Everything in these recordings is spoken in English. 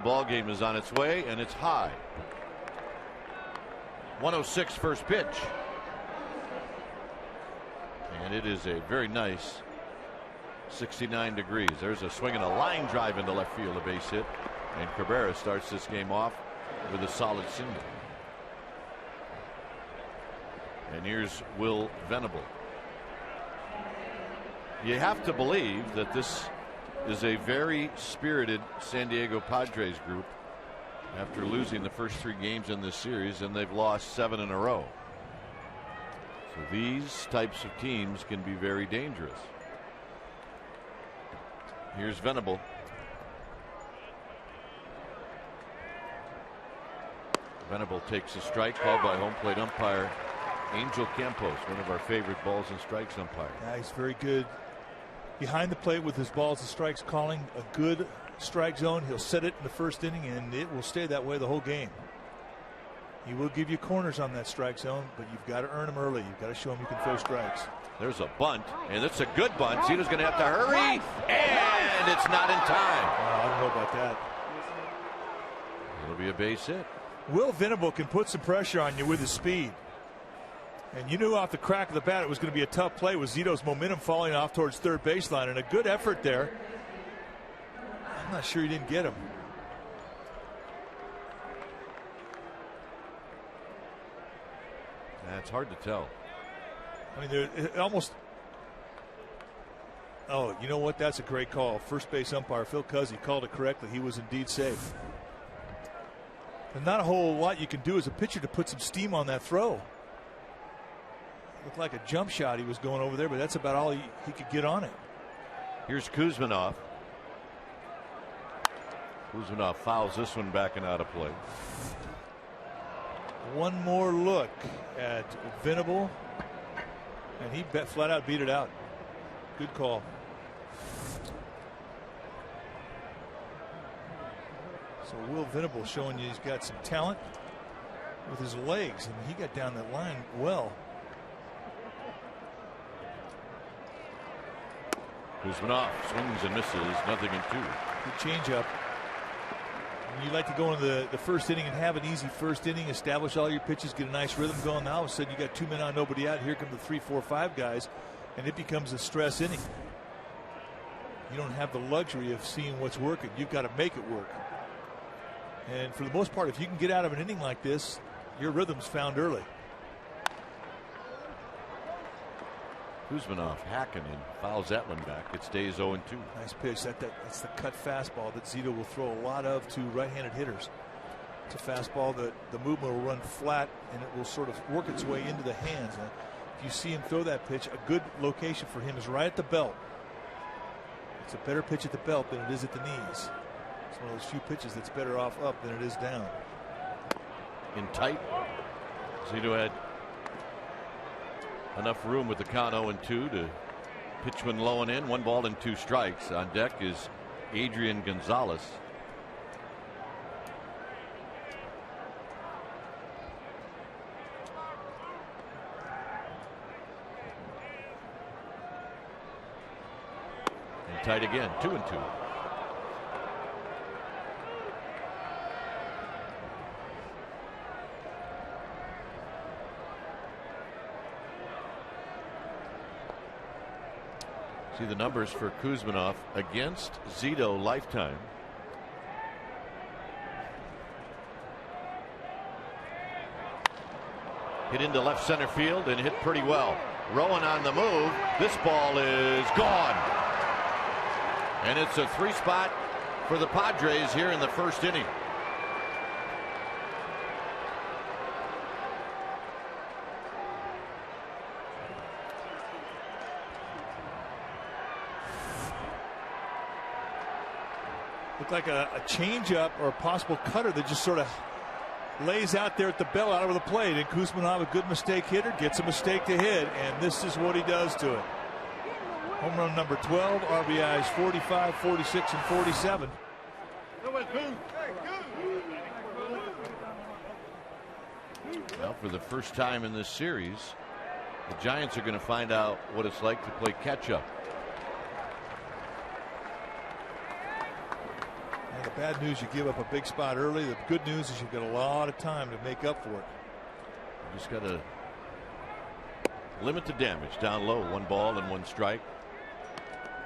Ball game is on its way, and it's high. 106 first pitch. And it is a very nice 69 degrees. There's a swing and a line drive into left field, a base hit. And Cabrera starts this game off with a solid single. And here's Will Venable. You have to believe that this is a very spirited San Diego Padres group after losing the first 3 games in this series, and they've lost 7 in a row. So these types of teams can be very dangerous. Here's Venable. Venable takes a strike called by home plate umpire Angel Campos, one of our favorite balls and strikes umpires. Yeah, he's very good behind the plate with his balls and strikes calling. A good strike zone. He'll set it in the first inning, and it will stay that way the whole game. He will give you corners on that strike zone, but you've got to earn them early. You've got to show him you can throw strikes. There's a bunt, and it's a good bunt. Zito's going to have to hurry, and it's not in time. I don't know about that. It'll be a base hit. Will Venable can put some pressure on you with his speed. And you knew off the crack of the bat it was going to be a tough play with Zito's momentum falling off towards third baseline, and a good effort there. I'm not sure he didn't get him. That's hard to tell. I mean, it almost. Oh, you know what? That's a great call. First base umpire Phil Cuzzy called it correctly. He was indeed safe. And not a whole lot you can do as a pitcher to put some steam on that throw. Looked like a jump shot he was going over there, but that's about all he could get on it. Here's Kuzminov. Kuzminov fouls this one back and out of play. One more look at Venable, and he flat out beat it out. Good call. So Will Venable showing you he's got some talent with his legs, and he got down that line well. Kuzminov swings and misses, nothing in 2. Good changeup. You like to go into the first inning and have an easy first inning, establish all your pitches, get a nice rhythm going. Now all of a sudden you got 2 men on, nobody out. Here come the 3, 4, 5 guys, and it becomes a stress inning. You don't have the luxury of seeing what's working. You've got to make it work. And for the most part, if you can get out of an inning like this, your rhythm's found early. Kuzminov hacking and fouls that one back. It stays 0-2. Nice pitch. That's the cut fastball that Zito will throw a lot of to right-handed hitters. It's a fastball that the movement will run flat and it will sort of work its way into the hands. And if you see him throw that pitch, a good location for him is right at the belt. It's a better pitch at the belt than it is at the knees. It's one of those few pitches that's better off up than it is down. In tight. Zito had enough room with the count 0-2 to pitch one low and in. 1 ball and 2 strikes. On deck is Adrian Gonzalez. And tight again. 2-2. See the numbers for Kuzminov against Zito lifetime. Hit into left center field and hit pretty well. Rowan on the move. This ball is gone. And it's a 3-spot for the Padres here in the first inning. Looked like a changeup or a possible cutter that just sort of lays out there at the bell out over the plate. And Kuzminov, a good mistake hitter, gets a mistake to hit, and this is what he does to it. Home run number 12, RBIs 45, 46, and 47. Well, for the first time in this series, the Giants are going to find out what it's like to play catch up. The bad news, you give up a big spot early. The good news is you've got a lot of time to make up for it. You just got to limit the damage down low. 1 ball and 1 strike.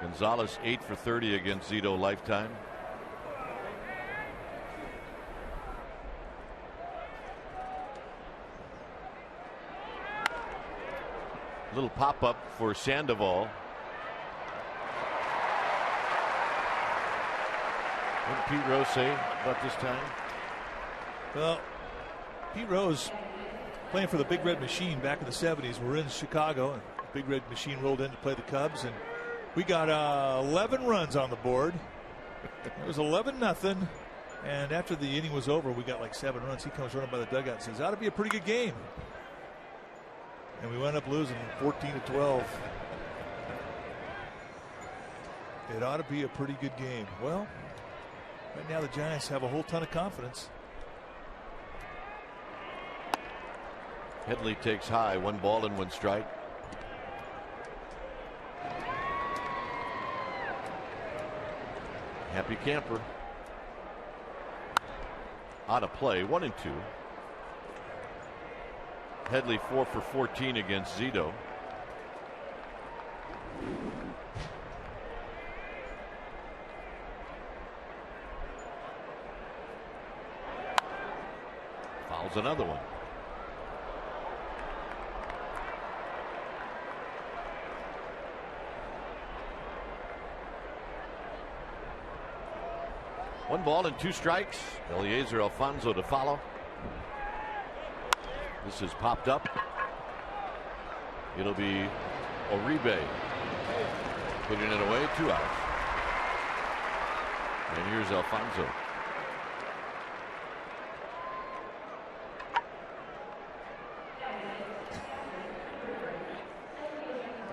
Gonzalez 8 for 30 against Zito lifetime. Little pop up for Sandoval. What did Pete Rose say about this time? Well, Pete Rose, playing for the Big Red Machine back in the 70s. We're in Chicago, and the Big Red Machine rolled in to play the Cubs, and we got 11 runs on the board. It was 11-0, and after the inning was over, we got like 7 runs. He comes running by the dugout and says, "Ought to be a pretty good game." And we wound up losing 14-12. It ought to be a pretty good game. Well, right now the Giants have a whole ton of confidence. Headley takes high. 1 ball and 1 strike. Happy camper. Out of play. 1-2. Headley 4 for 14 against Zito. Fouls another one. One ball and 2 strikes. Eliezer Alfonso to follow. This is popped up. It'll be Uribe putting it away. 2 outs. And here's Alfonso.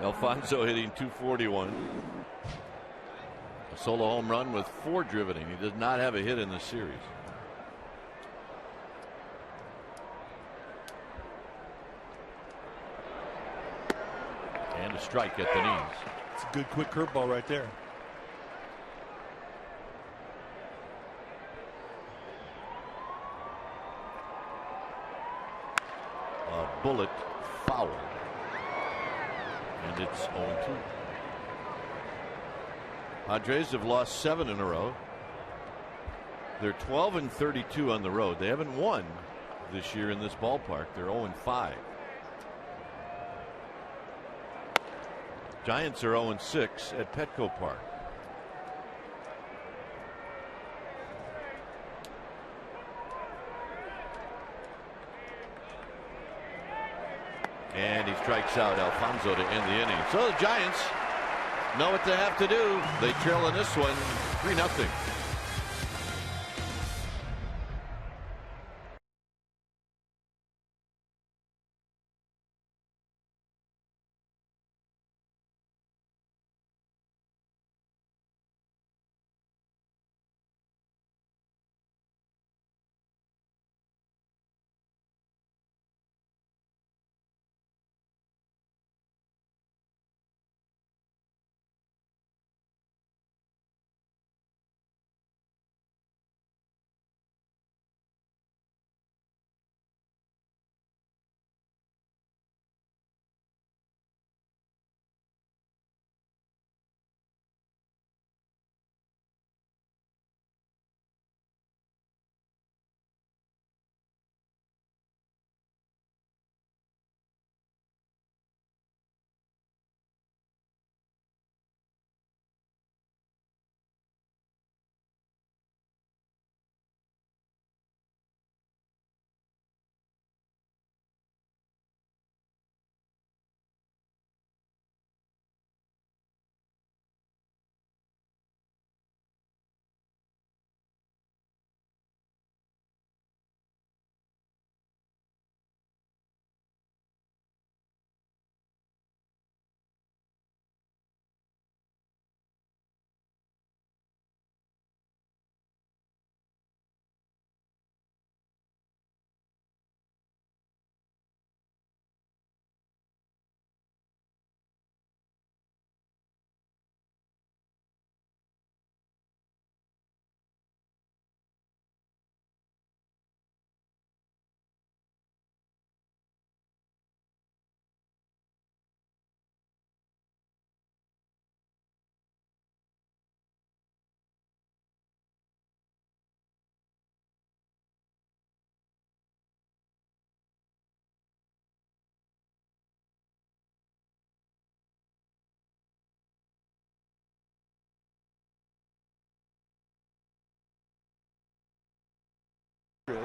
Alfonso hitting .241. A solo home run with 4 driven in. He does not have a hit in this series. And a strike at the knees. It's a good quick curveball right there. A bullet foul. And it's 0-2. Padres have lost 7 in a row. They're 12-32 on the road. They haven't won this year in this ballpark. They're 0-5. Giants are 0-6 at Petco Park. And he strikes out Alfonso to end the inning. So the Giants know what they have to do. They trail in this one 3-0.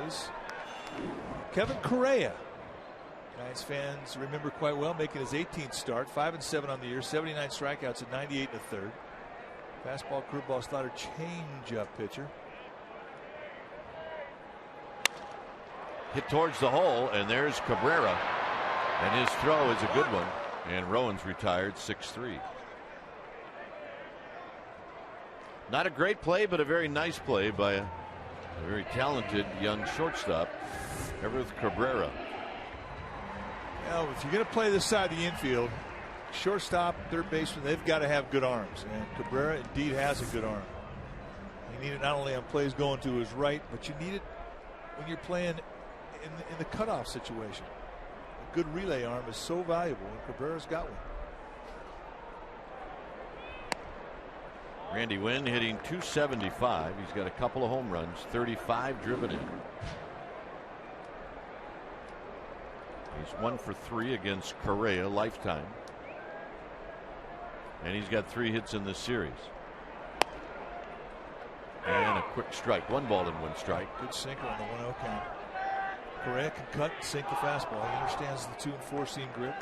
is Kevin Correa. Giants fans remember quite well, making his 18th start, 5-7 on the year, 79 strikeouts at 98 1/3. Fastball, curveball, slider, change-up pitcher. Hit towards the hole, and there's Cabrera, and his throw is a good one, and Rowan's retired 6-3. Not a great play, but a very nice play by a very talented young shortstop, Everett Cabrera. Well, if you're going to play this side of the infield, shortstop, third baseman, they've got to have good arms, and Cabrera indeed has a good arm. You need it not only on plays going to his right, but you need it when you're playing in the cutoff situation. A good relay arm is so valuable, and Cabrera's got one. Randy Wynn hitting .275. He's got a couple of home runs, 35 driven in. He's 1 for 3 against Correa lifetime. And he's got 3 hits in this series. And a quick strike. 1 ball and 1 strike. Good sinker on the 1-0 count. Correa can cut and sink the fastball. He understands the 2 and 4 seam grip.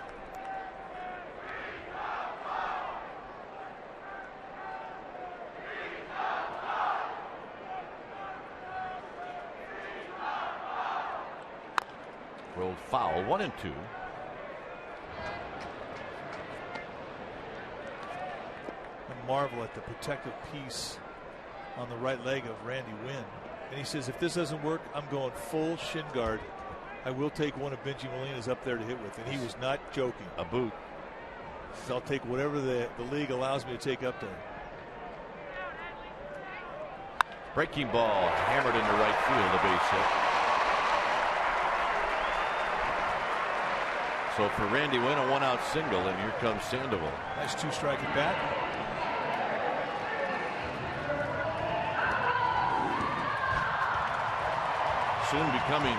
Rolled foul, 1-2. I marvel at the protective piece on the right leg of Randy Wynn. And he says, if this doesn't work, I'm going full shin guard. I will take one of Benji Molina's up there to hit with. And he was not joking. A boot. So I'll take whatever the league allows me to take up there. Breaking ball hammered into right field, a base hit. So for Randy Wynn, a 1-out single, and here comes Sandoval. Nice 2-strike at bat. Soon becoming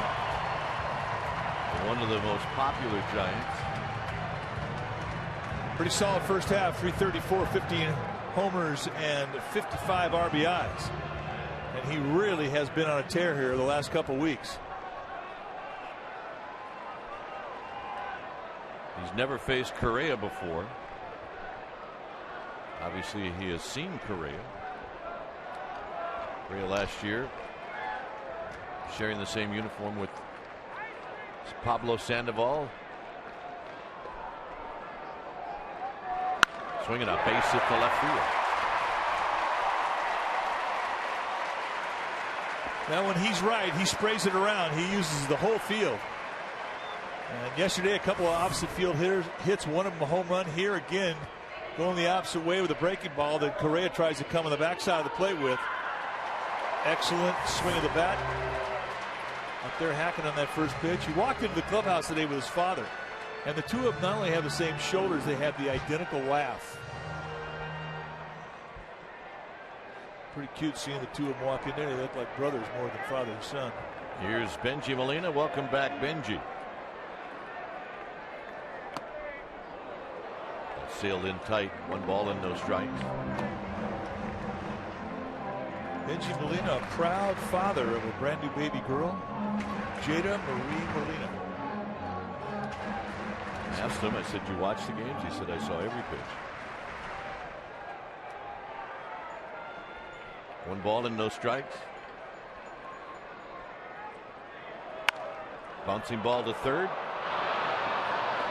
one of the most popular Giants. Pretty solid first half, 334, 15 homers and 55 RBIs. And he really has been on a tear here the last couple weeks. He's never faced Correa before. Obviously, he has seen Correa. Correa last year sharing the same uniform with Pablo Sandoval. Swinging a base hit to left field. Now, when he's right, he sprays it around. He uses the whole field. And yesterday, a couple of opposite field hits, one of them a home run. Here again, going the opposite way with a breaking ball that Correa tries to come on the backside of the plate with. Excellent swing of the bat. Up there hacking on that first pitch. He walked into the clubhouse today with his father. And the two of them not only have the same shoulders, they have the identical laugh. Pretty cute seeing the two of them walk in there. They look like brothers more than father and son. Here's Benji Molina. Welcome back, Benji. Sailed in tight. 1 ball and no strikes. Benji Molina, a proud father of a brand new baby girl, Jada Marie Molina. I asked him, I said, "You watch the games?" He said, "I saw every pitch." 1 ball and no strikes. Bouncing ball to third.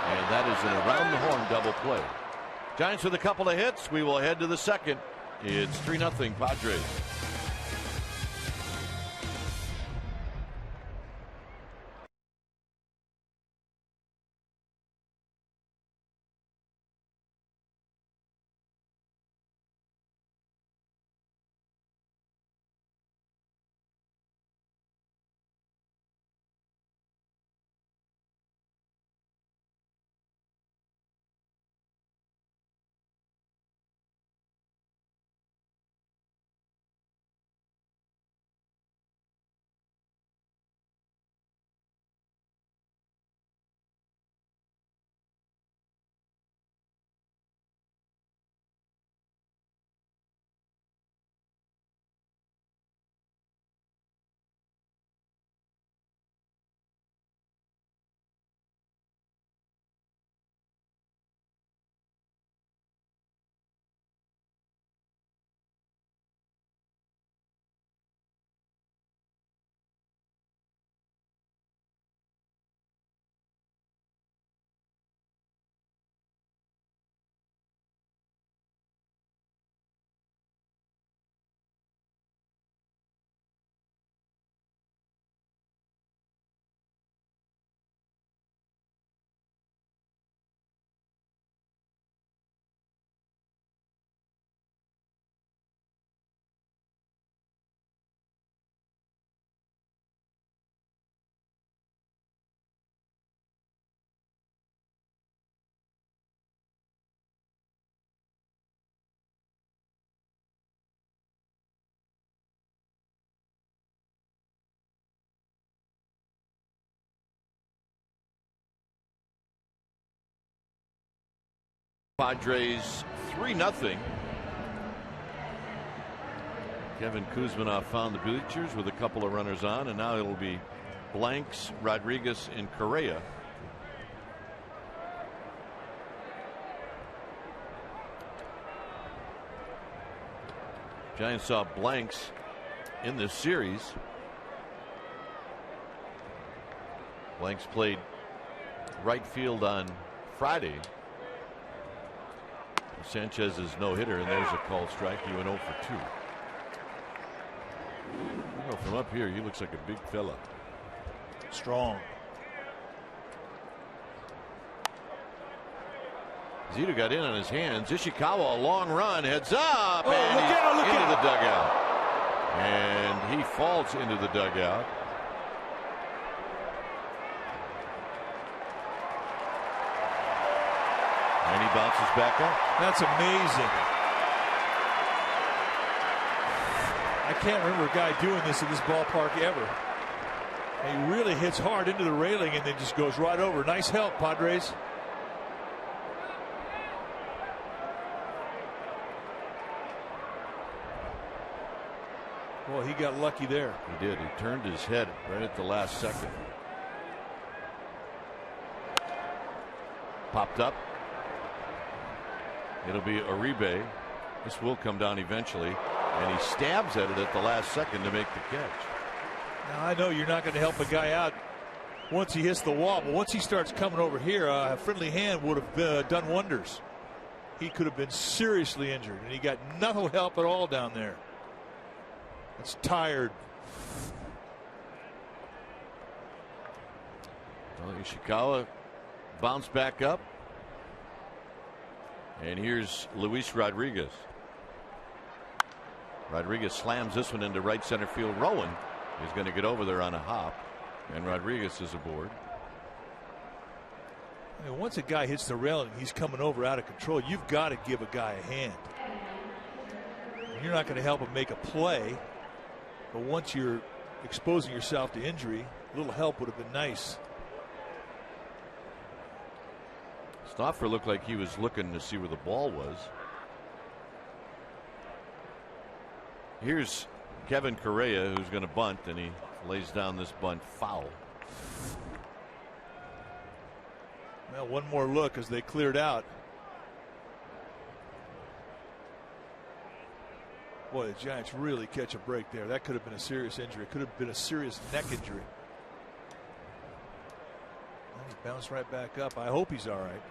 And that is an around the horn double play. Giants with a couple of hits. We will head to the second. It's 3-0 Padres. Padres 3-0. Kevin Kuzminoff found the bleachers with a couple of runners on, and now it'll be Blanks, Rodriguez, and Correa. Giants saw Blanks in this series. Blanks played right field on Friday. Sanchez's no-hitter, and there's a called strike. He went 0 for 2. You know, from up here, he looks like a big fella. Strong. Zito got in on his hands. Ishikawa, a long run, heads up, and look he's out, look into out. the dugout. And he falls into the dugout. And he bounces back up. That's amazing. I can't remember a guy doing this in this ballpark ever. He really hits hard into the railing and then just goes right over. Nice help, Padres. Boy, he got lucky there. He did. He turned his head right at the last second. Popped up. It'll be Uribe. This will come down eventually. And he stabs at it at the last second to make the catch. Now, I know you're not going to help a guy out once he hits the wall, but once he starts coming over here, a friendly hand would have done wonders. He could have been seriously injured, and he got no help at all down there. It's tired. Well, Ishikawa bounced back up. And here's Luis Rodriguez. Rodriguez slams this one into right center field. Rowan is going to get over there on a hop, and Rodriguez is aboard. I mean, once a guy hits the railing, he's coming over out of control. You've got to give a guy a hand. You're not going to help him make a play, but once you're exposing yourself to injury, a little help would have been nice. Stauffer looked like he was looking to see where the ball was. Here's Kevin Correa, who's going to bunt, and he lays down this bunt foul. Well, one more look as they cleared out. Boy, the Giants really catch a break there. That could have been a serious injury. It could have been a serious neck injury. And he bounced right back up. I hope he's all right.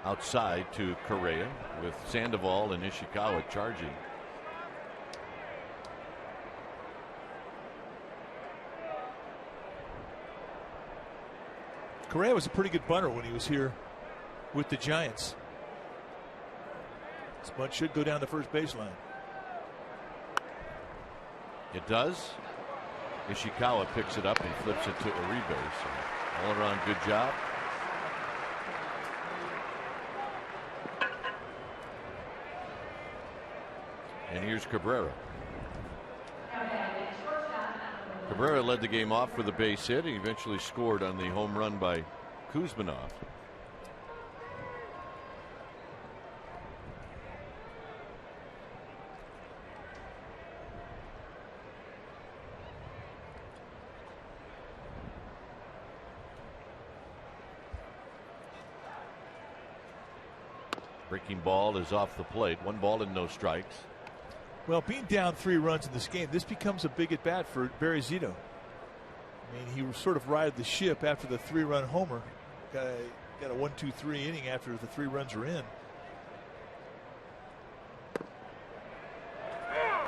Outside to Correa with Sandoval and Ishikawa charging. Correa was a pretty good bunter when he was here with the Giants. This bunt should go down the first baseline. It does. Ishikawa picks it up and flips it to Uribe. So all around good job. And here's Cabrera. Cabrera led the game off with a base hit. He eventually scored on the home run by Kuzminoff. Breaking ball is off the plate. 1 ball and no strikes. Well, being down 3 runs in this game, this becomes a big at bat for Barry Zito. I mean, he sort of righted the ship after the 3-run homer. Got a 1-2-3 inning after the 3 runs are in.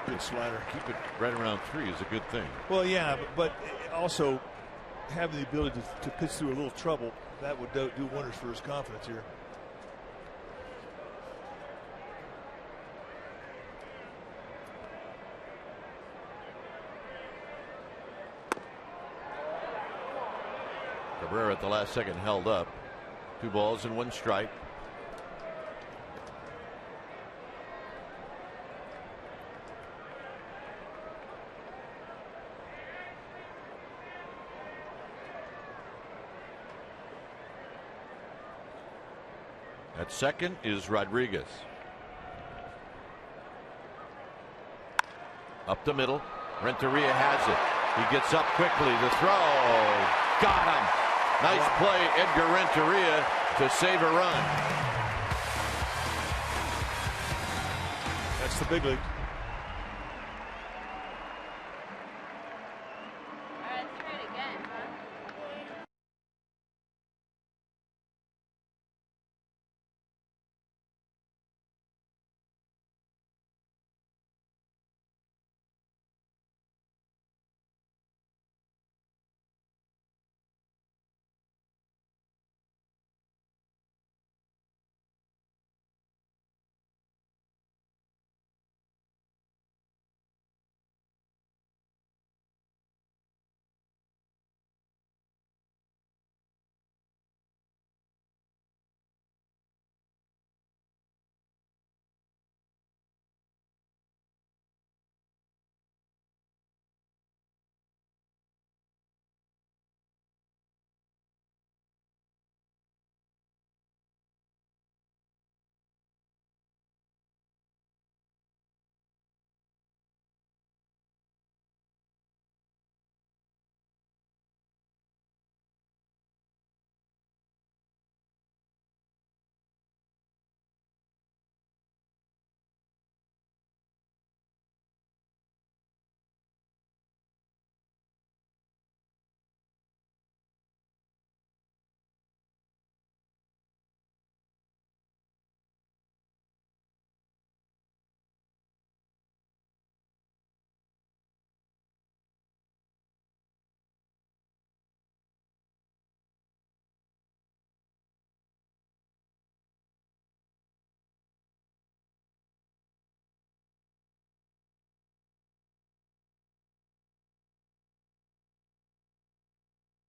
Good slider. Keep it right around 3 is a good thing. Well, yeah, but also having the ability to pitch through a little trouble, that would do wonders for his confidence here. Cabrera at the last second held up. 2 balls and 1 strike. At second is Rodriguez. Up the middle. Renteria has it. He gets up quickly. The throw. Got him. Nice play, Edgar Renteria, to save a run. That's the big league.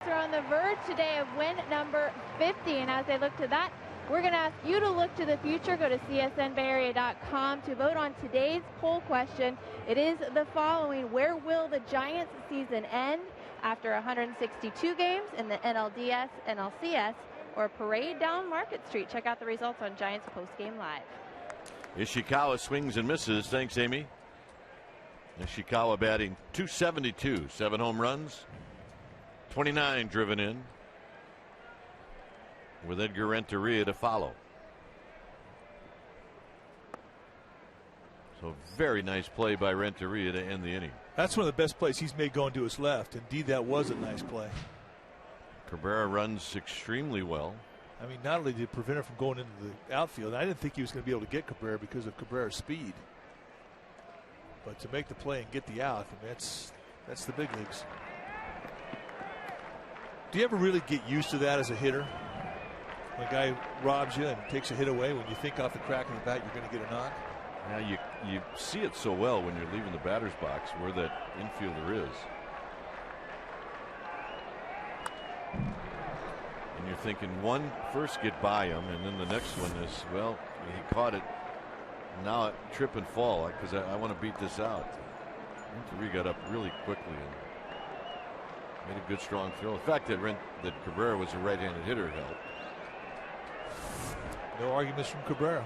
Are on the verge today of win number 50, and as they look to that, we're going to ask you to look to the future. Go to csnbayarea.com to vote on today's poll question. It is the following: where will the Giants season end? After 162 games in the NLDS, NLCS, or parade down Market Street? Check out the results on Giants Postgame Live. Ishikawa swings and misses. Thanks, Amy. Ishikawa batting .272, 7 home runs, 29 driven in, with Edgar Renteria to follow. So very nice play by Renteria to end the inning. That's one of the best plays he's made going to his left. Indeed, that was a nice play. Cabrera runs extremely well. I mean, not only did it prevent him from going into the outfield, I didn't think he was going to be able to get Cabrera because of Cabrera's speed. But to make the play and get the out, I mean, that's the big leagues. Do you ever really get used to that as a hitter? When a guy robs you and takes a hit away, when you think off the crack of the bat you're going to get a knock? Yeah, you see it so well when you're leaving the batter's box where that infielder is. And you're thinking one first get by him, and then the next one is, well, he caught it. Now trip and fall because I want to beat this out. Renteria got up really quickly and made a good strong throw. The fact that Cabrera was a right-handed hitter helped. No arguments from Cabrera.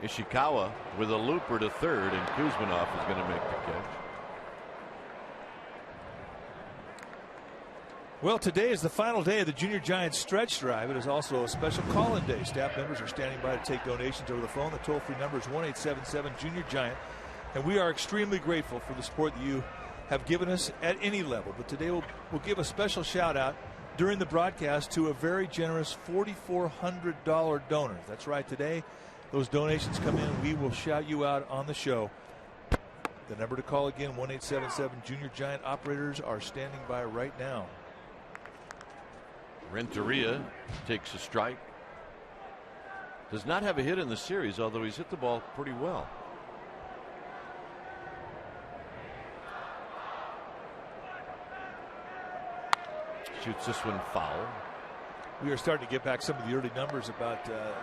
Ishikawa with a looper to third, and Kuzminov is going to make the catch. Well, today is the final day of the Junior Giants stretch drive. It is also a special call-in day. Staff members are standing by to take donations over the phone. The toll-free number is 1-877-JUNIOR-GIANT. And we are extremely grateful for the support that you have given us at any level. But today we'll give a special shout-out during the broadcast to a very generous $4,400 donor. That's right, today those donations come in, we will shout you out on the show. The number to call again, 1-877-JUNIOR-GIANT. Operators are standing by right now. Renteria takes a strike. Does not have a hit in the series, although he's hit the ball pretty well. Shoots this one foul. We are starting to get back some of the early numbers about the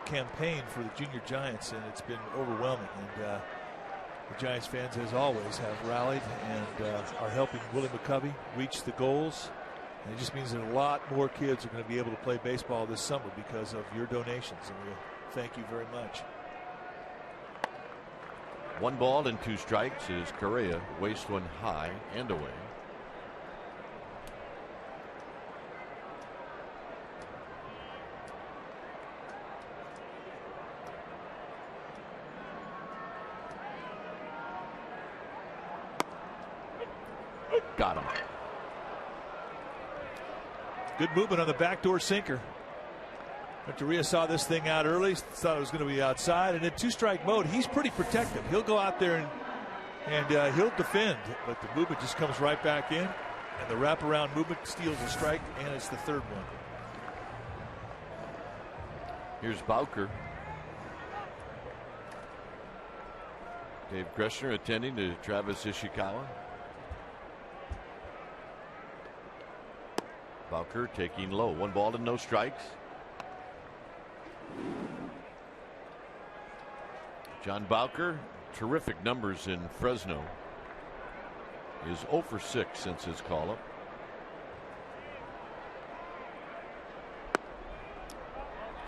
campaign for the Junior Giants, and it's been overwhelming. And The Giants fans, as always, have rallied and are helping Willie McCovey reach the goals. And it just means that a lot more kids are going to be able to play baseball this summer because of your donations. And we thank you very much. 1 ball and 2 strikes as Correa wastes one high and away. Got him. Good movement on the backdoor sinker. Renteria saw this thing out early, thought it was going to be outside, and in 2-strike mode, he's pretty protective. He'll go out there and he'll defend, but the movement just comes right back in, and the wraparound movement steals a strike, and it's the 3rd one. Here's Bowker. Dave Greshner attending to Travis Ishikawa. Bowker taking low. 1 ball and no strikes. John Bowker, terrific numbers in Fresno, is 0 for 6 since his call up.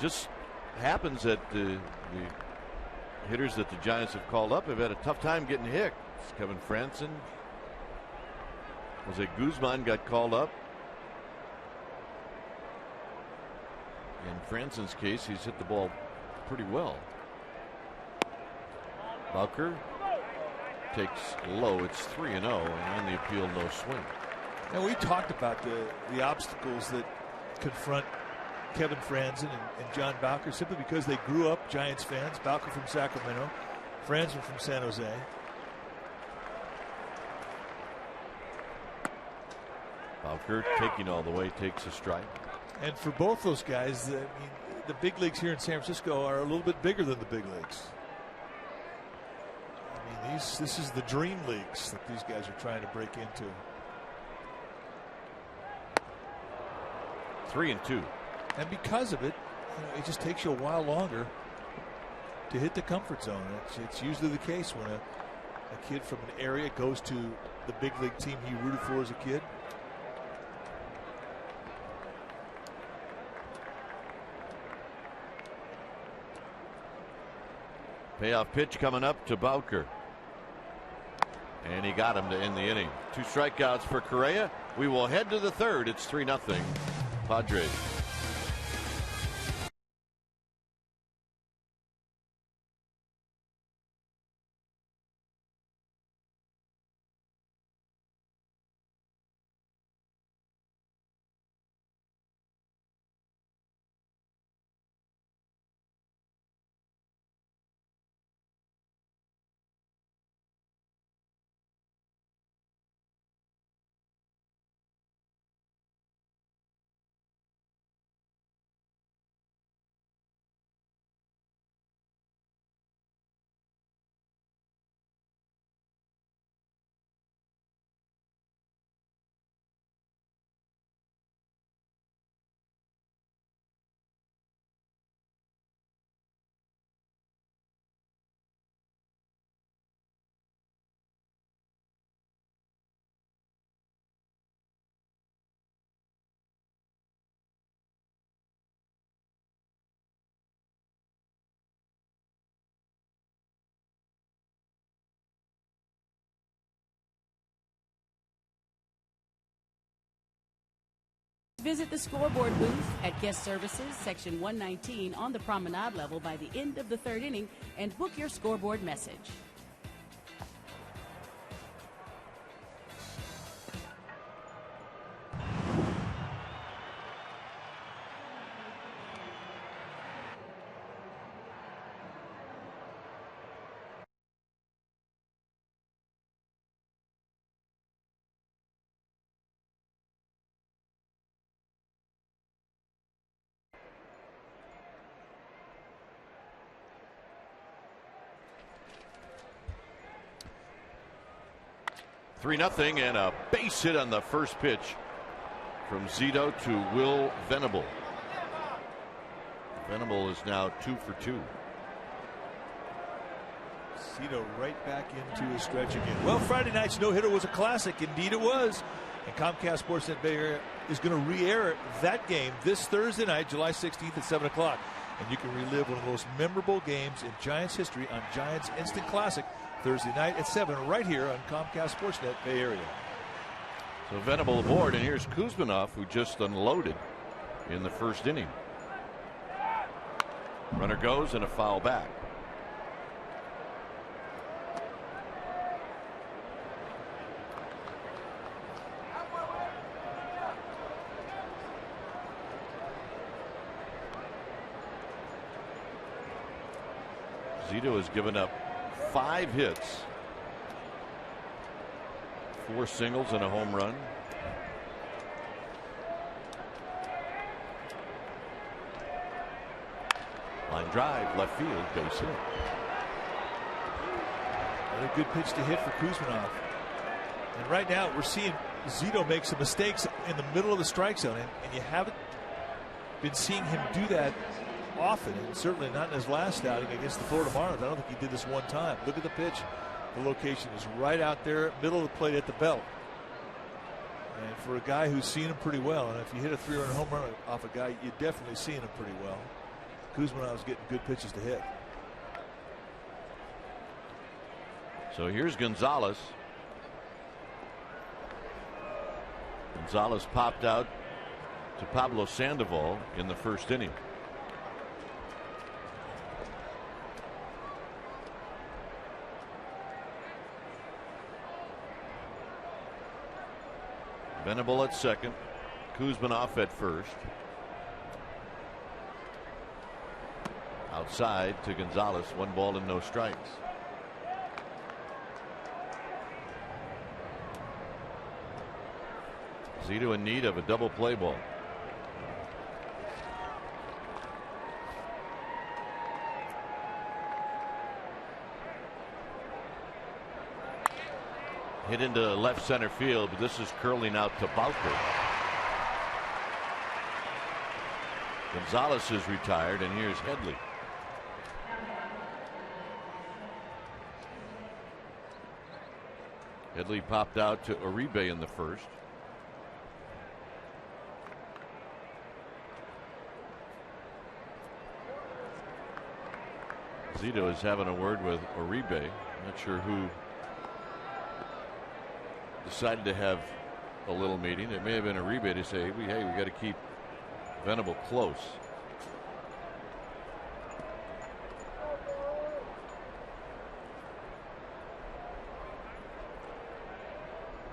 Just happens that the hitters that the Giants have called up have had a tough time getting hit. It's Kevin Franson. Jose Guzman got called up. In Franson's case, he's hit the ball pretty well. Bowker takes low. It's 3-0, and on the appeal, no swing. Now, we talked about the obstacles that confront Kevin Franson and John Bowker simply because they grew up Giants fans. Bowker from Sacramento, Franson from San Jose. Bowker taking all the way, takes a strike. And for both those guys, I mean, the big leagues here in San Francisco are a little bit bigger than the big leagues. I mean, this is the dream leagues that these guys are trying to break into. 3-2. And because of it, it just takes you a while longer to hit the comfort zone. It's usually the case when a kid from an area goes to the big league team he rooted for as a kid. Payoff pitch coming up to Bowker. And he got him to end the inning. 2 strikeouts for Correa. We will head to the 3rd. It's 3-0 Padres. Visit the scoreboard booth at Guest Services, Section 119 on the promenade level by the end of the 3rd inning and book your scoreboard message. Three 0 and a base hit on the first pitch from Zito to Will Venable. Venable is now 2 for 2. Zito right back into his stretch again. Well, Friday night's no-hitter was a classic. Indeed it was. And Comcast Sportsnet Bay Area is going to re-air that game this Thursday night, July 16th at 7 o'clock. And you can relive one of the most memorable games in Giants history on Giants Instant Classic Thursday night at 7 right here on Comcast Sportsnet Bay Area. So Venable aboard, and here's Kuzminov, who just unloaded in the first inning. Runner goes and a foul back. Zito has given up 5 hits, 4 singles and a home run. Line drive, left field, base hit. Another good pitch to hit for Kuzminov. And right now we're seeing Zito make some mistakes in the middle of the strike zone, and you haven't been seeing him do that often, and certainly not in his last outing against the Florida Marlins. I don't think he did this one time. Look at the pitch. The location is right out there, middle of the plate at the belt. And for a guy who's seen him pretty well, and if you hit a 3-run home run off a guy, you're definitely seeing him pretty well. Kuzminov's getting good pitches to hit. So here's Gonzalez. Gonzalez popped out to Pablo Sandoval in the first inning. Venable at second, Kuzminov at first. Outside to Gonzalez, 1 ball and no strikes. Zito in need of a double play ball. Hit into left center field, but this is curling out to Bowker. Gonzalez is retired, and here's Headley. Headley popped out to Uribe in the first. Zito is having a word with Uribe. Not sure who decided to have a little meeting. It may have been Uribe to say, hey, we got to keep Venable close.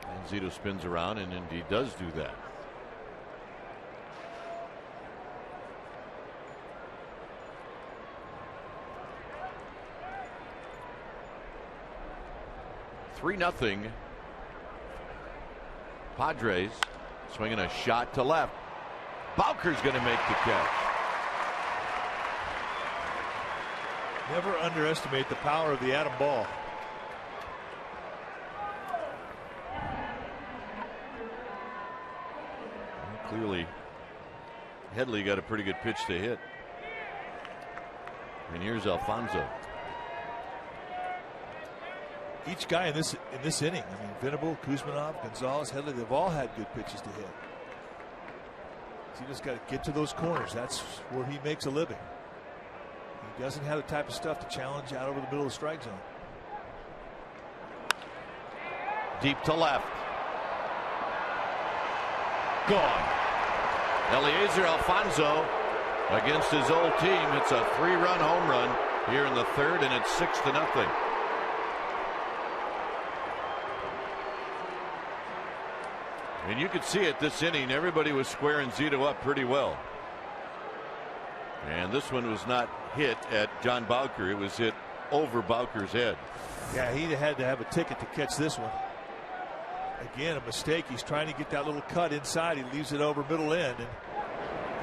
And Zito spins around and indeed does do that. (3-0) Padres. Swinging a shot to left. Bowker's going to make the catch. Never underestimate the power of the atom ball. Well, clearly Headley got a pretty good pitch to hit. And here's Alfonso. Each guy in this inning, I mean, Venable, Kuzminov, Gonzalez, Headley, they've all had good pitches to hit. So you just got to get to those corners. That's where he makes a living. He doesn't have the type of stuff to challenge out over the middle of the strike zone. Deep to left. Gone. Eliezer Alfonso against his old team. It's a 3-run home run here in the third, and it's 6-0. And you could see it this inning. Everybody was squaring Zito up pretty well. And this one was not hit at John Bowker. It was hit over Bowker's head. Yeah, he had to have a ticket to catch this one. Again, a mistake. He's trying to get that little cut inside. He leaves it over middle end.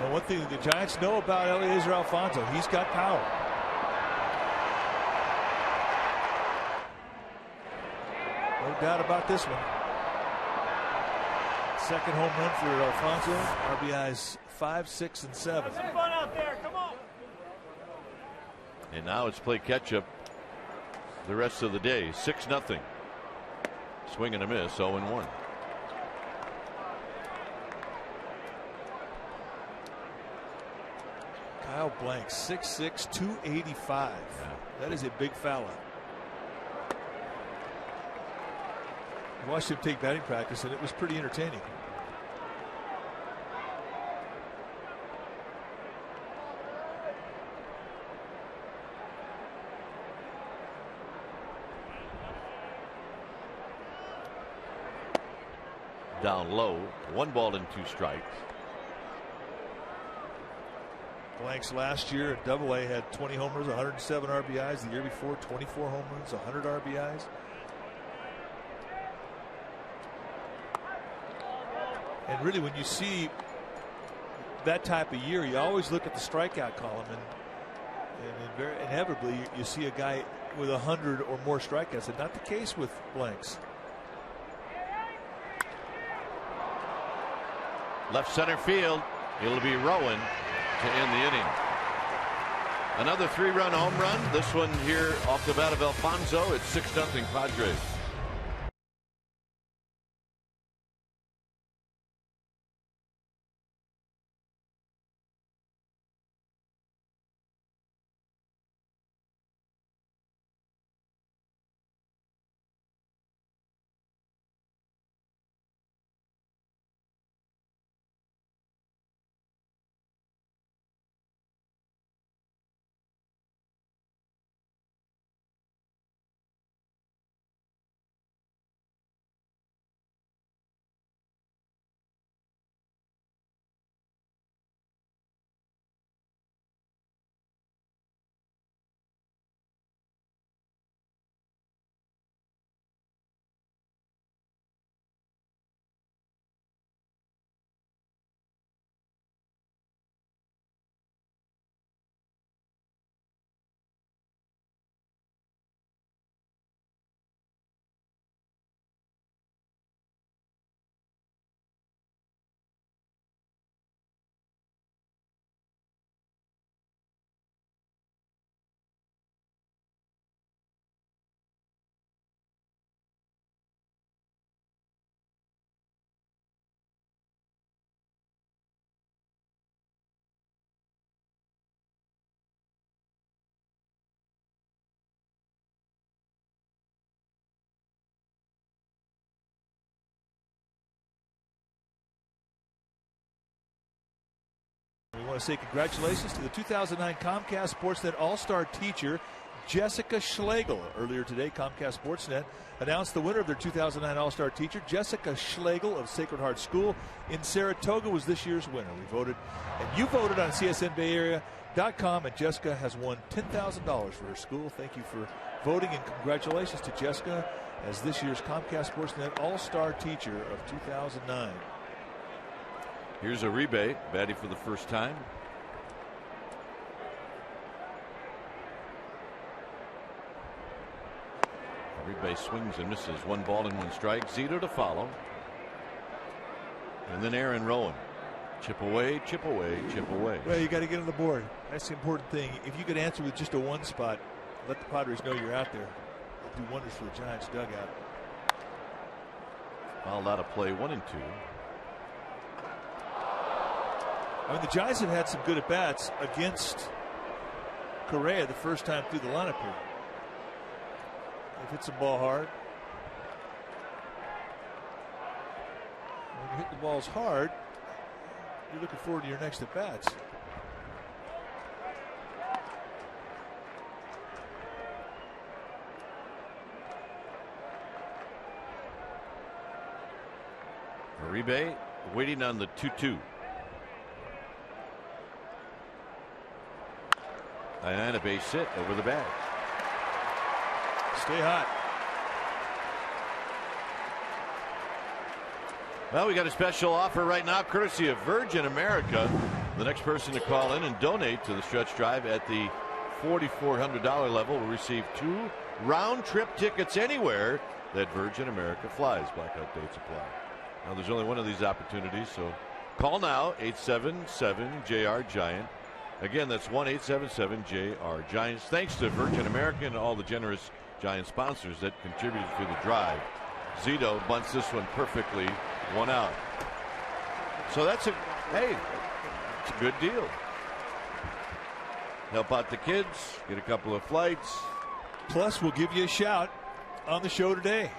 And one thing that the Giants know about Eliezer Alfonso, he's got power. No doubt about this one. Second home run for Alfonso. RBIs 5, 6, and 7. Have some fun out there. Come on. And now it's play catch up the rest of the day. 6-0. Swing and a miss, 0-1. Kyle Blank, 6'6", 285. Yeah. That is a big fella. I watched him take batting practice, and it was pretty entertaining. Down low, 1 ball and 2 strikes. Blank's last year at Double-A had 20 homers, 107 RBIs. The year before, 24 home runs, 100 RBIs. And really, when you see that type of year, you always look at the strikeout column, and very inevitably you see a guy with 100 or more strikeouts, and not the case with Blanks. Left center field. It'll be Rowan to end the inning. Another 3-run home run. This one here off the bat of Alfonso. It's 6-0 Padres. We want to say congratulations to the 2009 Comcast Sportsnet All-Star teacher, Jessica Schlegel. Earlier today, Comcast Sportsnet announced the winner of their 2009 All-Star teacher. Jessica Schlegel of Sacred Heart School in Saratoga was this year's winner. We voted, and you voted on CSNBayArea.com, and Jessica has won $10,000 for her school. Thank you for voting, and congratulations to Jessica as this year's Comcast Sportsnet All-Star teacher of 2009. Here's Uribe batting for the first time. Uribe swings and misses. 1 ball and 1 strike. Zito to follow. And then Aaron Rowan. Chip away, chip away, chip away. Well, you got to get on the board. That's the important thing. If you could answer with just a 1 spot, let the Padres know you're out there. It'll do wonders for the Giants dugout. Fouled out of play, 1 and 2. I mean, the Giants have had some good at-bats against Correa the first time through the lineup here. They've hit some ball hard. When you hit the balls hard, you're looking forward to your next at-bats. Uribe waiting on the 2-2. And a base hit over the bag. Stay hot. Well, we got a special offer right now, courtesy of Virgin America. The next person to call in and donate to the stretch drive at the $4,400 level will receive 2 round-trip tickets anywhere that Virgin America flies. Blackout dates apply. Now, there's only one of these opportunities, so call now, 877-JR-GIANT. Again, that's 1-877-JR-GIANTS. Thanks to Virgin America and all the generous Giant sponsors that contributed to the drive. Zito bunts this one perfectly, 1 out. So that's it's a good deal. Help out the kids, get a couple of flights. Plus, we'll give you a shout on the show today.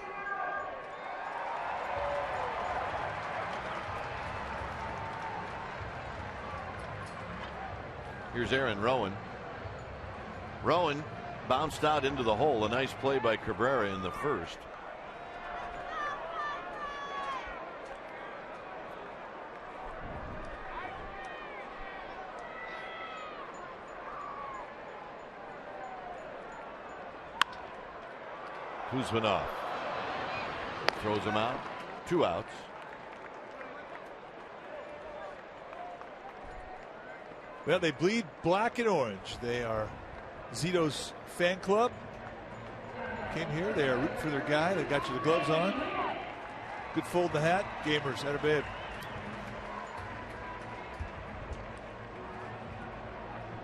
Here's Aaron Rowan. Rowan bounced out into the hole. A nice play by Cabrera in the first. Kuzmanov throws him out. 2 outs. Well, they bleed black and orange. They are Zito's fan club. Came here. They are rooting for their guy. They got you the gloves on. Good fold in the hat. Gamers, at a bed.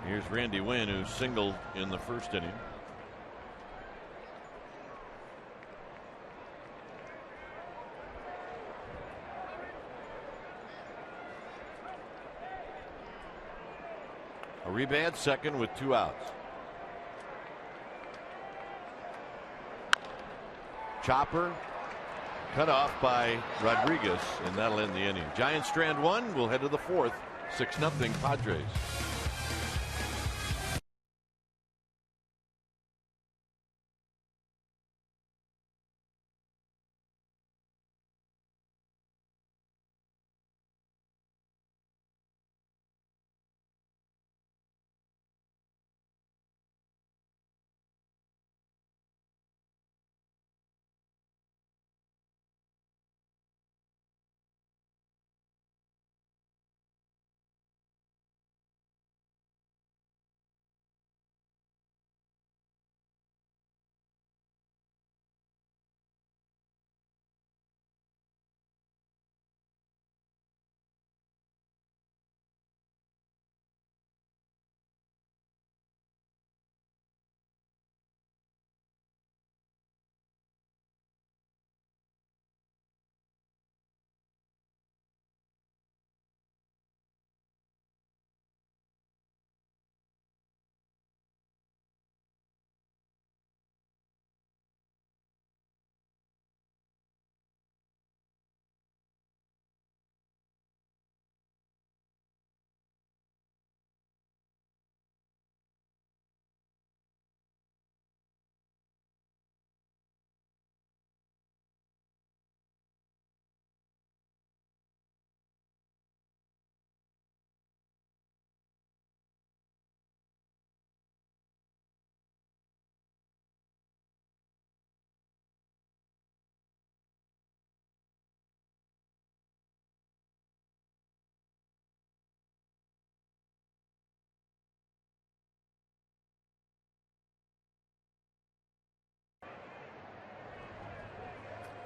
Here's Randy Wynn, who singled in the first inning. Uribe at second with 2 outs. Chopper cut off by Rodriguez, and that'll end the inning. Giants strand 1. We'll head to the 4th. 6-0 Padres.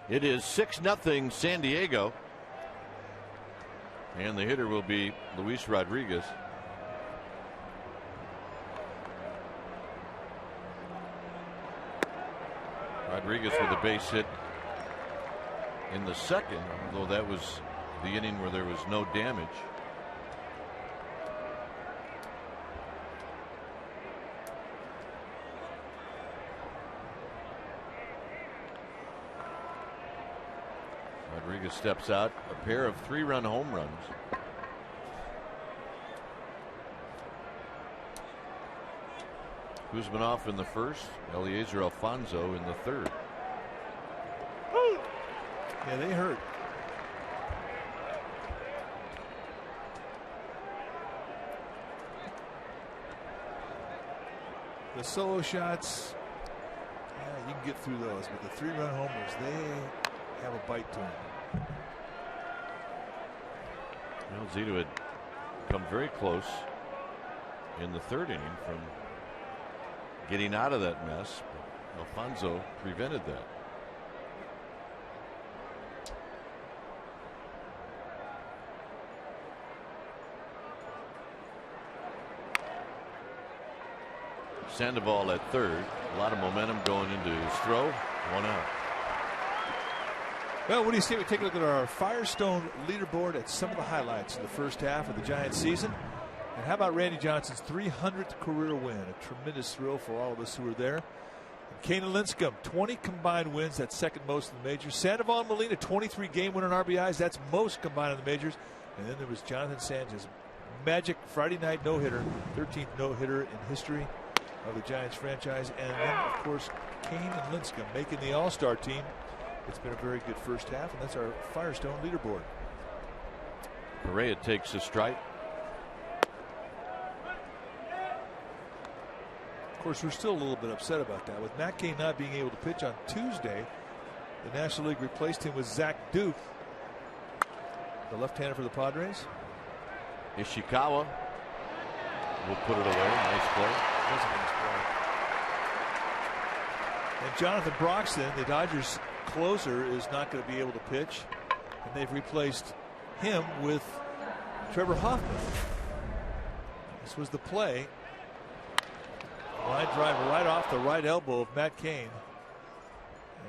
It is 6-0 San Diego. And the hitter will be Luis Rodriguez. Rodriguez with a base hit in the second, although that was the inning where there was no damage. Rodriguez steps out, a pair of 3-run home runs. Kuzmanov in the first, Eliezer Alfonso in the third. Yeah, they hurt. The solo shots, yeah, you can get through those, but the 3-run homers, they have a bite to them. Well, Zito had come very close in the third inning from getting out of that mess, but Alfonso prevented that. Sandoval at third. A lot of momentum going into his throw. 1 out. Well, what do you say we take a look at our Firestone leaderboard at some of the highlights of the first half of the Giants season? And how about Randy Johnson's 300th career win? A tremendous thrill for all of us who were there. And Kane Lincecum, 20 combined wins. That's second most in the majors. Sandoval and Molina, 23 game winner on RBIs. That's most combined in the majors. And then there was Jonathan Sanchez. Magic Friday night no-hitter. 13th no-hitter in history of the Giants franchise. And then, of course, Kane and Lincecum making the All-Star team. It's been a very good first half, and that's our Firestone leaderboard. Correa takes a strike. Of course, we're still a little bit upset about that. With Matt Cain not being able to pitch on Tuesday, the National League replaced him with Zach Duke, the left-hander for the Padres. Ishikawa will put it away. Nice play. That was a nice play. And Jonathan Broxton, the Dodgers closer, is not going to be able to pitch, and they've replaced him with Trevor Hoffman. This was the play. Line drive right off the right elbow of Matt Cain.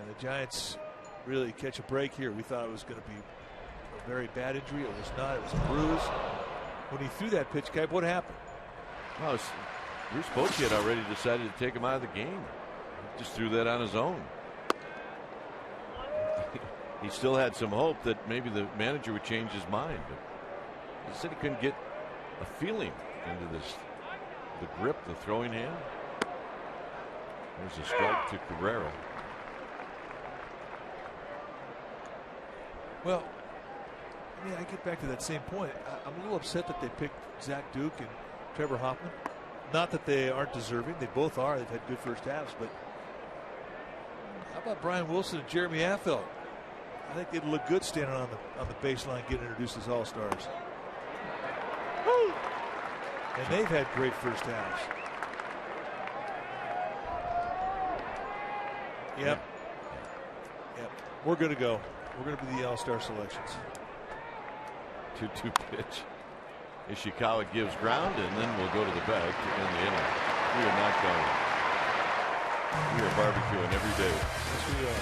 And the Giants really catch a break here. We thought it was going to be a very bad injury. It was not. It was a bruise. When he threw that pitch, Cap, what happened? Well, Bruce Bochy had already decided to take him out of the game. He just threw that on his own. He still had some hope that maybe the manager would change his mind. But he said he couldn't get a feeling into this, the grip, the throwing hand. There's a strike to Cabrera. Well, I mean, I get back to that same point. I'm a little upset that they picked Zach Duke and Trevor Hoffman. Not that they aren't deserving. They both are. They've had good first halves. But how about Brian Wilson and Jeremy Affeldt? I think they'd look good standing on the baseline getting introduced as All-Stars. And they've had great first halves. Yep. We're going to go. We're going to be the All-Star selections. 2-2 pitch. Ishikawa gives ground, and then we'll go to the bag to end the inning. We are not going. We are barbecuing every day. Yes, we are.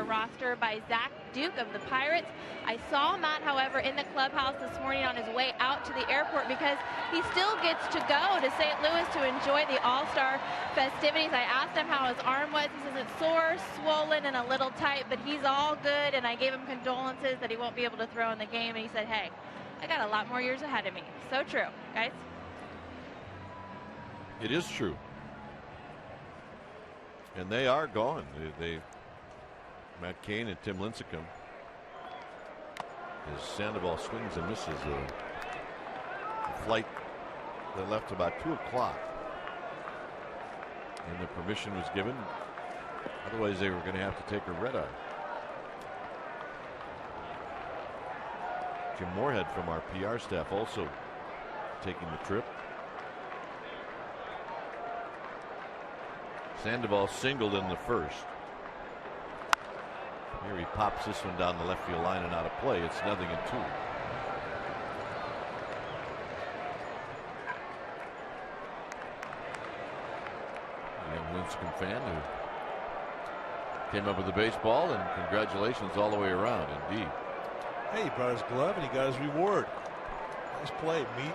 Roster by Zach Duke of the Pirates. I saw Matt, however, in the clubhouse this morning on his way out to the airport because he still gets to go to St. Louis to enjoy the All-Star festivities. I asked him how his arm was. He says it's sore, swollen, and a little tight, but he's all good, and I gave him condolences that he won't be able to throw in the game, and he said, hey, I got a lot more years ahead of me. So true, guys. It is true. And they are gone. Matt Cain and Tim Lincecum. As Sandoval swings and misses a flight that left about 2 o'clock. And the permission was given Otherwise, they were going to have to take a red eye. Jim Moorhead from our PR staff also taking the trip. Sandoval singled in the first. Here he pops this one down the left field line and out of play. It's 0-2. Young Lincecum fan who came up with the baseball, and congratulations all the way around, indeed. Hey, he brought his glove and he got his reward. Nice play, Meat.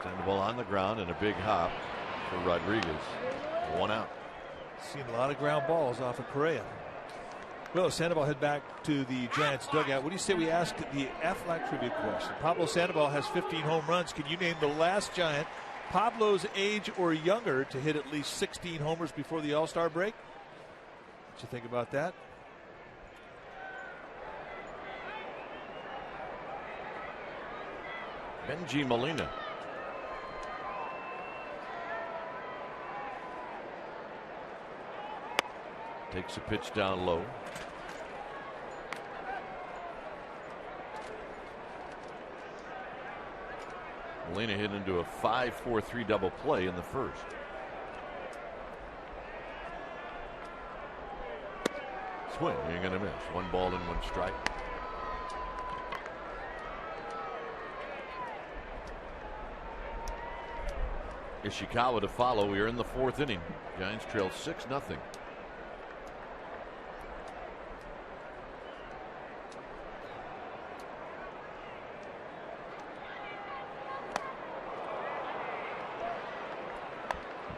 Sandoval on the ground and a big hop for Rodriguez. 1 out. Seen a lot of ground balls off of Correa. Well, Sandoval head back to the Giants dugout. What do you say we ask the Aflac trivia question? Pablo Sandoval has 15 home runs. Can you name the last Giant Pablo's age or younger to hit at least 16 homers before the All-Star break? What you think about that? Benji Molina. Takes a pitch down low. Molina hit into a 5-4-3 double play in the first. Swing, you're going to miss. 1 ball and 1 strike. Ishikawa to follow. We are in the 4th inning. Giants trail 6-0.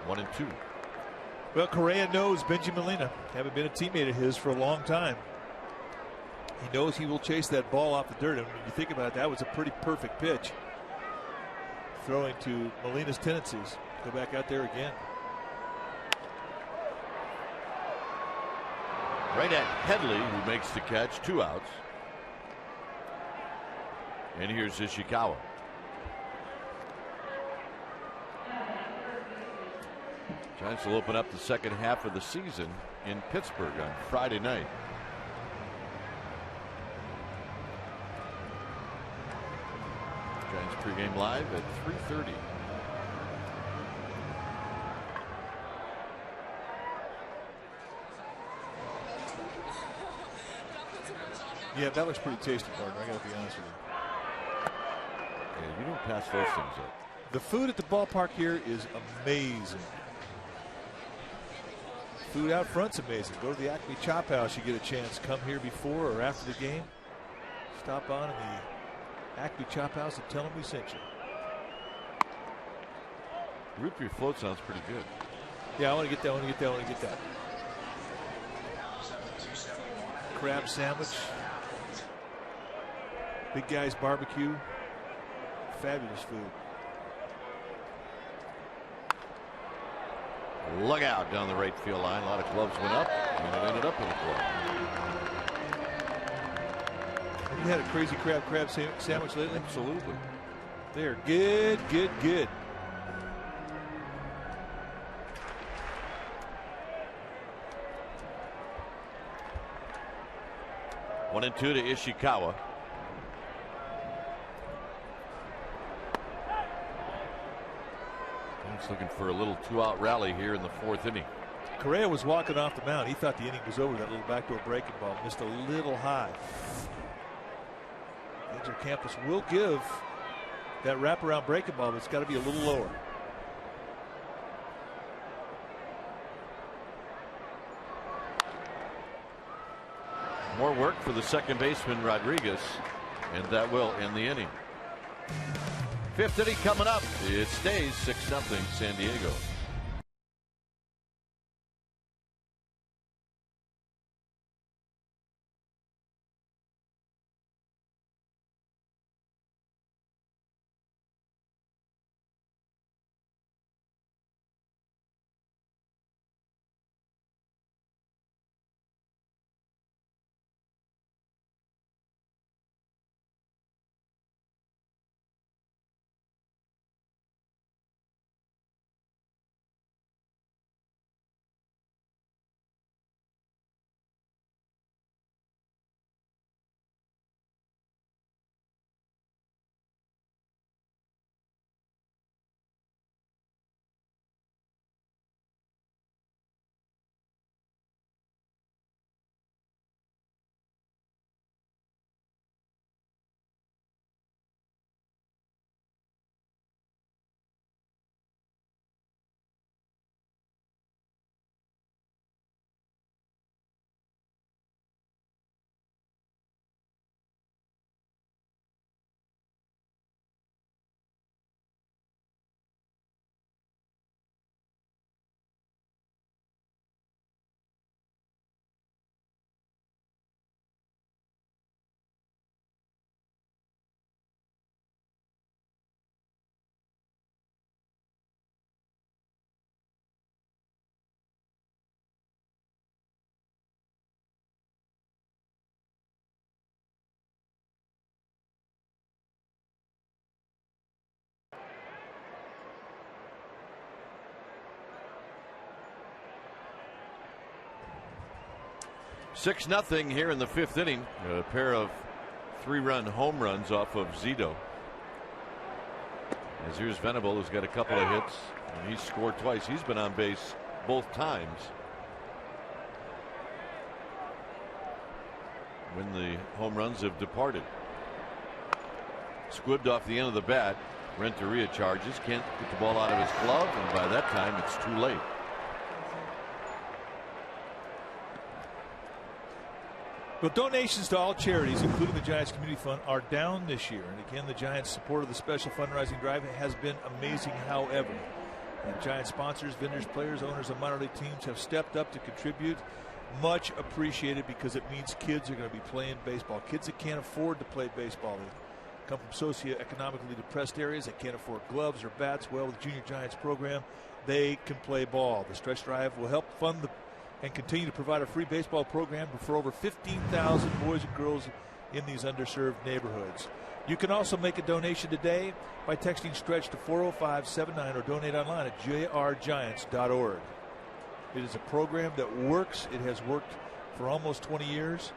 One and 2. Well, Correa knows Benji Molina. Haven't been a teammate of his for a long time. He knows he will chase that ball off the dirt. And when you think about it, that was a pretty perfect pitch. Throwing to Molina's tendencies. Go back out there again. Right at Headley, who makes the catch. 2 outs. And here's Ishikawa. Giants will open up the second half of the season in Pittsburgh on Friday night. Giants pregame live at 3:30. Yeah, that looks pretty tasty, partner. I got to be honest with you. Yeah, you don't pass those things up. The food at the ballpark here is amazing. Food out front's amazing. Go to the Acme Chop House. You get a chance. Come here before or after the game. Stop on in the Acme Chop House and tell them we sent you. Root beer float sounds pretty good. Yeah, I want to get that. I want to get that. I want to get that. Crab sandwich. Big Guy's barbecue. Fabulous food. Look out down the right field line. A lot of gloves went up, and it ended up in the glove. Have you had a crazy crab sandwich lately? Absolutely. They're good, good, good. One and 2 to Ishikawa. He's looking for a little 2-out rally here in the 4th inning. Correa was walking off the mound. He thought the inning was over. That little backdoor breaking ball missed a little high. Angel Campos will give that wraparound breaking ball, but it's got to be a little lower. More work for the second baseman Rodriguez, and that will end the inning. 5th inning coming up. It stays 6-0 San Diego. 6-0 here in the 5th inning. A pair of 3-run home runs off of Zito. As here's Venable, who's got a couple of hits, and he's scored twice. He's been on base both times when the home runs have departed. Squibbed off the end of the bat. Renteria charges, can't get the ball out of his glove, and by that time it's too late. Well, donations to all charities, including the Giants Community Fund, are down this year. And again, the Giants' support of the special fundraising drive has been amazing. However, and Giants sponsors, vendors, players, owners of minor league teams have stepped up to contribute. Much appreciated, because it means kids are going to be playing baseball. Kids that can't afford to play baseball, they come from socioeconomically depressed areas, they can't afford gloves or bats. Well, with the Junior Giants program, they can play ball. The stretch drive will help fund and continue to provide a free baseball program for over 15,000 boys and girls in these underserved neighborhoods. You can also make a donation today by texting STRETCH to 40579 or donate online at jrgiants.org. It is a program that works. It has worked for almost 20 years.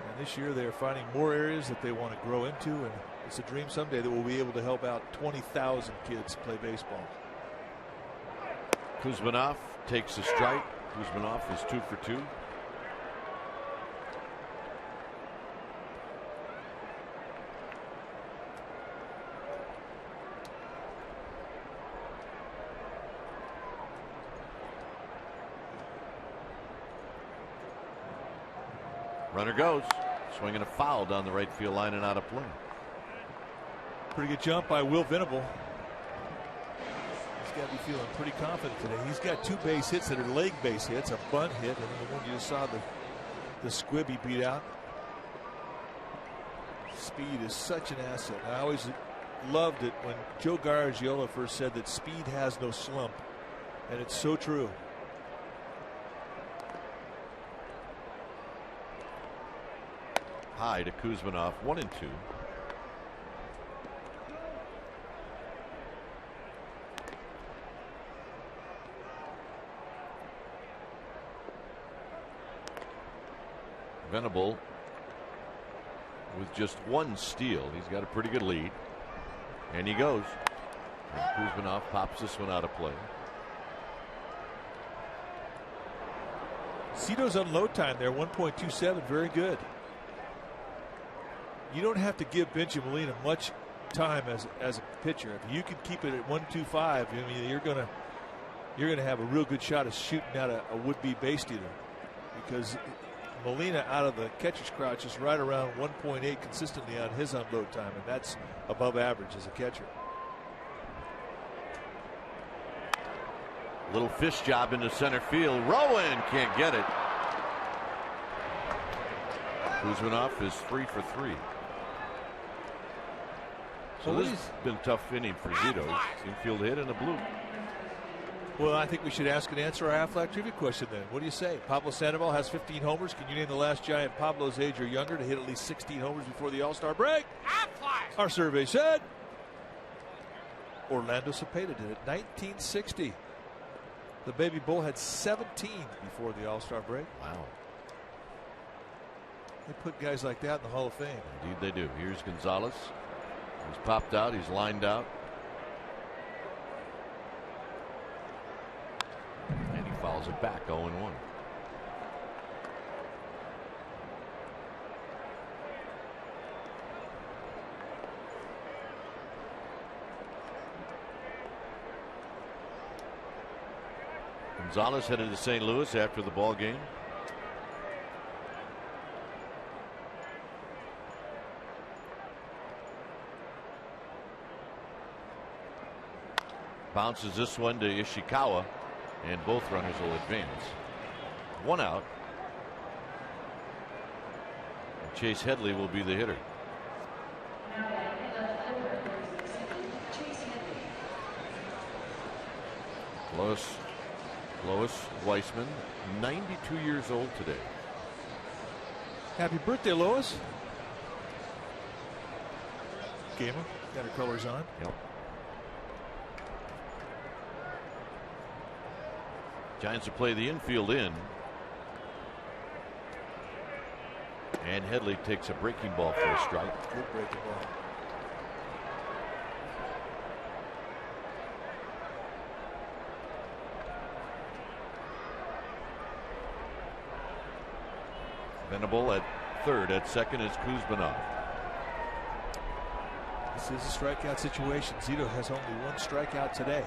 And this year they are finding more areas that they want to grow into, and it's a dream someday that we'll be able to help out 20,000 kids play baseball. Kuzmanov takes a strike. Kuzmanov is 2 for 2. Runner goes. Swinging a foul down the right field line and out of play. Pretty good jump by Will Venable. He's got to be feeling pretty confident today. He's got 2 base hits that are leg base hits, a bunt hit, and then the one you just saw, the squib he beat out. Speed is such an asset. I always loved it when Joe Garagiola first said that speed has no slump, and it's so true. High to Kuzmanov, 1-2. Venable with just 1 steal. He's got a pretty good lead, and he goes. And Kuzmanov pops this one out of play. Zito's unload time there, 1.27, very good. You don't have to give Benji Molina much time as a pitcher. If you can keep it at 1.25, I mean, you're gonna have a real good shot of shooting out a would-be base stealer, because Molina out of the catcher's crouch is right around 1.8 consistently on his unload time, and that's above average as a catcher. Little fish job into center field. Rowan can't get it. Kuzmanov is 3 for 3. So this has been a tough inning for Zito. Infield hit and a blue. Well, I think we should ask and answer our Aflac trivia question then. What do you say? Pablo Sandoval has 15 homers. Can you name the last Giant Pablo's age or younger to hit at least 16 homers before the All-Star break? Aflac. Our survey said Orlando Cepeda did it, 1960. The Baby Bull had 17 before the All-Star break. Wow. They put guys like that in the Hall of Fame. Indeed they do. Here's Gonzalez. He's popped out. He's lined out. And he fouls it back, 0-1. Gonzalez headed to St. Louis after the ball game. Bounces this one to Ishikawa, and both runners will advance. 1 out. And Chase Headley will be the hitter. Lois Weissman, 92 years old today. Happy birthday, Lois. Gamer, got her colors on. Yep. Giants will play the infield in. And Headley takes a breaking ball for a strike. Good breaking ball. Venable at third. At second is Kuzminov. This is a strikeout situation. Zito has only one strikeout today.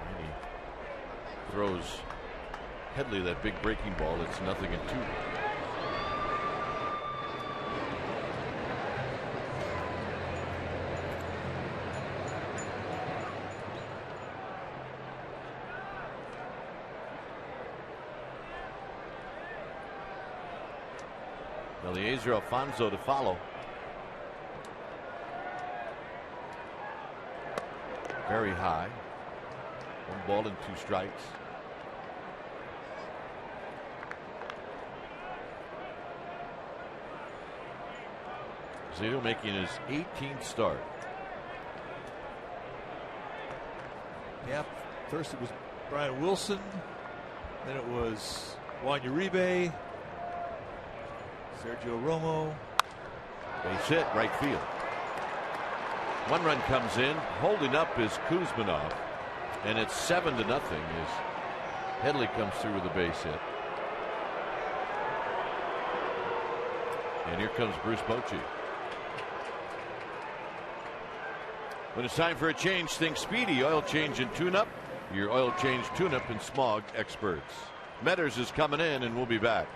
And he throws Headley that big breaking ball. It's 0-2. Eliezer Alfonso to follow. Very high. 1 ball and 2 strikes. Zito making his 18th start. Yeah, first it was Brian Wilson, then it was Juan Uribe, Sergio Romo. Base hit, right field. 1 run comes in. Holding up is Kuzminov, and it's 7-0 as Headley comes through with a base hit. And here comes Bruce Bochy. When it's time for a change, think Speedy Oil Change and Tune-Up. Your oil change, tune-up, and smog experts. Metters is coming in, and we'll be back.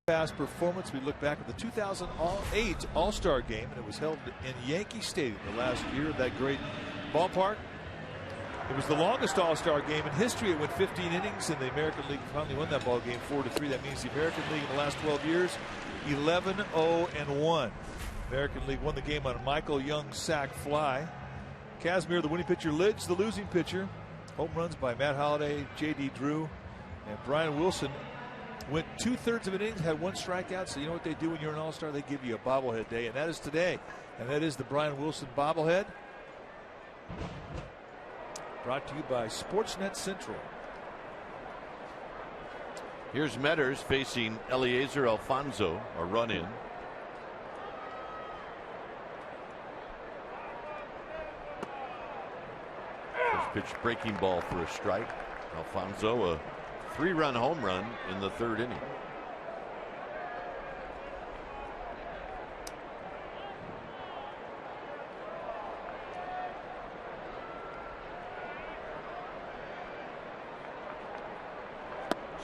Past performance, we look back at the 2008 All-Star game, and it was held in Yankee Stadium the last year of that great ballpark. It was the longest All-Star game in history. It went 15 innings, and the American League finally won that ball game 4-3. That means the American League in the last 12 years 11-0-1. American League won the game on a Michael Young sac fly. Kazmir, the winning pitcher, Lidge, the losing pitcher. Home runs by Matt Holliday, J.D. Drew, and Brian Wilson. Went 2/3 of an inning, had 1 strikeout. So you know what they do when you're an All-Star? They give you a bobblehead day, and that is today. And that is the Brian Wilson bobblehead. Brought to you by Sportsnet Central. Here's Metters facing Eliezer Alfonso, a run in. First pitch breaking ball for a strike. Alfonso, a 3-run home run in the 3rd inning.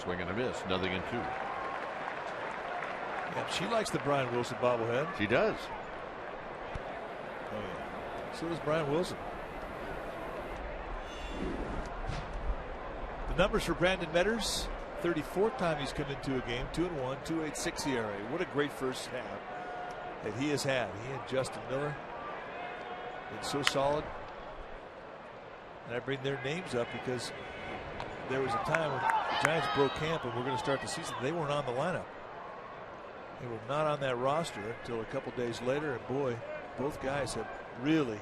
Swing and a miss, 0-2. Yeah, she likes the Brian Wilson bobblehead. She does. Oh, yeah. So does Brian Wilson. The numbers for Brandon Metters: 34th time he's come into a game, 2-1, 2.86 ERA. What a great first half that he has had. He and Justin Miller. It's so solid. And I bring their names up because there was a time when the Giants broke camp and we're going to start the season. They weren't on the lineup. They were not on that roster until a couple days later. And boy, both guys have really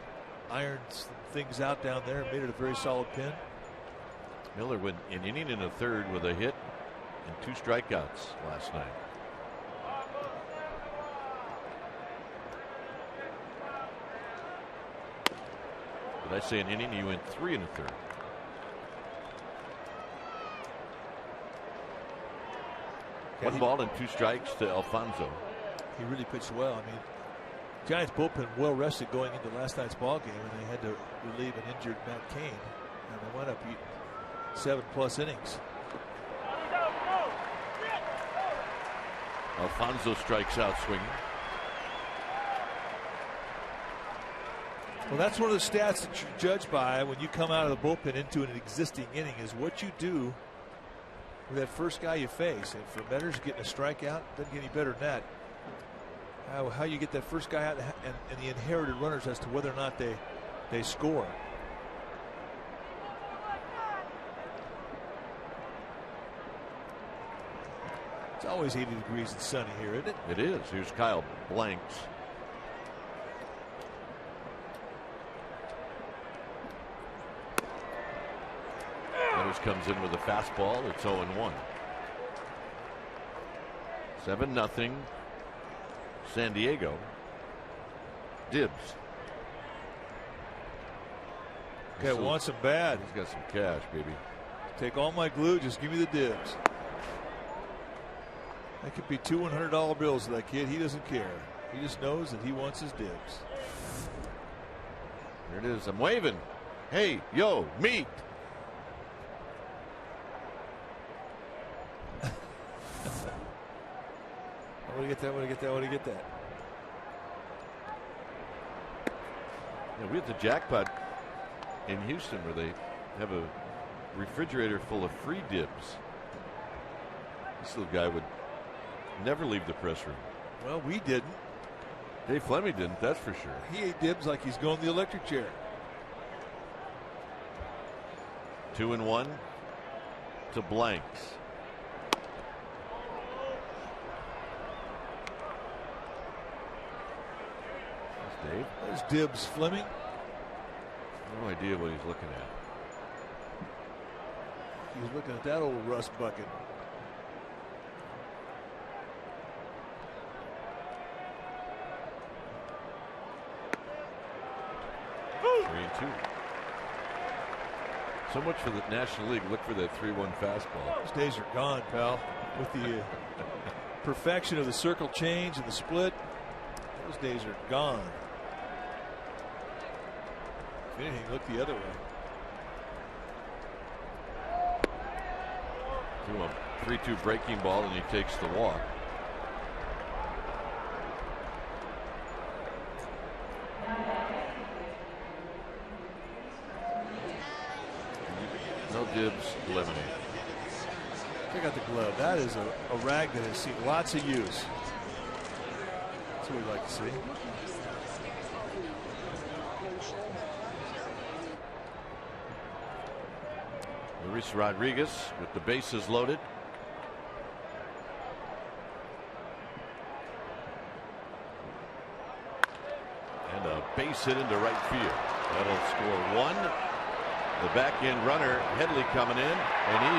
ironed some things out down there and made it a very solid pin. Miller went an inning and a third with a hit and 2 strikeouts last night. Did I say an inning? He went 3 and a third. One ball and 2 strikes to Alonso. He really pitched well. I mean, Giants bullpen well rested going into last night's ball game, and they had to relieve an injured Matt Cain, and they wound up eating 7+ innings. Alonso strikes out swinging. Well, that's one of the stats that you judge by when you come out of the bullpen into an existing inning, is what you do with that first guy you face. And for Metters getting a strikeout, doesn't get any better than that. How you get that first guy out and the inherited runners as to whether or not they score. It's always 80 degrees and sunny here, isn't it? It is. Here's Kyle Blanks. Metters comes in with a fastball. It's 0-1. 7-0. San Diego. Dibbs. Okay, wants him bad. He's got some cash, baby. Take all my glue, just give me the dibs. That could be 2 $100 bills to that kid. He doesn't care. He just knows that he wants his dibs. Here it is. I'm waving. Hey, yo, meet. I want to get that, I want to get that, I want to get that. Yeah, we had the jackpot in Houston where they have a refrigerator full of free dibs. This little guy would never leave the press room. Well, we didn't. Dave Fleming didn't, that's for sure. He ate dibs like he's going to the electric chair. 2-1 to Blanks. Dave. There's Dibbs Fleming. No idea what he's looking at. He's looking at that old rust bucket. Three and 2. So much for the National League. Look for that 3-1 fastball. Those days are gone, pal. With the perfection of the circle change and the split, those days are gone. If anything, look the other way. 3-2 breaking ball, and he takes the walk. No dibs, eliminated. Check out the glove. That is a rag that has seen lots of use. That's what we like to see. Luis Rodriguez with the bases loaded. And a base hit into right field. That'll score 1. The back end runner, Headley, coming in, and he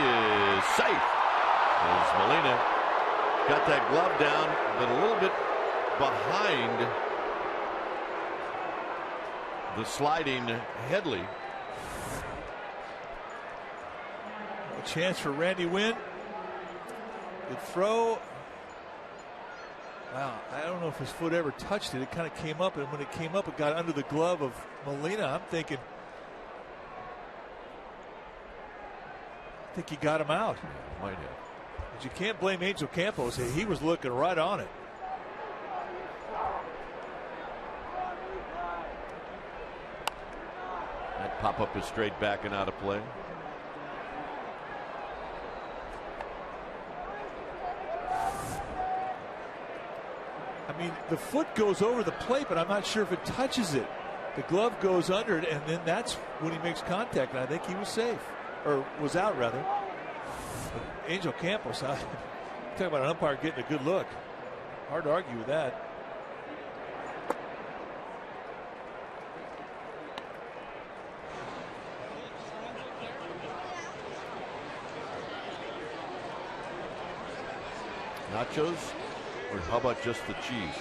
is safe. As Molina got that glove down, but a little bit behind the sliding Headley. A chance for Randy Wynn. Good throw. Wow, I don't know if his foot ever touched it. It kind of came up, and when it came up, it got under the glove of Molina. I think he got him out. Might have. But you can't blame Angel Campos. He was looking right on it. That pop-up is straight back and out of play. I mean, the foot goes over the plate, but I'm not sure if it touches it. The glove goes under it, and then that's when he makes contact. And I think he was safe, or was out rather. But Angel Campos, talking about an umpire getting a good look. Hard to argue with that. Nachos, or how about just the cheese?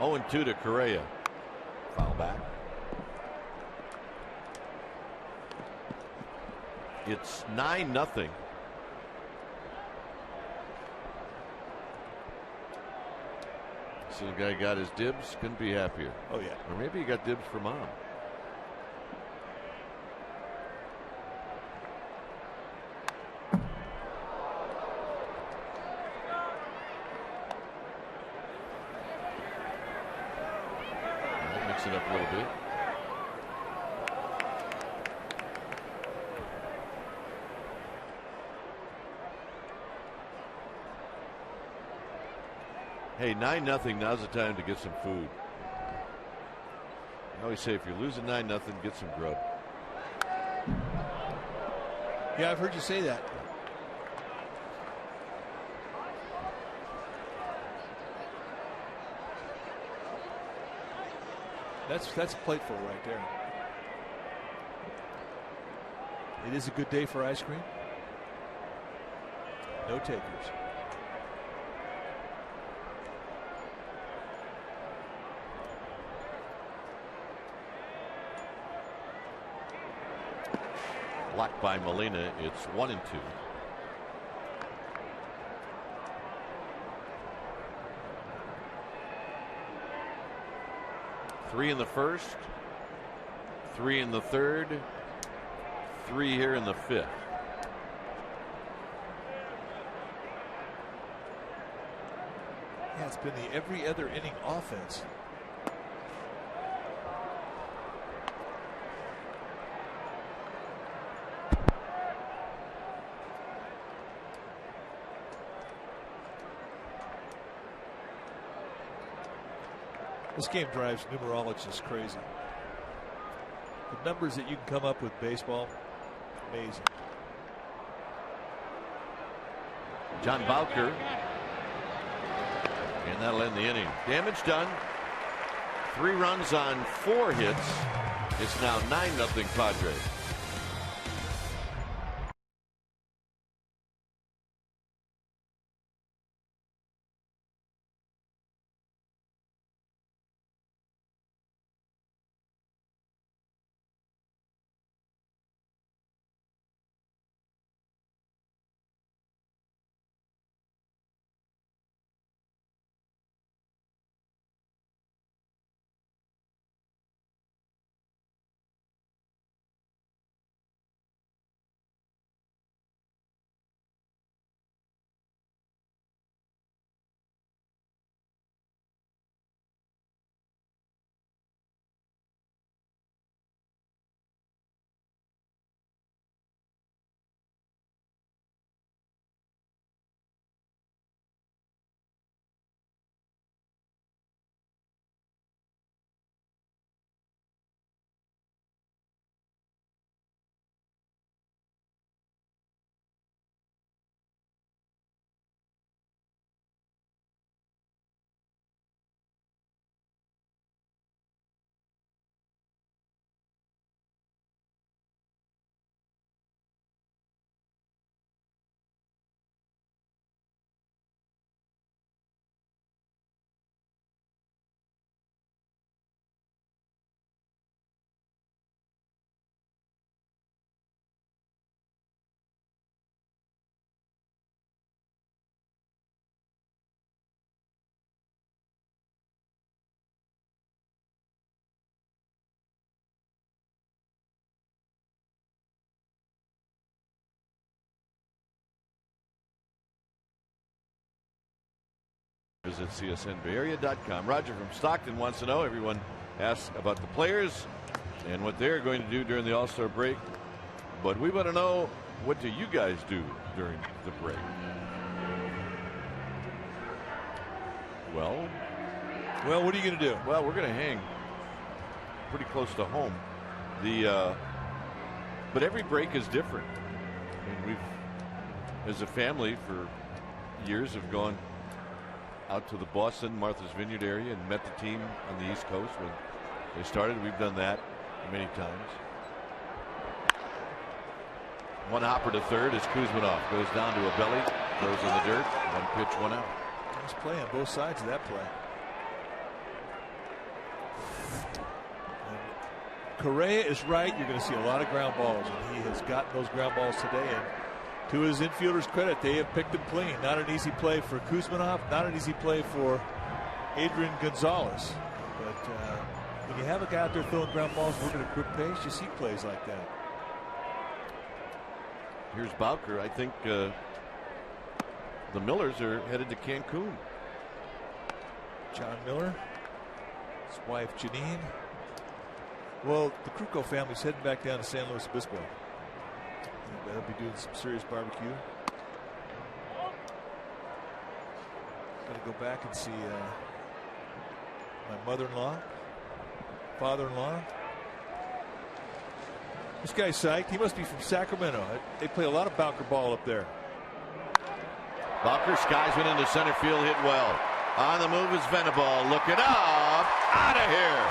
Oh, and 2 to Correa. Foul back. It's 9-0. So the guy got his dibs. Couldn't be happier. Oh yeah. Or maybe he got dibs for Mom. Mix it up a little bit. Hey, 9-0. Now's the time to get some food. I always say if you're losing 9-0, get some grub. Yeah, I've heard you say that. That's a plateful right there. It is a good day for ice cream. No takers. Blocked by Molina. It's 1-2. Three in the first, 3 in the third, 3 here in the fifth. Yeah, it's been the every other inning offense. This game drives numerologists crazy. The numbers that you can come up with baseball, amazing. John Bowker. And that'll end the inning. Damage done. 3 runs on 4 hits. It's now 9-0 Padres. Visit csnbayarea.com. Roger from Stockton wants to know, everyone asks about the players and what they're going to do during the All-Star break. But we want to know, what do you guys do during the break? well. Well, what are you going to do? Well, we're going to hang pretty close to home. But every break is different. I mean, we've, as a family, for years have gone out to the Boston, Martha's Vineyard area and met the team on the East Coast when they started. We've done that many times. One hopper to third as Kuzminov goes down to a belly, throws in the dirt, one pitch, one out. Nice play on both sides of that play. Correa is right. You're going to see a lot of ground balls, and he has gotten those ground balls today. And to his infielders' credit, they have picked him clean. Not an easy play for Kuzminov, not an easy play for Adrian Gonzalez. But when you have a guy out there throwing ground balls, working at a quick pace, you see plays like that. Here's Bowker. I think the Millers are headed to Cancun. John Miller, his wife Janine. Well, the Kruko family's heading back down to San Luis Obispo. They'll be doing some serious barbecue. Got to go back and see my mother-in-law, father-in-law. This guy's psyched. He must be from Sacramento. They play a lot of Bowker ball up there. Bowker skies one into center field, hit well. On the move is Venable. Looking up, out of here.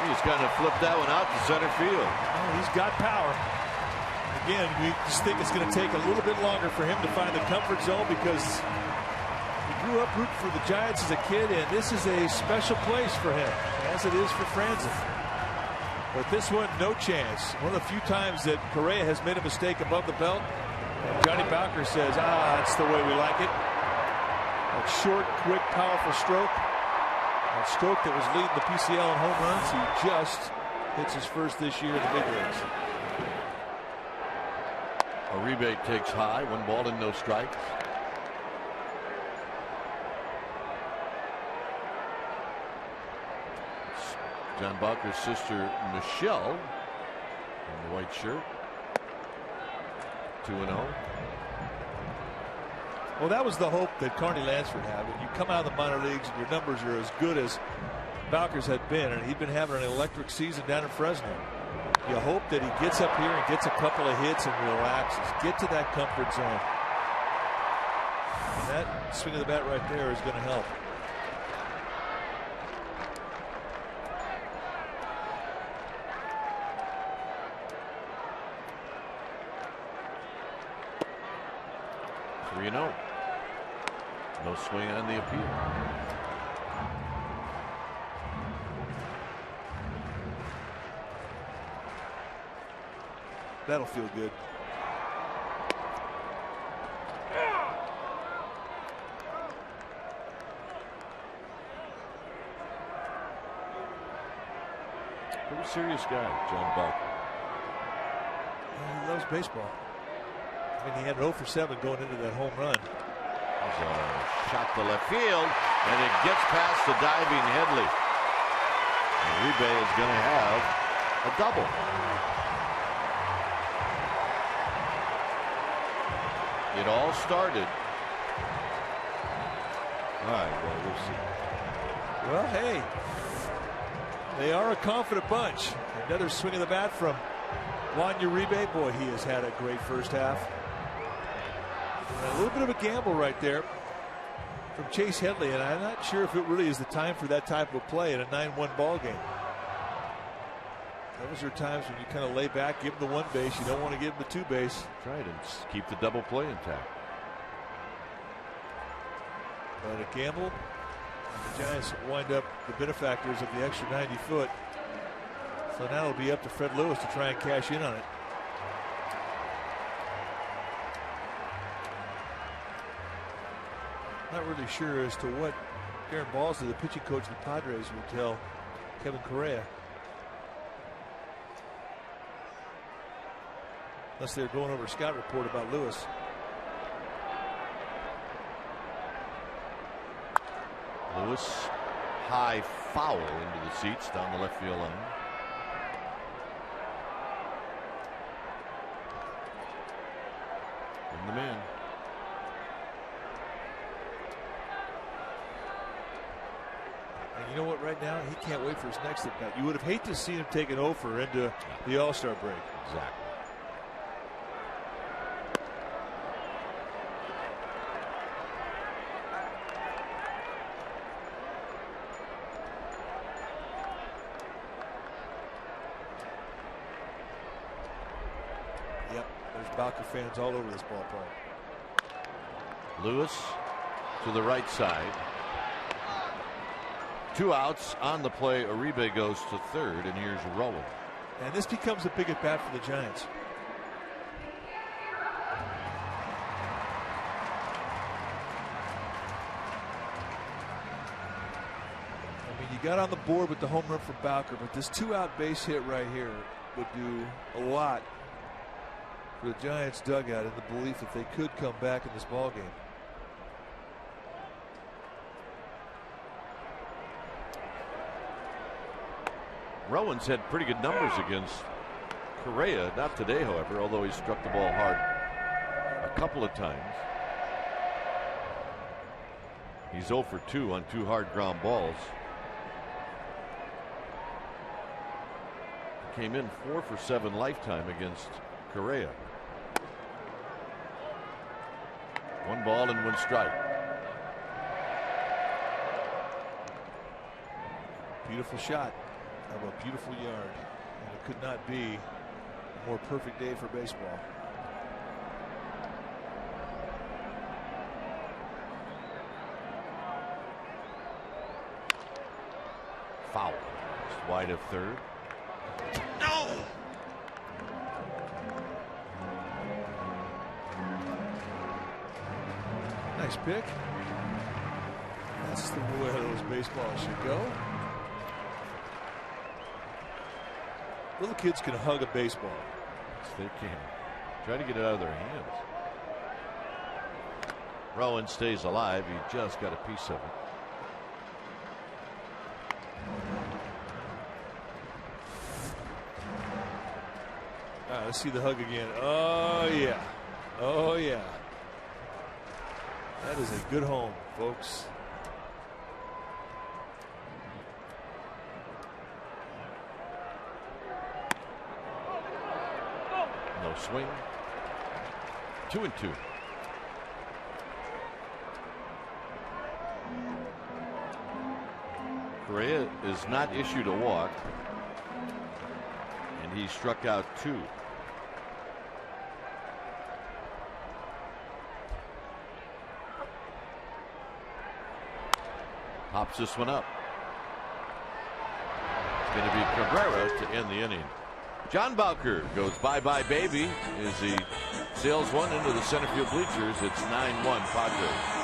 He's going to flip that one out to center field. Oh, he's got power. Again, we just think it's going to take a little bit longer for him to find the comfort zone because he grew up rooting for the Giants as a kid, and this is a special place for him, as it is for Franzen. But this one, no chance. One of the few times that Correa has made a mistake above the belt, and Johnny Bowker says, that's the way we like it. A short, quick, powerful stroke. A stroke that was leading the PCL in home runs. He just hits his first this year in the big leagues. Uribe takes high, 1 ball and no strikes. John Bowker's sister Michelle in the white shirt. 2-0. Well, that was the hope that Carney Lansford had. When you come out of the minor leagues and your numbers are as good as Bowker's had been, and he'd been having an electric season down in Fresno, you hope that he gets up here and gets a couple of hits and relaxes, get to that comfort zone. And that swing of the bat right there is going to help. No swing on the appeal. That'll feel good. Pretty serious guy, John Bowker. He loves baseball. I mean, he had an 0 for 7 going into that home run. There's a shot to left field, and it gets past the diving Headley. Uribe is going to have a double. It all started. All right, well, we'll see. Well, hey, they are a confident bunch. Another swing of the bat from Juan Uribe. Boy, he has had a great first half. A little bit of a gamble right there from Chase Headley, and I'm not sure if it really is the time for that type of play in a 9-1 ball game. Those are times when you kind of lay back, give him the 1 base. You don't want to give him the 2 base. Try it and keep the double play intact. But a gamble, and the Giants wind up the benefactors of the extra 90 foot. So now it'll be up to Fred Lewis to try and cash in on it. Not really sure as to what Darren Balsley, the pitching coach of the Padres, would tell Kevin Correa. Unless they're going over a scout report about Lewis. Lewis, high foul into the seats down the left field line. And the man. right now, he can't wait for his next at-bat. You would have hated to see him take an offer into the All-Star break. Exactly. Yep, there's Bowker fans all over this ballpark. Lewis to the right side. 2 outs on the play. Uribe goes to third, and here's Rowan. And this becomes a big at bat for the Giants. I mean, you got on the board with the home run for Bowker, but this 2-out base hit right here would do a lot for the Giants dugout in the belief that they could come back in this ball game. Rowan's had pretty good numbers against Correa. Not today, however, although he struck the ball hard a couple of times. He's 0 for 2 on 2 hard ground balls. Came in 4 for 7 lifetime against Correa. 1 ball and 1 strike. Beautiful shot of a beautiful yard, and it could not be a more perfect day for baseball. Foul. Just wide of third. No. Nice pick. That's the way those baseballs should go. Little kids can hug a baseball. Yes, they can. Try to get it out of their hands. Rowan stays alive. He just got a piece of it. All right, let's see the hug again. Oh, yeah. Oh, yeah. That is a good home, folks. No swing. 2-2. Correa is not issued a walk, and he struck out 2. Pops this one up. It's going to be Cabrera to end the inning. John Bowker goes bye-bye baby as he sails one into the center field bleachers. It's 9-1 Padres.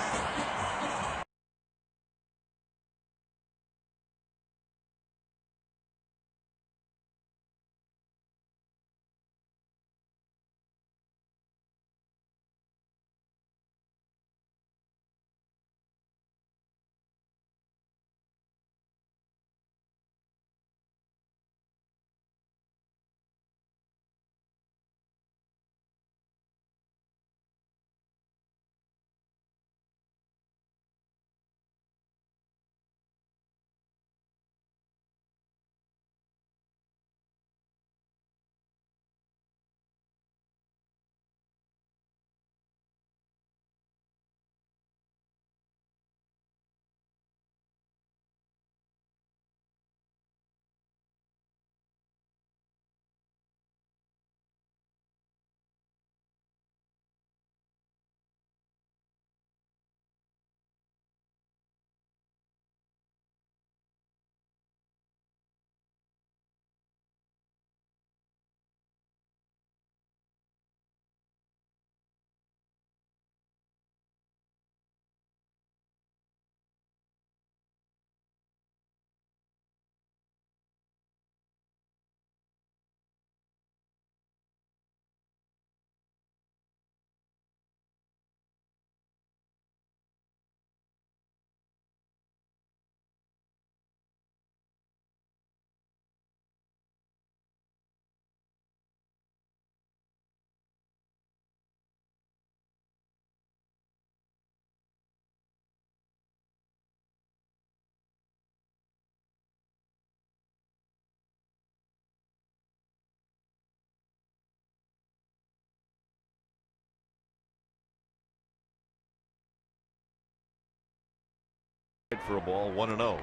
For a ball, 1-0.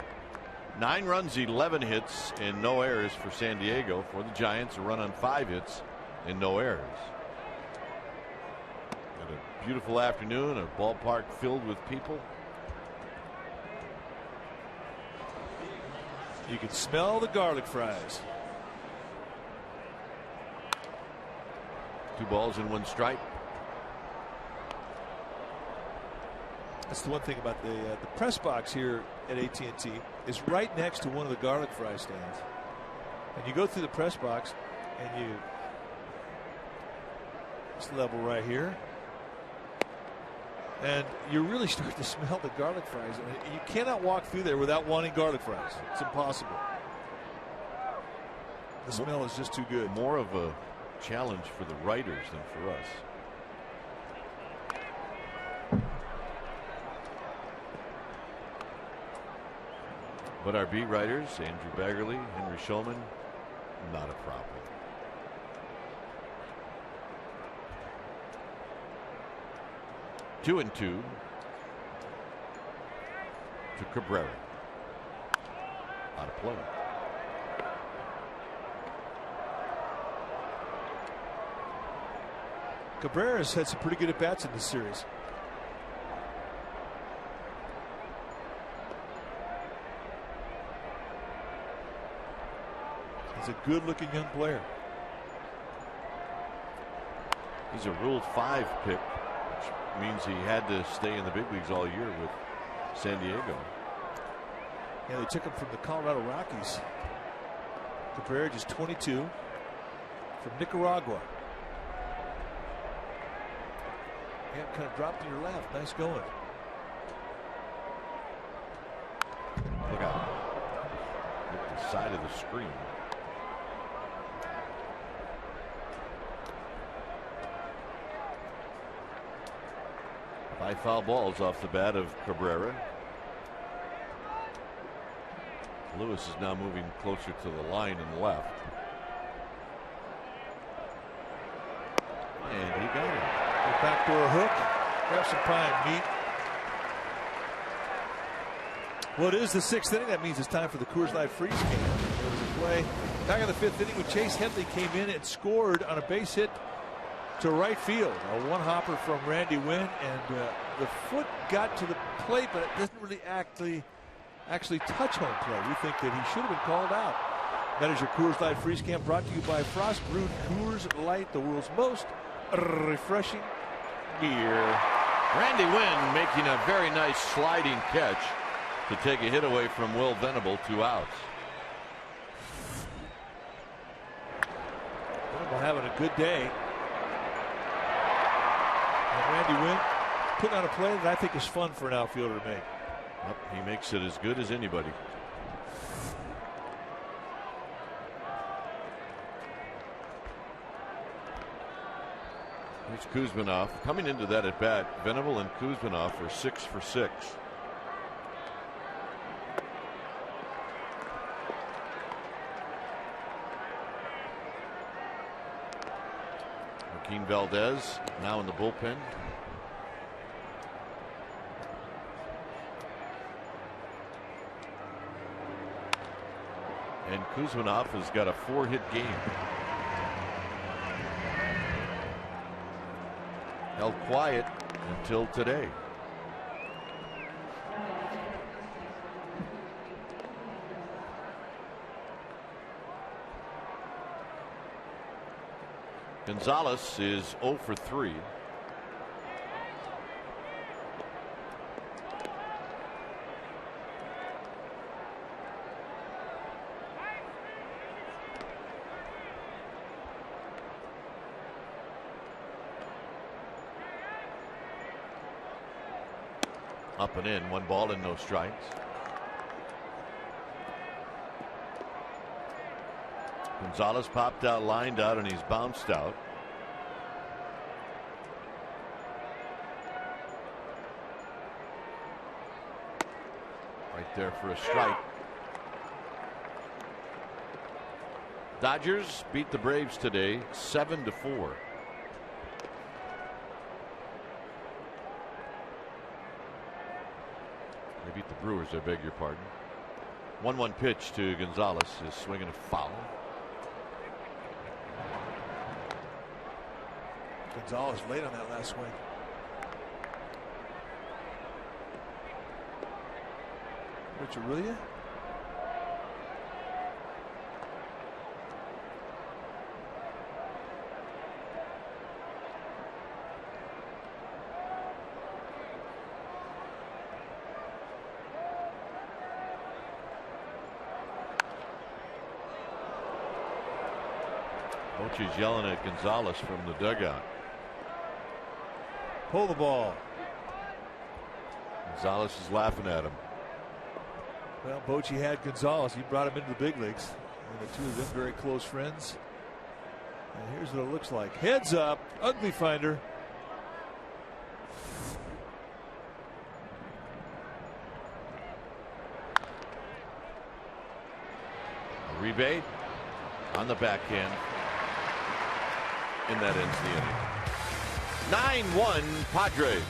9 runs, 11 hits, and no errors for San Diego. For the Giants, a run on 5 hits and no errors. Got a beautiful afternoon, a ballpark filled with people. You can smell the garlic fries. 2 balls and 1 strike. That's the one thing about the press box here at AT&T is right next to one of the garlic fry stands. And you go through the press box and you this level right here, and you really start to smell the garlic fries. And you cannot walk through there without wanting garlic fries. It's impossible. The smell is just too good. More of a challenge for the writers than for us. But our beat writers, Andrew Baggerly, Henry Shulman, not a problem. Two and 2 to Cabrera. Out of play. Cabrera's had some pretty good at-bats in this series. He's a good-looking young player. He's a Rule 5 pick, which means he had to stay in the big leagues all year with San Diego. Yeah, they took him from the Colorado Rockies. Cabrera, just 22, from Nicaragua. Yeah, kind of dropped to your left. Nice going. Look out. Hit the side of the screen. Five foul balls off the bat of Cabrera. Lewis is now moving closer to the line and left. And he got it. The backdoor hook. Grab some prime meat. Well, it is the 6th inning. That means it's time for the Coors Light freeze game. There was a play back in the 5th inning when Chase Headley came in and scored on a base hit to right field. A one-hopper from Randy Wynn, and the foot got to the plate, but it doesn't really actually touch home plate. We think that he should have been called out. That is your Coors Light freeze camp, brought to you by Frost Brewed Coors Light, the world's most refreshing beer. Randy Wynn making a very nice sliding catch to take a hit away from Will Venable. 2 outs. Venable having a good day. And Randy Wynn putting on a play that I think is fun for an outfielder to make. Yep, he makes it as good as anybody. Here's Kuzminov coming into that at bat. Venable and Kuzminov are 6 for 6. Joaquin Valdez now in the bullpen. And Kuzminov has got a 4-hit game. Held quiet until today. Gonzalez is 0 for 3. Up and in, 1 ball and no strikes. Gonzalez popped out, lined out, and he's bounced out. Right there for a strike. Dodgers beat the Braves today 7-4. beat the Brewers, I beg your pardon. 1-1 pitch to Gonzalez is swinging a foul. Gonzalez late on that last swing. Richard, Bochy's yelling at Gonzalez from the dugout. Pull the ball. Gonzalez is laughing at him. Well, Bochy had Gonzalez. He brought him into the big leagues. And the two of them very close friends. And here's what it looks like. Heads up. Ugly finder. Rebate on the backhand. And that ends the inning. 9-1 Padres.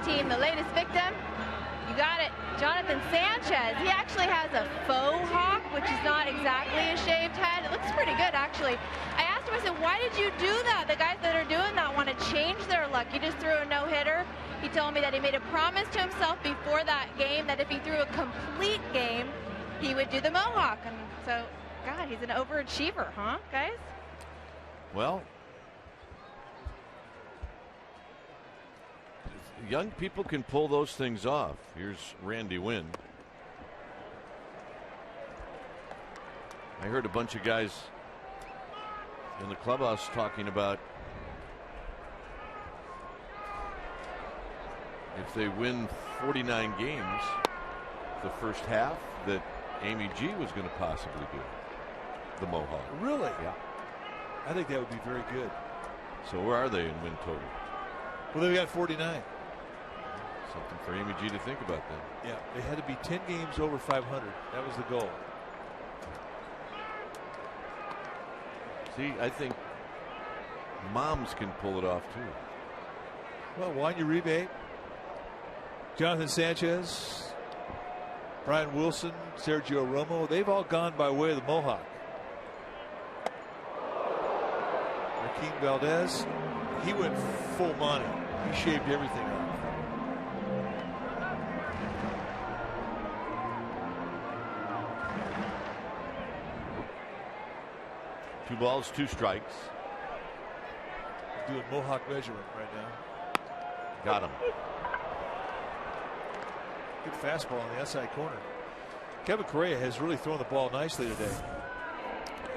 Team, the latest victim, you got it, Jonathan Sanchez. He actually has a faux hawk, which is not exactly a shaved head. It looks pretty good, actually. I asked him, I said, why did you do that? The guys that are doing that want to change their luck. He just threw a no-hitter. He told me that he made a promise to himself before that game that if he threw a complete game, he would do the mohawk. And so, God, he's an overachiever, huh, guys? Well, young people can pull those things off. Here's Randy Wynn. I heard a bunch of guys in the clubhouse talking about if they win 49 games the first half that Amy G was going to possibly do the mohawk. Really? Yeah. I think that would be very good. So where are they in win total? Well, they've got 49. Something for Amy G to think about then. Yeah, they had to be 10 games over 500. That was the goal. See, I think moms can pull it off too. Well, Wanya Rebate, Jonathan Sanchez, Brian Wilson, Sergio Romo, they've all gone by way of the mohawk. Joaquin Valdez, he went full Monty. He shaved everything off. Two balls, two strikes. Doing mohawk measurement right now. Got him. Good fastball on the outside corner. Kevin Correa has really thrown the ball nicely today.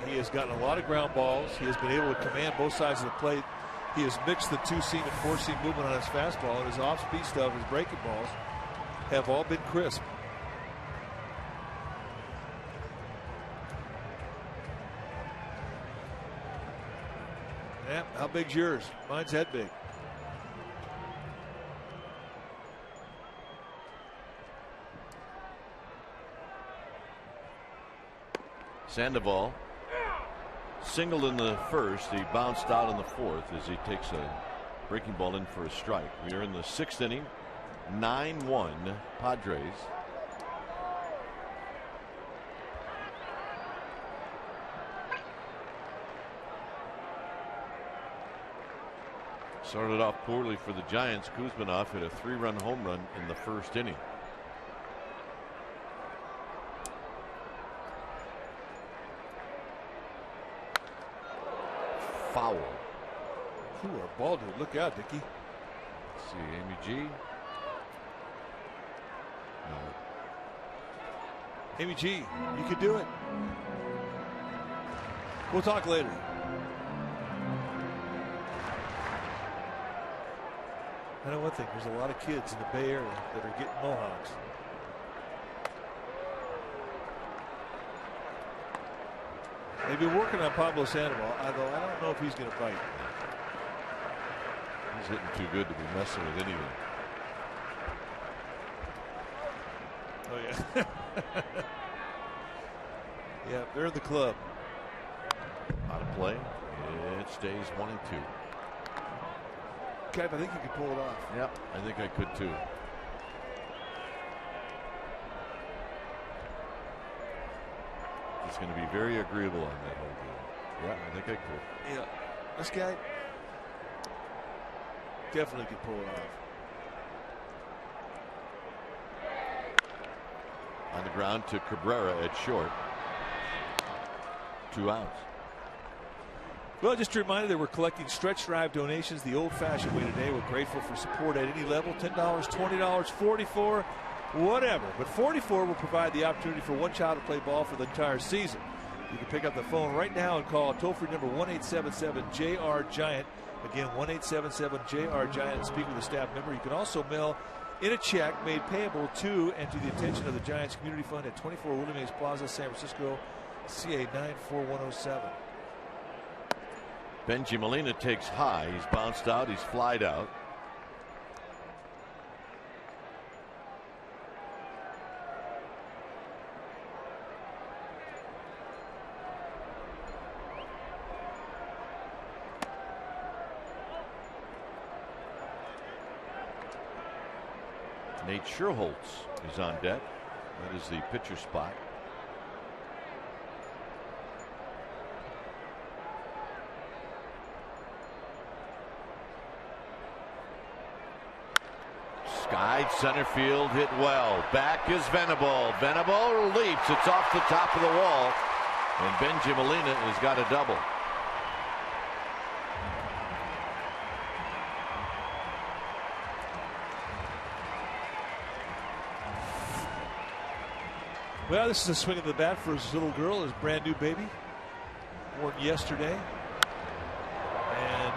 He has gotten a lot of ground balls. He has been able to command both sides of the plate. He has mixed the two-seam and four-seam movement on his fastball, and his off-speed stuff, his breaking balls, have all been crisp. Yeah, how big's yours? Mine's that big. Sandoval singled in the first. He bounced out in the fourth as he takes a breaking ball in for a strike. We are in the sixth inning. 9-1 Padres. Started off poorly for the Giants. Kuzminoff hit a 3-run home run in the first inning. Foul. Ooh, a ball dude. Look out, Dickie. Let's see, Amy G. No. Amy G, you could do it. We'll talk later. I know one thing, there's a lot of kids in the Bay Area that are getting mohawks. They've been working on Pablo Sandoval, although I don't know if he's going to bite. He's hitting too good to be messing with anything. Oh, yeah. Yeah, they're in the club. Out of play. It stays 1-2. Kev, I think you could pull it off. Yep, I think I could too. It's going to be very agreeable on that whole game. Yeah, I think I could. Yeah, this guy definitely could pull it off. On the ground to Cabrera at short. 2 outs. Well, just a reminder that we're collecting stretch drive donations the old-fashioned way today. We're grateful for support at any level, $10, $20, $44, whatever. But $44 will provide the opportunity for one child to play ball for the entire season. You can pick up the phone right now and call toll-free number 1-877-JR-GIANT. Again, 1-877-JR-GIANT and speak with a staff member. You can also mail in a check made payable to and to the attention of the Giants Community Fund at 24 Willie Mays Plaza, San Francisco, CA 94107. Benji Molina takes high. He's bounced out. He's flied out. Nate Sherholtz is on deck. That is the pitcher spot. Skied center field, hit well. Back is Venable. Venable leaps. It's off the top of the wall. And Benji Molina has got a double. Well, this is a swing of the bat for his little girl, his brand new baby, born yesterday. And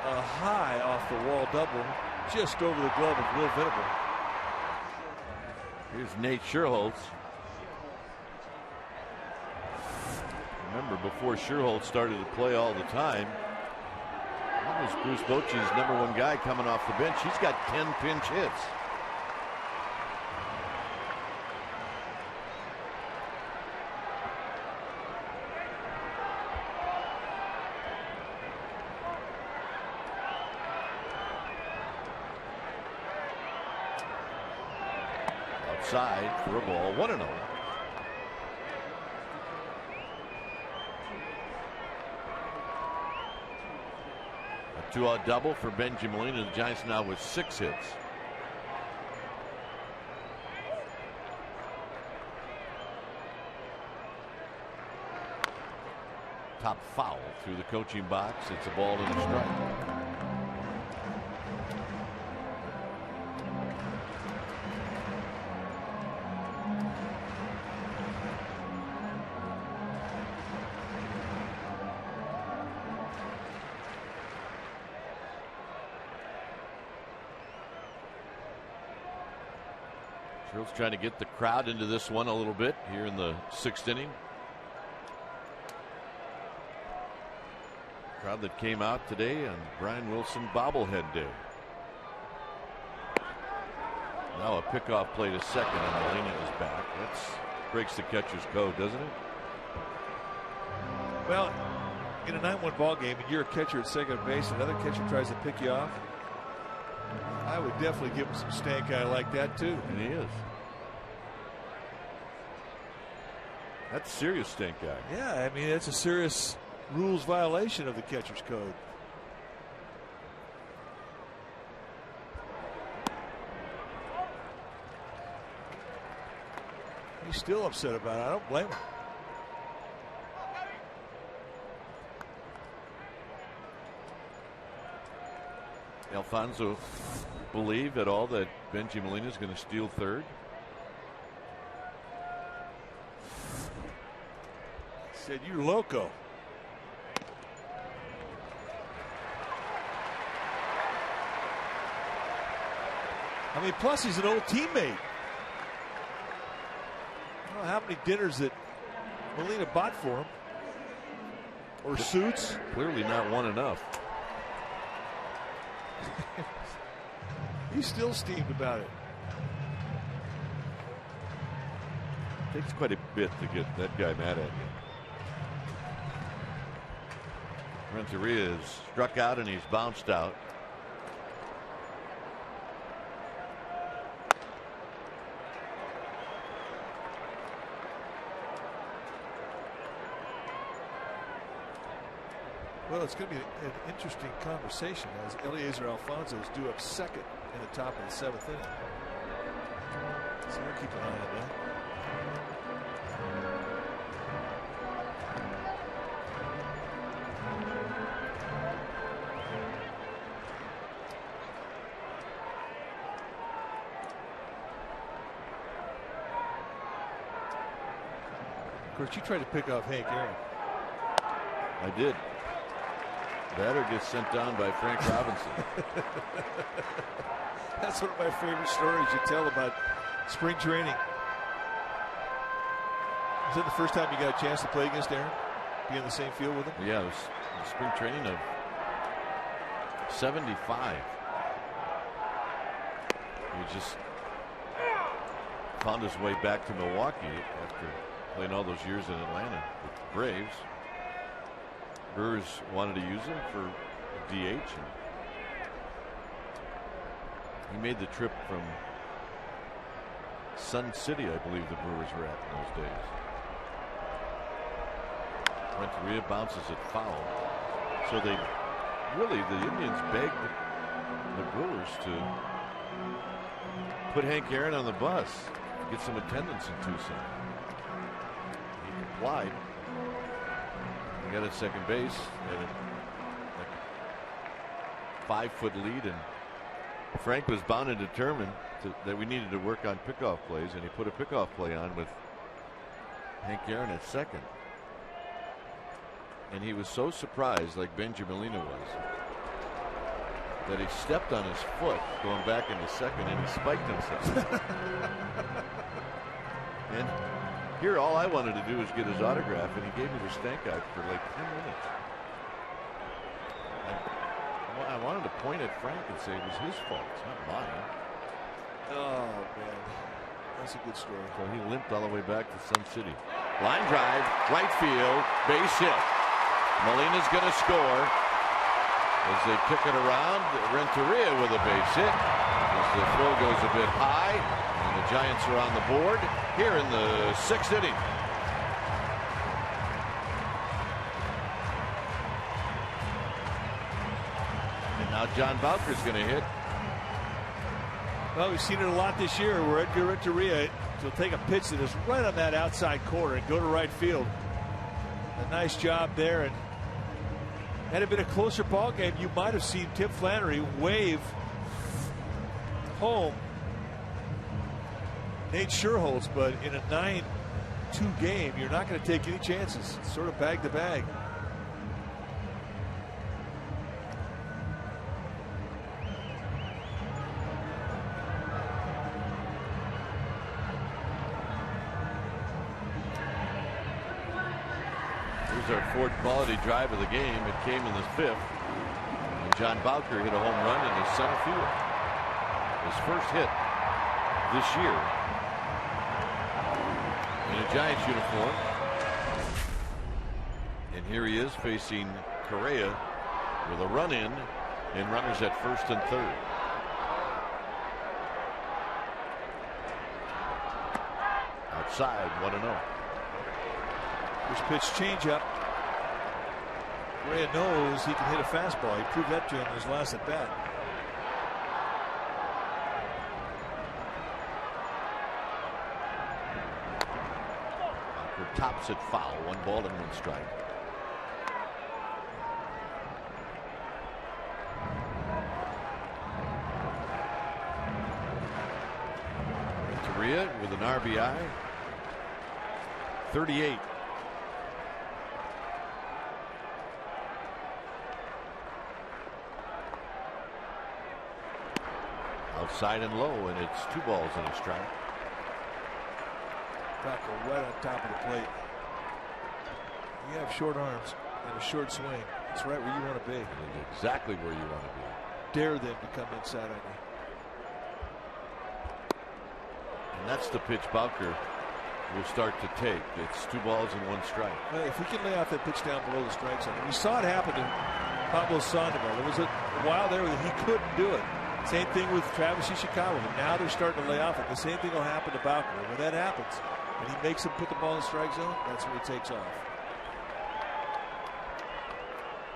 a high off the wall double just over the glove of Will Venable. Here's Nate Sherholtz. Remember, before Sherholtz started to play all the time, that was Bruce Bochy's #1 guy coming off the bench. He's got 10 pinch hits. Outside for a ball, 1-0. A 2-out double for Benji Molina. The Giants now with 6 hits. Top foul through the coaching box. It's a ball and a strike. Sherrills trying to get the crowd into this one a little bit here in the 6th inning. Crowd that came out today on Brian Wilson bobblehead day. Now a pickoff play to second, and Molina is back. That breaks the catcher's code, doesn't it? Well, in a 9-1 ball game, and you're a catcher at second base, another catcher tries to pick you off, I would definitely give him some stank eye like that too. And he is. That's serious stink eye. Yeah, I mean, that's a serious rules violation of the catcher's code. He's still upset about it. I don't blame him. Alfonso believe at all that Benji Molina is going to steal third? Said, "You're loco." I mean, plus he's an old teammate. I don't know how many dinners that Molina bought for him, or suits. Clearly not one enough. He's still steamed about it. Takes quite a bit to get that guy mad at you. Renteria is struck out and he's bounced out. Well, it's going to be an interesting conversation as Eliezer Alfonso is due up second in the top of the 7th inning. So we'll keep an eye on that. Of course, you tried to pick off Hank Aaron. I did. Batter gets sent down by Frank Robinson. That's one of my favorite stories you tell about spring training. Is that the first time you got a chance to play against Aaron? Be in the same field with him? Yeah, it was the spring training of '75. He just found his way back to Milwaukee after playing all those years in Atlanta with the Braves. Brewers wanted to use him for DH. And he made the trip from Sun City, I believe the Brewers were at in those days. Renteria bounces it foul. So the Indians begged the Brewers to put Hank Aaron on the bus, get some attendance in Tucson. He complied. He got at second base at a 5-foot lead, and Frank was bound and determined that we needed to work on pickoff plays, and he put a pickoff play on with Hank Aaron at second. And he was so surprised, like Benji Molina was, that he stepped on his foot going back into second, and he spiked himself. And here, all I wanted to do was get his autograph, and he gave me the stank eye for like 10 minutes. I wanted to point at Frank and say it was his fault. It's not mine. Oh, man. That's a good story. So he limped all the way back to Sun City. Line drive, right field, base hit. Molina's going to score. As they kick it around, Renteria with a base hit. As the throw goes a bit high, and the Giants are on the board here in the 6th inning. And now John Bowker's going to hit. Well, we've seen it a lot this year where Edgar Renteria will take a pitch that is right on that outside corner and go to right field. A nice job there. And had it been a closer ball game, you might have seen Tim Flannery wave home Nate Scherholz, but in a 9-2 game, you're not going to take any chances. It's sort of bag to bag. was our fourth quality drive of the game. It came in the fifth. And John Bowker hit a home run in the center field. His first hit this year in a Giants uniform. And here he is facing Correa with a run in and runners at first and third. Outside, 1-0. First pitch changeup. Correa knows he can hit a fastball. He proved that to him in his last at bat. Walker tops it foul. 1 ball and 1 strike. Renteria with an RBI. 38. Outside and low, and it's 2 balls and a strike. Tackle right on top of the plate. You have short arms and a short swing. It's right where you want to be. Exactly where you want to be. Dare them to come inside on you. And that's the pitch Bowker will start to take. It's 2 balls and 1 strike. Well, if we can lay off that pitch down below the strike zone. We saw it happen to Pablo Sandoval. There was a while there that he couldn't do it. Same thing with Travis Ishikawa. But now they're starting to lay off it. The same thing will happen to Bowker. When that happens, and he makes him put the ball in the strike zone, that's when he takes off.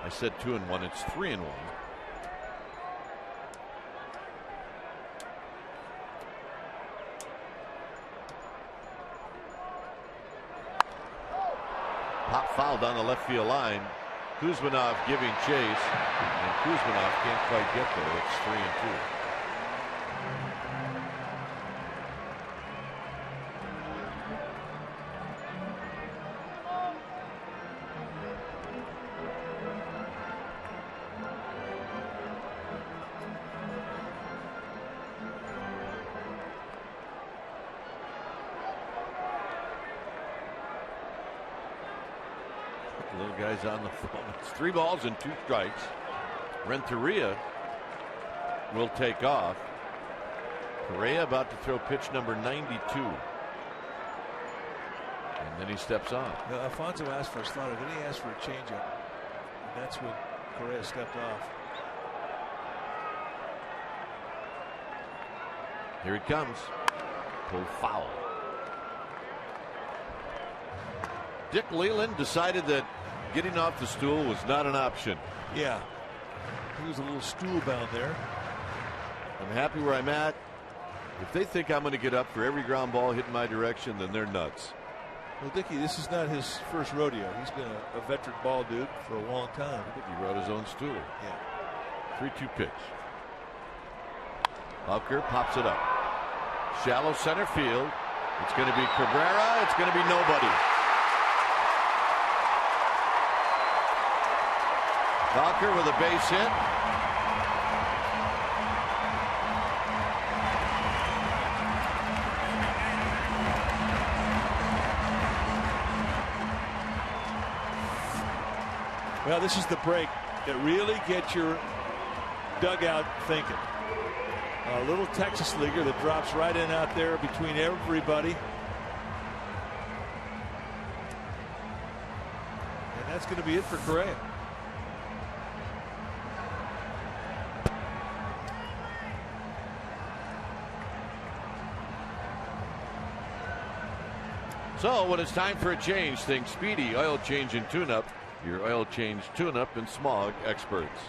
I said 2 and 1. It's 3 and 1. Pop foul down the left field line. Kuzmanov giving chase, and Kuzmanov can't quite get there. It's 3 and 2. Little guys on the phone. It's 3 balls and 2 strikes. Renteria will take off. Correa about to throw pitch number 92. And then he steps on. Now, Alfonso asked for a slider, then he asked for a changeup. And that's when Correa stepped off. Here it comes. Pulled foul. Dick Leland decided that getting off the stool was not an option. Yeah. He was a little stool bound there. I'm happy where I'm at. If they think I'm going to get up for every ground ball hit in my direction, then they're nuts. Well, Dickie, this is not his first rodeo. He's been a veteran ball dude for a long time. I think he rode his own stool. Yeah. 3-2 pitch. Bowker pops it up. Shallow center field. It's going to be Cabrera. It's going to be nobody. Bowker with a base hit. Well, this is the break that really gets your dugout thinking. A little Texas leaguer that drops right in out there between everybody. And that's going to be it for Correa. So when it's time for a change, think Speedy Oil Change and Tune-Up, your oil change tune-up and smog experts.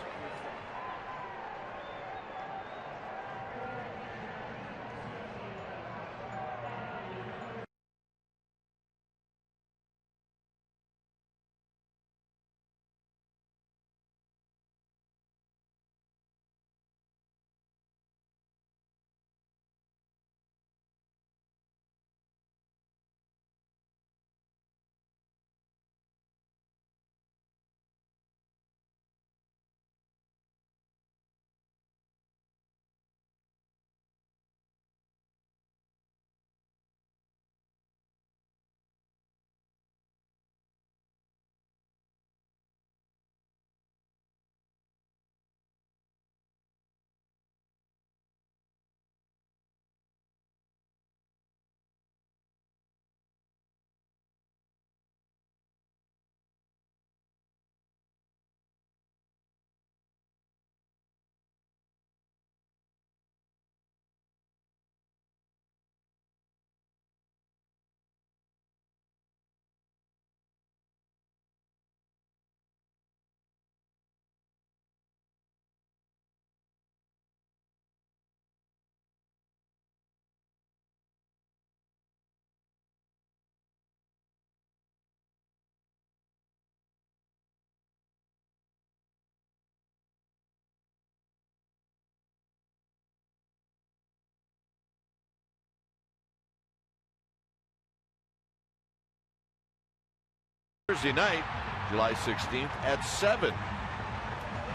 Thursday night, July 16th at 7.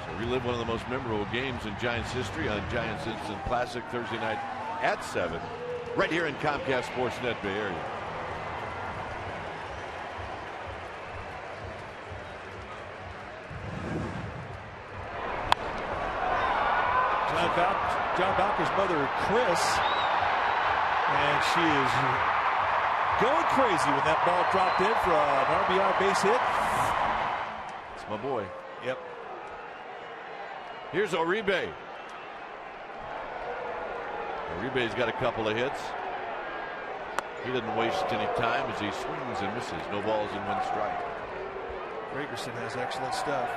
So relive one of the most memorable games in Giants history on Giants Instant Classic Thursday night at 7, right here in Comcast Sportsnet Bay Area. John Bowker's mother, Chris, and she is going crazy when that ball dropped in for an RBI base hit. It's my boy. Yep. Here's Uribe. Uribe's got a couple of hits. He doesn't waste any time as he swings and misses. No balls and one strike. Gregerson has excellent stuff.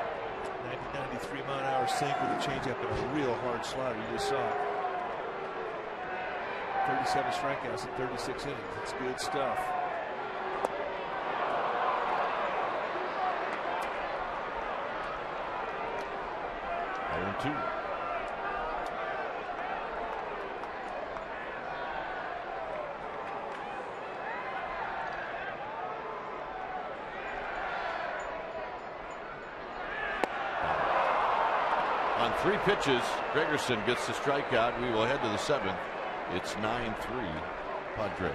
93 mile-an-hour sink with a changeup and a real hard slider. You just saw it. 37 strikeouts in 36 innings. It's good stuff. And 2. On 3 pitches, Gregerson gets the strikeout. We will head to the 7th. It's 9-3 Padres.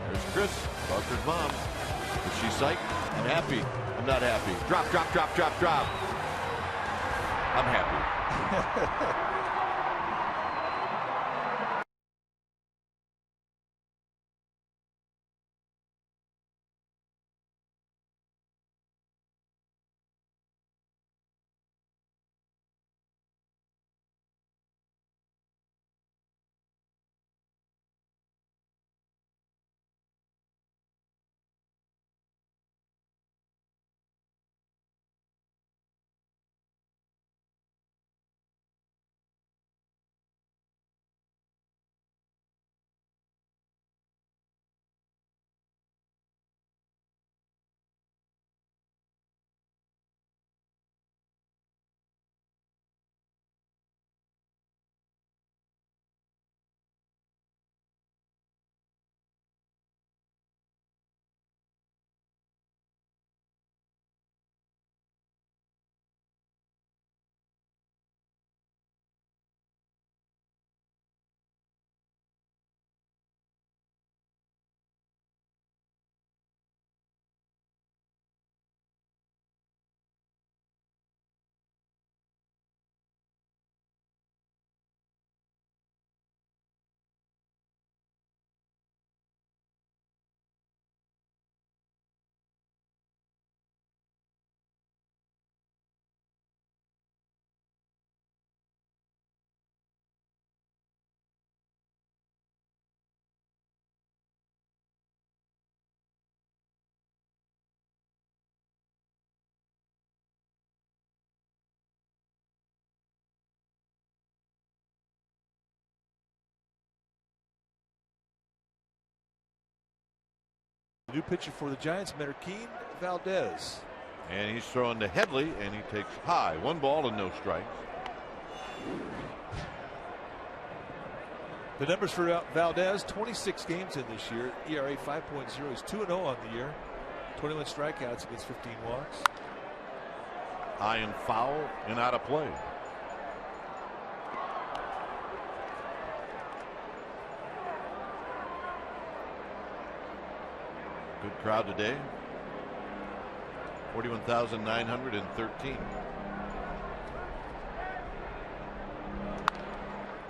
There's Chris, Barker's mom. Is she psyched? I'm happy. I'm not happy. Drop, drop, drop, drop, drop. I'm happy. New pitcher for the Giants, Marquín Valdez. And he's throwing to Headley, and he takes high. 1 ball and no strikes. The numbers for Valdez: 26 games in this year, ERA 5.0. He's 2-0 on the year, 21 strikeouts against 15 walks. High and foul and out of play. Good crowd today. 41,913.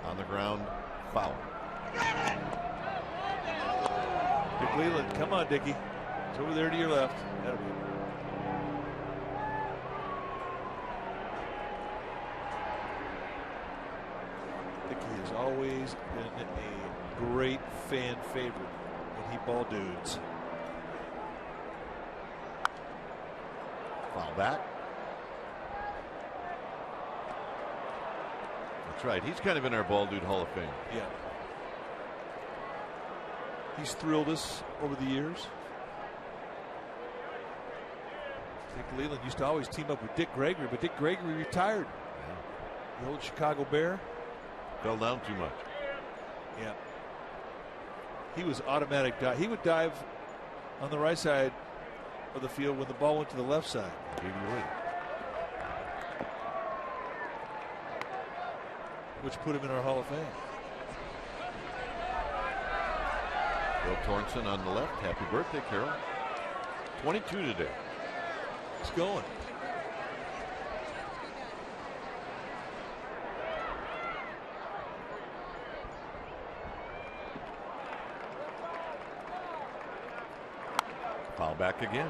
On the ground, foul. Dick Leland, come on, Dickie. It's over there to your left. That'll be. Dickie has always been a great fan favorite when he ball dudes. Foul back. That's right. He's kind of in our ball dude Hall of Fame. Yeah. He's thrilled us over the years. Dick Leland used to always team up with Dick Gregory, but Dick Gregory retired. Yeah. The old Chicago Bear. Fell down too much. Yeah. He was automatic dive. He would dive on the right side of the field when the ball went to the left side. Which put him in our Hall of Fame. Bill Tornson on the left. Happy birthday, Carol. 22 today. It's going. Foul back again.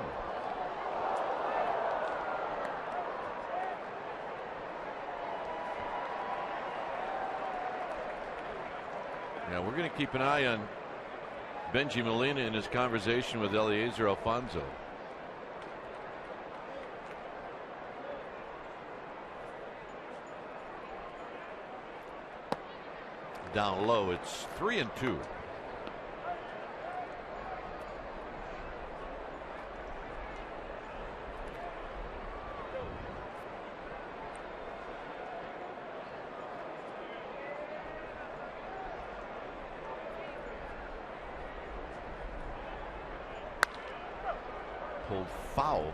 Now we're going to keep an eye on Benji Molina in his conversation with Eliezer Alfonso. Down low, it's 3-2. Pulled foul.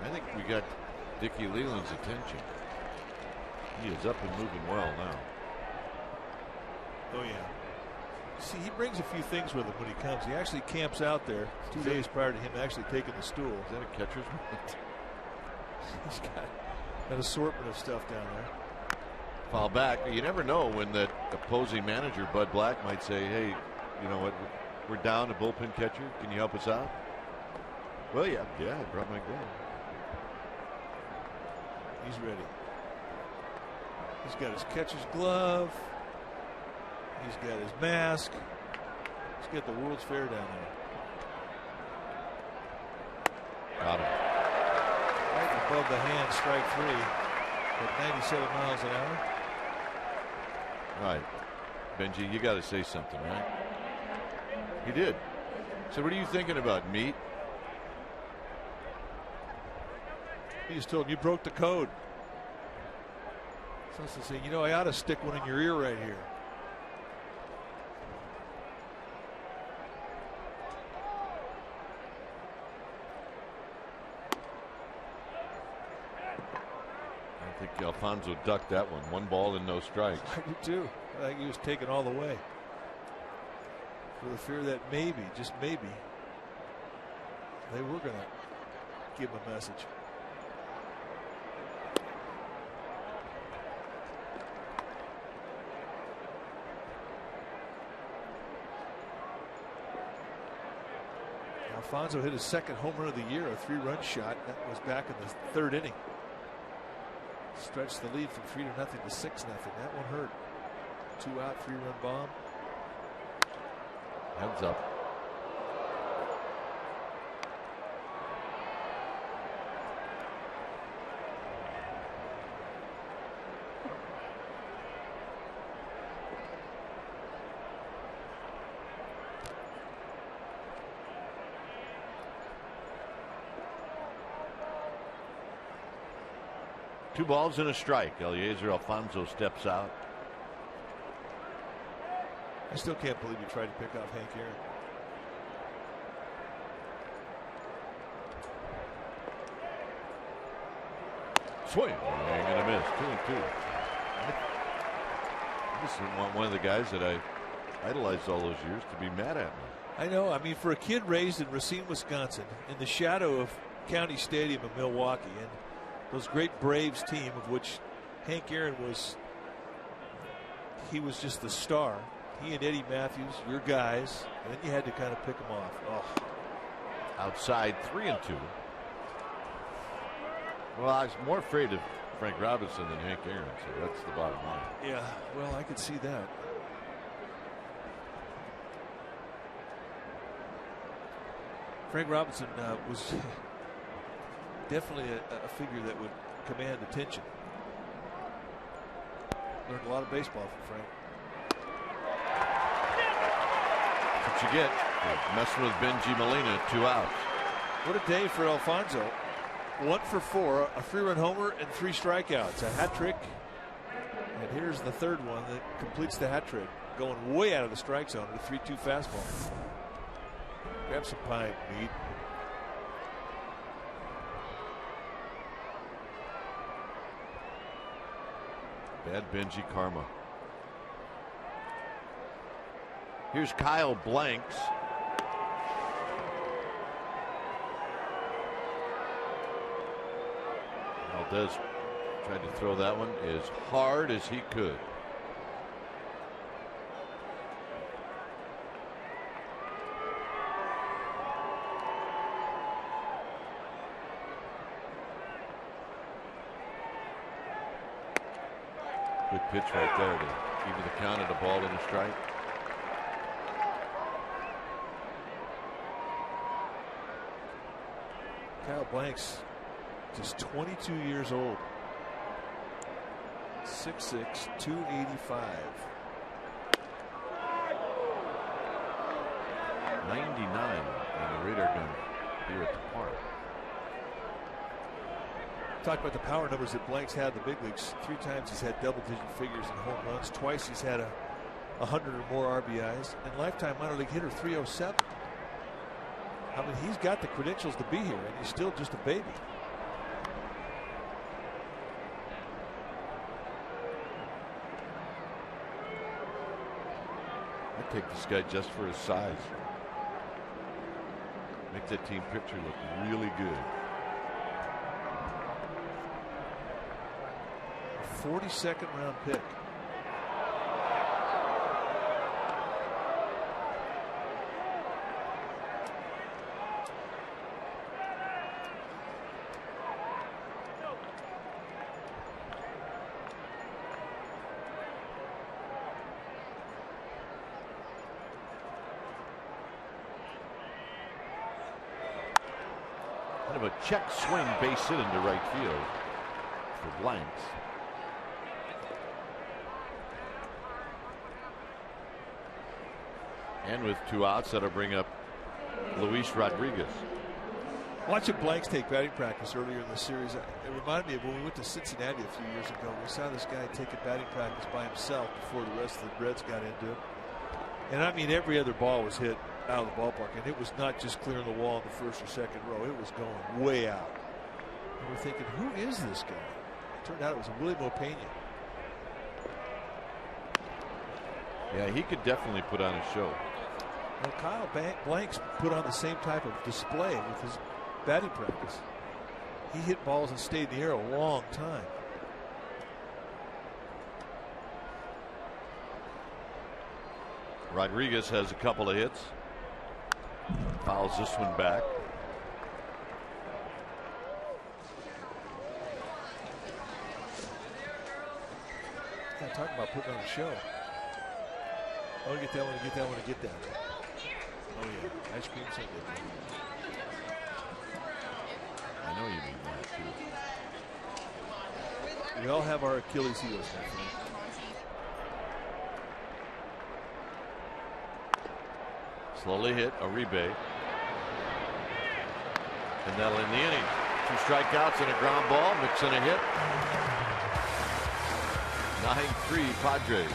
I think we got Dickie Leland's attention. He is up and moving well now. Oh, yeah. See, he brings a few things with him when he comes. He actually camps out there 2 days prior to him actually taking the stool. Is that a catcher's mitt? He's got an assortment of stuff down there. Foul back. You never know when that opposing manager, Bud Black, might say, hey, you know what? We're down a bullpen catcher. Can you help us out? Well, yeah, I brought my glove. He's ready. He's got his catcher's glove. He's got his mask. He's got the World's Fair down there. Got him. Right above the hand, strike 3 at 97 miles an hour. All right, Benji, you got to say something, right? He did. So what are you thinking about, meat? He just told him you broke the code. So to say, you know, I ought to stick one in your ear right here. I think Alfonso ducked that one. 1 ball and no strikes. I do too. I think he was taken all the way. For the fear that maybe, just maybe, they were going to give him a message. Alfonso hit his second home run of the year, a 3-run shot. That was back in the 3rd inning. Stretched the lead from 3-0 to 6-0. That one hurt. 2 out, 3-run bomb. Heads up. Two balls and a strike. Eliezer Alfonso steps out. I still can't believe he tried to pick off Hank Aaron. Swing and a miss. 2-2. I just want one of the guys that I idolized all those years to be mad at me. I know. I mean, for a kid raised in Racine, Wisconsin, in the shadow of County Stadium in Milwaukee, and those great Braves team of which Hank Aaron was, he was just the star. He and Eddie Matthews, your guys, and then you had to kind of pick them off. Oh. Outside 3-2. Well, I was more afraid of Frank Robinson than Hank Aaron, so that's the bottom line. Yeah, well, I could see that. Frank Robinson was definitely a figure that would command attention. Learned a lot of baseball from Frank. That's what you get. You're messing with Benji Molina. 2 outs. What a day for Alfonso. 1 for 4, a 3-run homer and 3 strikeouts, a hat trick. And here's the 3rd one that completes the hat trick, going way out of the strike zone at a 3-2 fastball. Grab some pie and meat. Bad Benji karma. Here's Kyle Blanks. Valdez tried to throw that one as hard as he could. Good pitch right there to even the count at a ball and a strike. Kyle Blanks, just 22 years old. 6'6", 285. 99 on the radar gun here at the park. Talk about the power numbers that Blanks had in the big leagues. 3 times he's had double-digit figures in home runs. Twice he's had 100 or more RBIs. And lifetime minor league hitter 307. I mean, he's got the credentials to be here, and he's still just a baby. I'd take this guy just for his size. Make that team picture look really good. 42nd round pick. Kind of a check swing base hit into right field for Blanks. And with 2 outs, that'll bring up Luis Rodriguez. Watching Blanks take batting practice earlier in the series, it reminded me of when we went to Cincinnati a few years ago. We saw this guy taking batting practice by himself before the rest of the Reds got into it. And I mean, every other ball was hit out of the ballpark, and it was not just clearing the wall in the first or second row. It was going way out. And we're thinking, who is this guy? It turned out it was Willie Mopena. Yeah, he could definitely put on a show. Well, Kyle Blanks put on the same type of display with his batting practice. He hit balls and stayed in the air a long time. Rodriguez has a couple of hits. Fouls this one back. Yeah, talking about putting on a show. Oh, get that one, get that one, get that one. Oh, yeah. Ice cream Sunday. I know you mean that, too. We all have our Achilles heels, my friend. Slowly hit, Uribe. And that'll end the inning. 2 strikeouts and a ground ball, mixing a hit. 9-3 Padres.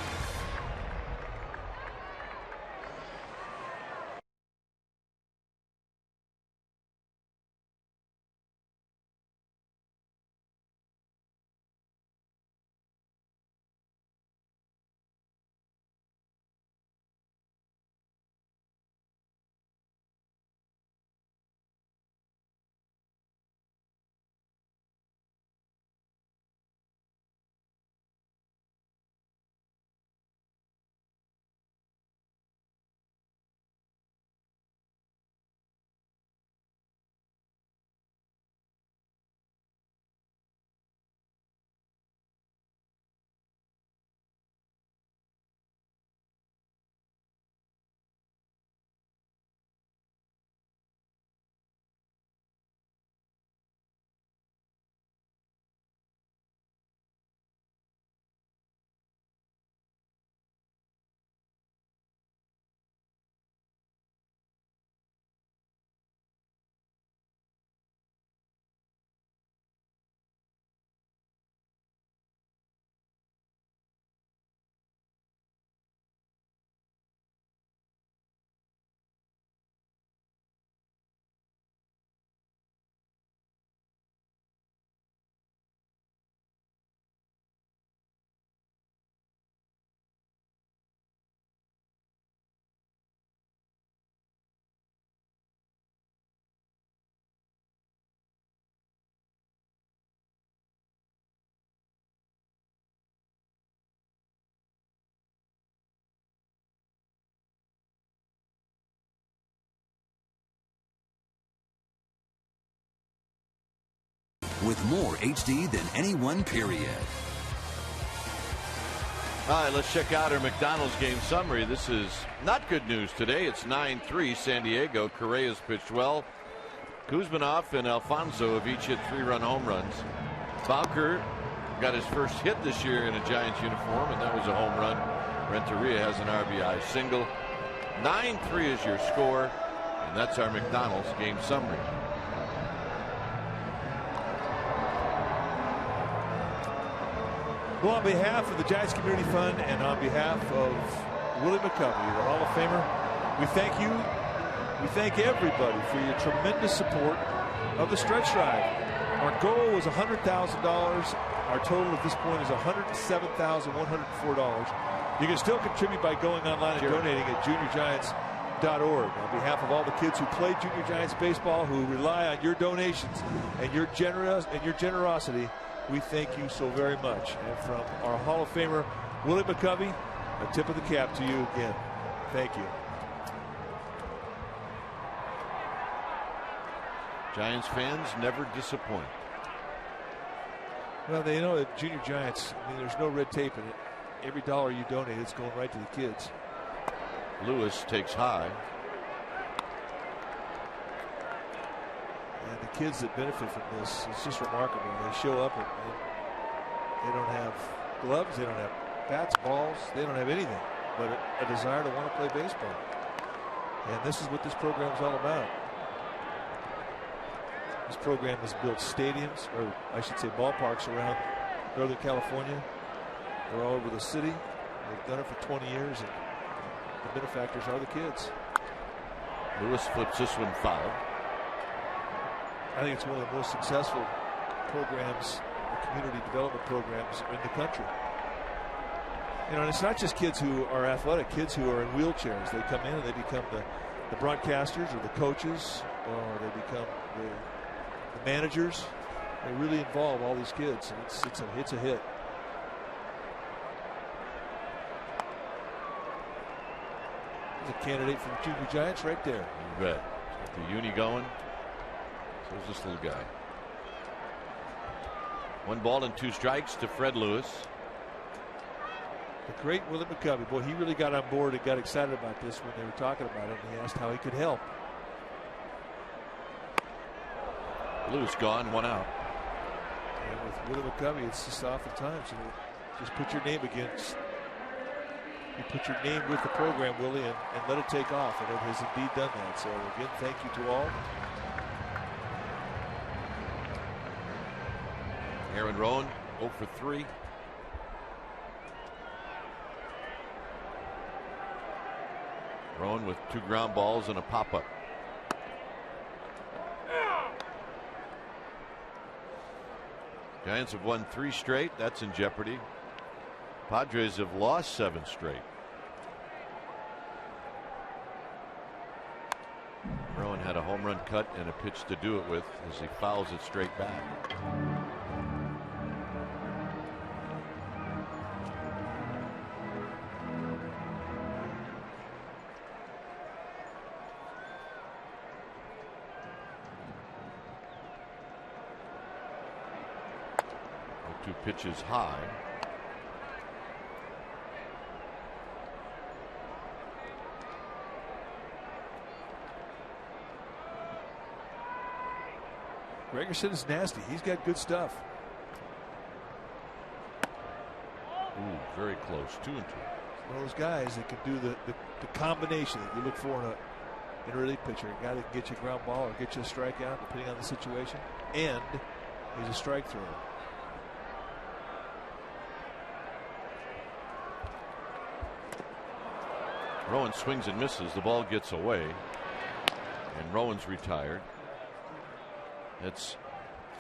with more HD than anyone, period. All right, let's check out our McDonald's game summary. This is not good news today. It's 9-3 San Diego. Correa's pitched well. Kuzminoff and Alfonso have each hit 3-run home runs. Bowker got his first hit this year in a Giants uniform, and that was a home run. Renteria has an RBI single. 9-3 is your score, and that's our McDonald's game summary. Well, on behalf of the Giants Community Fund and on behalf of Willie McCovey, the Hall of Famer, we thank you. We thank everybody for your tremendous support of the stretch drive. Our goal was $100,000. Our total at this point is $107,104. You can still contribute by going online and donating at juniorgiants.org. On behalf of all the kids who play Junior Giants baseball, who rely on your donations and your generosity, we thank you so very much. And from our Hall of Famer, Willie McCovey, a tip of the cap to you again. Thank you. Giants fans never disappoint. Well, they know that Junior Giants, I mean, there's no red tape in it. Every dollar you donate, it's going right to the kids. Lewis takes high. And the kids that benefit from this, it's just remarkable. They show up and they don't have gloves, they don't have bats, balls, they don't have anything but a desire to want to play baseball. And this is what this program is all about. This program has built stadiums, or I should say ballparks, around Northern California. They're all over the city. They've done it for 20 years, and the benefactors are the kids. Lewis flips this one foul. I think it's one of the most successful programs, community development programs in the country. You know, and it's not just kids who are athletic, kids who are in wheelchairs. They come in and they become the broadcasters or the coaches, or they become the managers. They really involve all these kids, and it's a hit. There's a candidate for the Junior Giants right there. You bet. The uni going. So there's this little guy. 1 ball and 2 strikes to Fred Lewis. The great Willie McCovey. Boy, he really got on board and got excited about this when they were talking about it. And he asked how he could help. Lewis gone, 1 out. And with Willie McCovey, it's just oftentimes, you know, just put your name against. You put your name with the program, Willie, and let it take off. And it has indeed done that. So again, thank you to all. Aaron Rowan 0 for 3. Rowan with 2 ground balls and a pop-up. Giants have won 3 straight. That's in jeopardy. Padres have lost 7 straight. Rowan had a home run cut and a pitch to do it with as he fouls it straight back. The 2 pitches high. Gregerson is nasty. He's got good stuff. Ooh, very close. 2-2. One of those guys that can do the combination that you look for in a relief pitcher. A guy that can get you a ground ball or get you a strikeout, depending on the situation. And he's a strike thrower. Rowan swings and misses. The ball gets away. And Rowan's retired. It's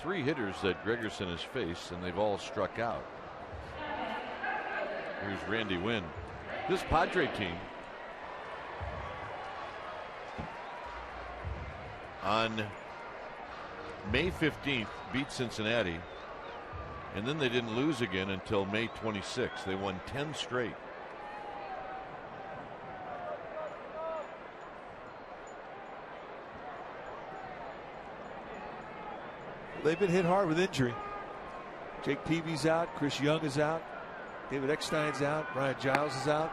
3 hitters that Gregerson has faced, and they've all struck out. Here's Randy Wynn. This Padre team on May 15th beat Cincinnati, and then they didn't lose again until May 26th. They won 10 straight. they've been hit hard with injury. Jake Peavy's out. Chris Young is out. David Eckstein's out. Brian Giles is out.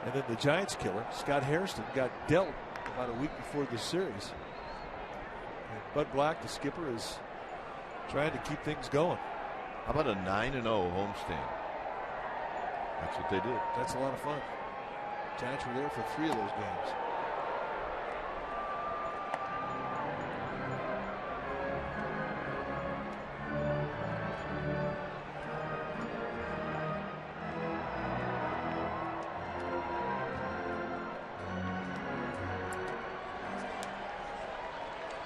And then the Giants killer, Scott Hairston, got dealt about a week before this series. And Bud Black, the skipper, is trying to keep things going. How about a 9-0 homestand? That's what they did. That's a lot of fun. Giants were there for 3 of those games.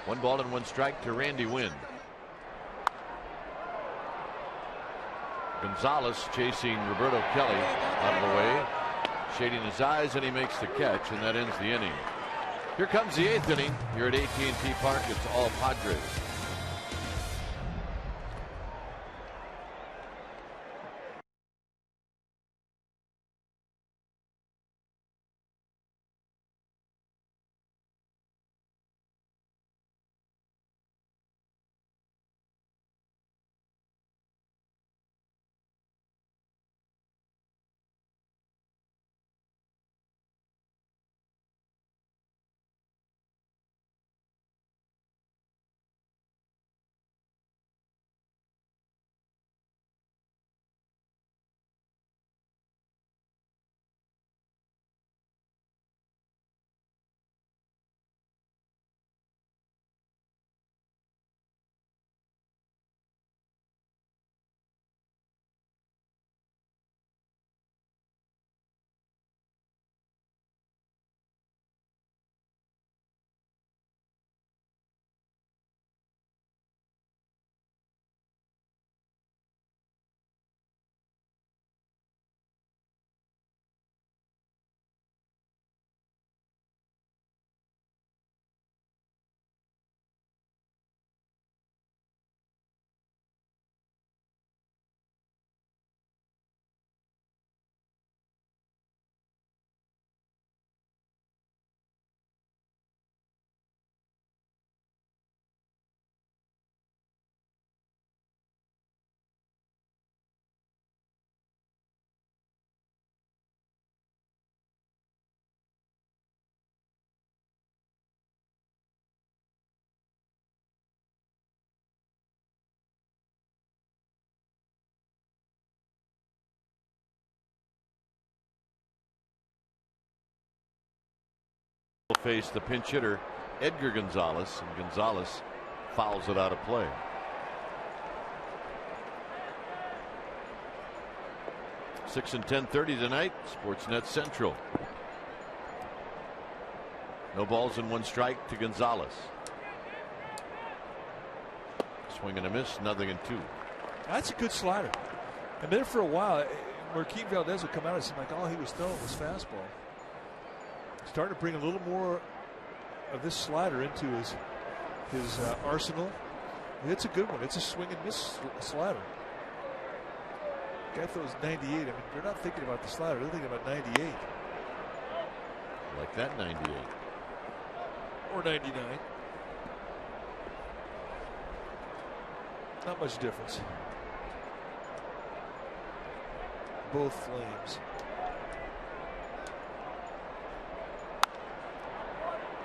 One ball and one strike to Randy Wynn. Gonzalez chasing Roberto Kelly out of the way, shading his eyes, and he makes the catch, and that ends the inning. Here comes the 8th inning here at AT&T Park. It's all Padres. Face the pinch hitter Edgar Gonzalez, and Gonzalez fouls it out of play. Six and 10:30 tonight, Sportsnet Central. No balls and one strike to Gonzalez. Swing and a miss, 0-2. That's a good slider. And there for a while, Marquín Valdez would come out and seem like all he was throwing was fastball. Starting to bring a little more of this slider into his arsenal. It's a good one. It's a swing and miss slider. Guy throws 98. I mean, they're not thinking about the slider. They're thinking about 98. Like that 98. Or 99. Not much difference. Both flames.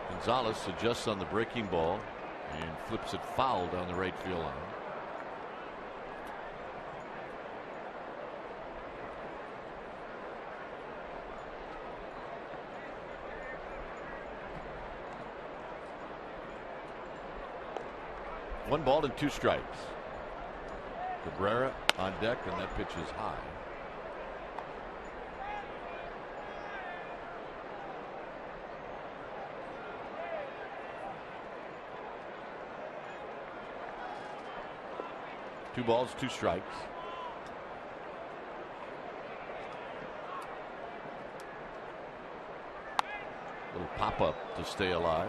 Gonzalez adjusts on the breaking ball and flips it foul down the right field line. One ball and two strikes. Cabrera on deck, and that pitch is high. Two balls, two strikes. Little pop up to stay alive.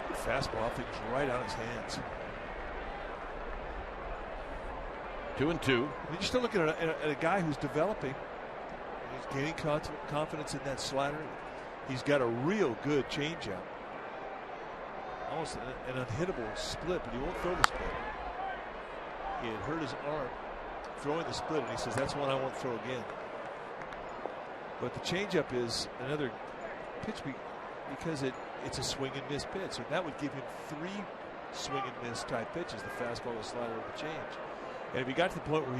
The fastball, I think, is right on his hands. 2-2. You're still looking at a guy who's developing. He's gaining confidence in that slider. He's got a real good changeup. almost an unhittable split, but he won't throw the split. He had hurt his arm throwing the split, and he says, that's one I won't throw again. But the changeup is another pitch because it's a swing and miss pitch. So that would give him 3 swing and miss type pitches, the fastball, the slider, and the change. And if he got to the point where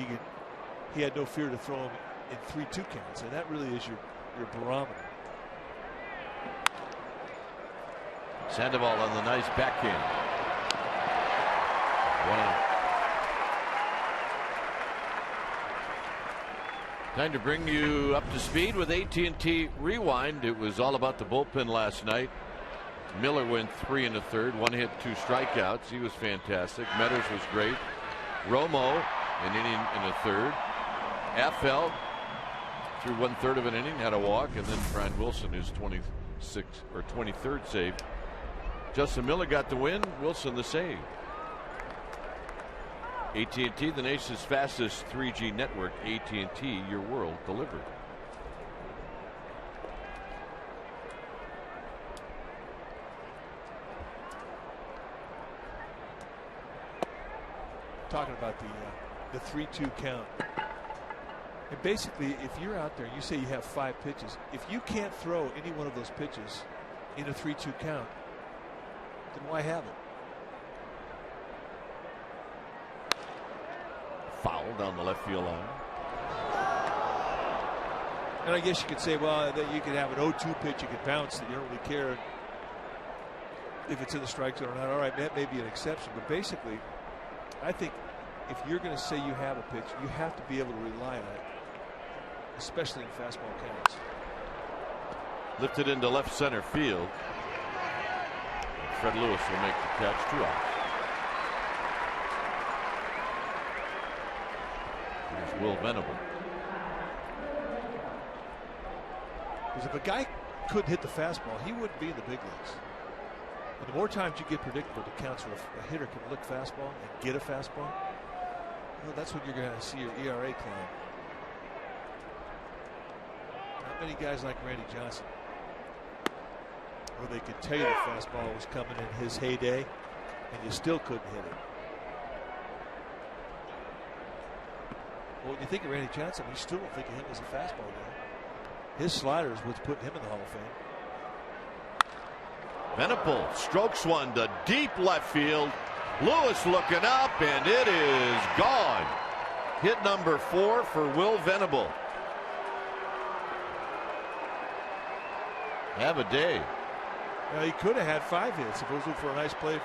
he had no fear to throw him in 3-2 counts, and that really is your barometer. Sandoval on the nice backhand. 1 out. Time to bring you up to speed with AT&T Rewind. It was all about the bullpen last night. Miller went 3 1/3, 1 hit, 2 strikeouts. He was fantastic. Metters was great. Romo, an inning and a third. Affel through 1/3 of an inning, had a walk, and then Brian Wilson, his 26th or 23rd save. Justin Miller got the win. Wilson the save. AT&T, the nation's fastest 3G network. AT&T, your world delivered. Talking about the 3-2 count. And basically, if you're out there, you say you have 5 pitches. If you can't throw any one of those pitches in a 3-2 count, then why have it? Foul down the left field line. And I guess you could say, well, that you could have an 0-2 pitch, you could bounce, that you don't really care if it's in the strike zone or not. All right, that may be an exception, but basically, I think if you're going to say you have a pitch, you have to be able to rely on it, especially in fastball counts. Lifted into left center field. Fred Lewis will make the catch. 2 outs. Here's Will Venable. Because if a guy couldn't hit the fastball, he wouldn't be in the big leagues. And the more times you get predictable the counts where a hitter can lick fastball and get a fastball, well, that's when you're going to see your ERA climb. Not many guys like Randy Johnson, where they could tell you the fastball was coming in his heyday, and you still couldn't hit it. Well, when you think of Randy Johnson, you still don't think of him as a fastball guy. His slider is what's putting him in the Hall of Fame. Venable strokes one to deep left field. Lewis looking up, and it is gone. Hit number 4 for Will Venable. Have a day. Now, he could have had 5 hits if it wasn't for a nice play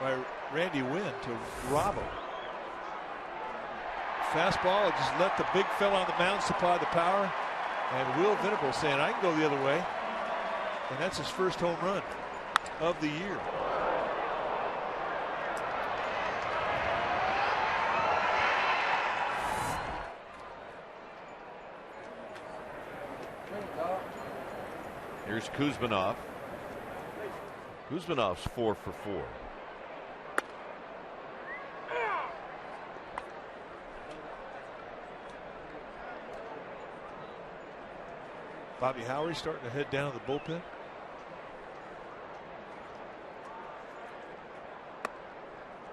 by Randy Wynn to rob him. Fastball, just let the big fella on the mound supply the power. And Will Venable saying, I can go the other way. And that's his first home run of the year. Here's Kuzminov. Kuzminov's 4 for 4. Bobby Howard starting to head down to the bullpen.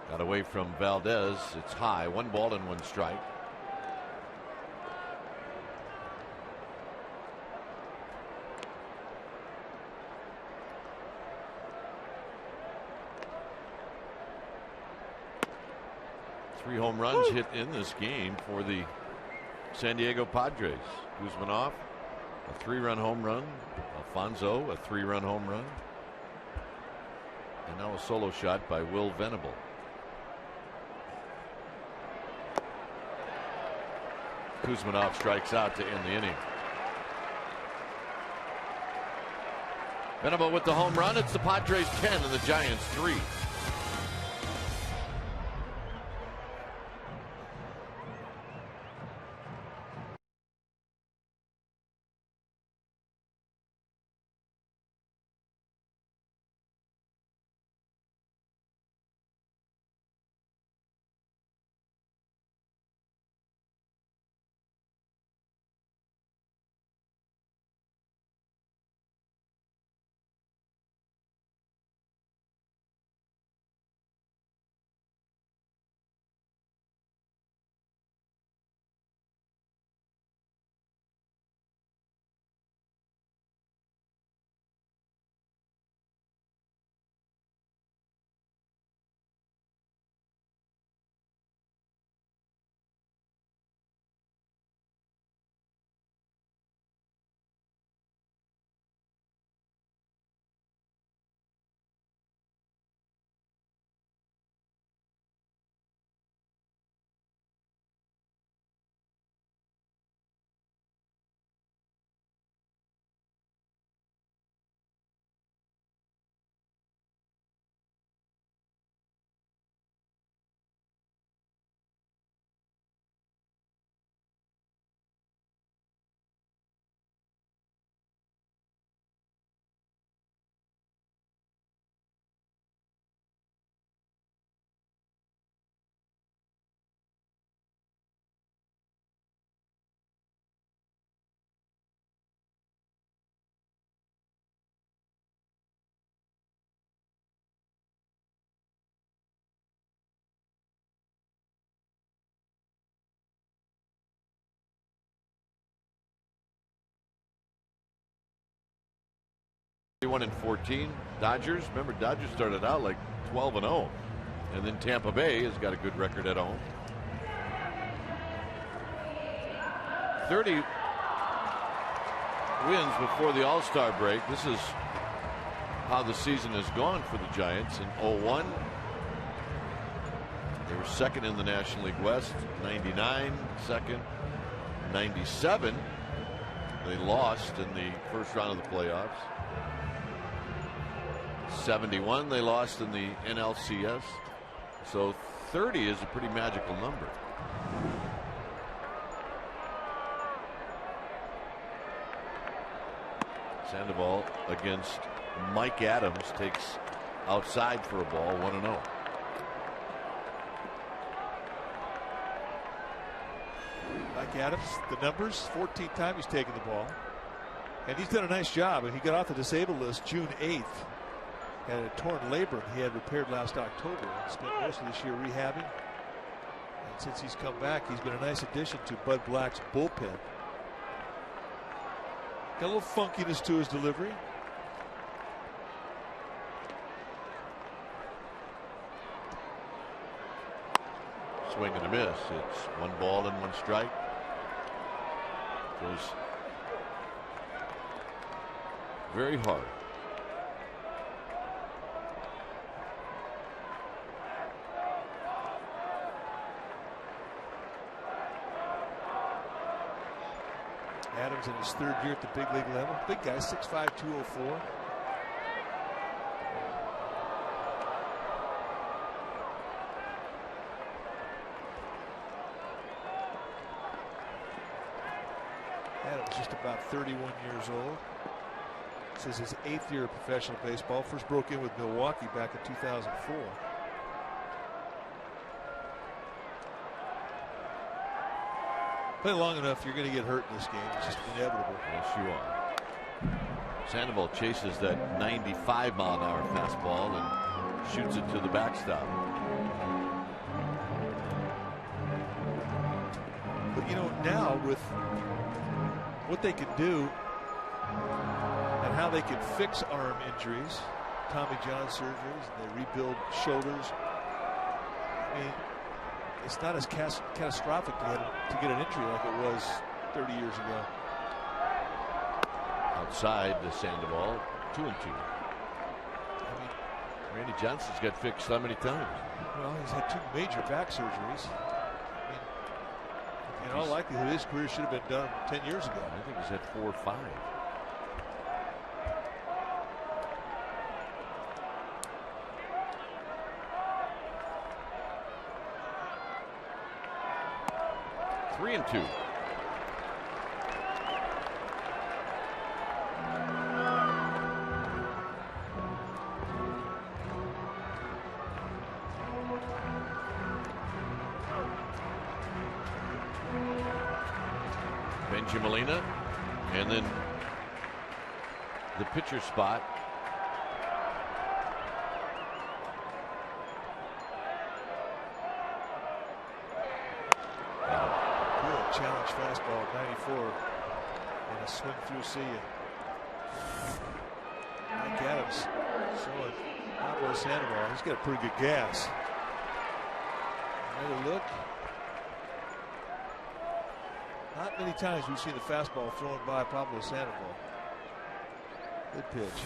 Got away from Valdez. It's high. 1 ball and 1 strike. Three home runs hit in this game for the San Diego Padres. Kuzminov, a 3-run home run. Alfonso, a 3-run home run. And now a solo shot by Will Venable. Kuzminov strikes out to end the inning. Venable with the home run. It's the Padres 10 and the Giants 3. 31-14. Dodgers, remember, Dodgers started out like 12-0. And then Tampa Bay has got a good record at home. 30 wins before the All-Star break. This is how the season has gone for the Giants. In 01, they were second in the National League West. 99, second. 97, they lost in the first round of the playoffs. 71, they lost in the NLCS. So 30 is a pretty magical number. Sandoval against Mike Adams, takes outside for a ball, 1-0. Mike Adams, the numbers, 14th time he's taken the ball. And he's done a nice job. And he got off the disabled list June 8th. Had a torn labrum he had repaired last October. Spent most of this year rehabbing. And since he's come back, he's been a nice addition to Bud Black's bullpen. Got a little funkiness to his delivery. Swing and a miss. It's 1 ball and 1 strike. Goes very hard. Adams in his 3rd year at the big league level. Big guy, 6'5", 204. Adams just about 31 years old. This is his 8th year of professional baseball. First broke in with Milwaukee back in 2004. Play long enough, you're going to get hurt in this game. It's just inevitable. Yes, you are. Sandoval chases that 95-mile-an-hour fastball and shoots it to the backstop. But you know, now with what they can do and how they can fix arm injuries, Tommy John surgeries, and they rebuild shoulders. I mean, it's not as catastrophic to get an injury like it was 30 years ago. Outside the Sandoval, 2-2. I mean, Randy Johnson's got fixed so many times. Well, he's had 2 major back surgeries. I mean, in all likelihood, his career should have been done 10 years ago. I think he's had 4 or 5. Three and 2. Molina, and then the pitcher spot. Good challenge fastball, 94, and a swing through. See you. Mike Adams showing Pablo Sandoval. He's got a pretty good gas. Another look. Not many times we've seen the fastball thrown by Pablo Sandoval. Good pitch.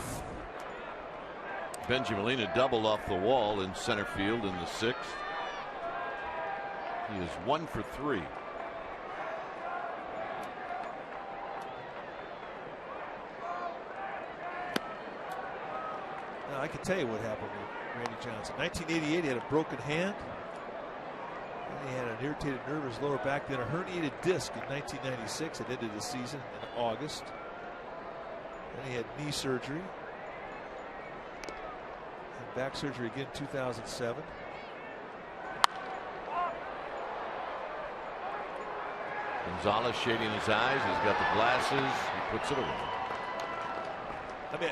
Benji Molina doubled off the wall in center field in the 6th. He is 1 for 3. Now, I can tell you what happened with Randy Johnson. 1988, he had a broken hand. He had an irritated nerve in his lower back, then a herniated disc in 1996. It ended the season in August. Then he had knee surgery. And back surgery again in 2007. Gonzalez shading his eyes. He's got the glasses. He puts it away. I mean,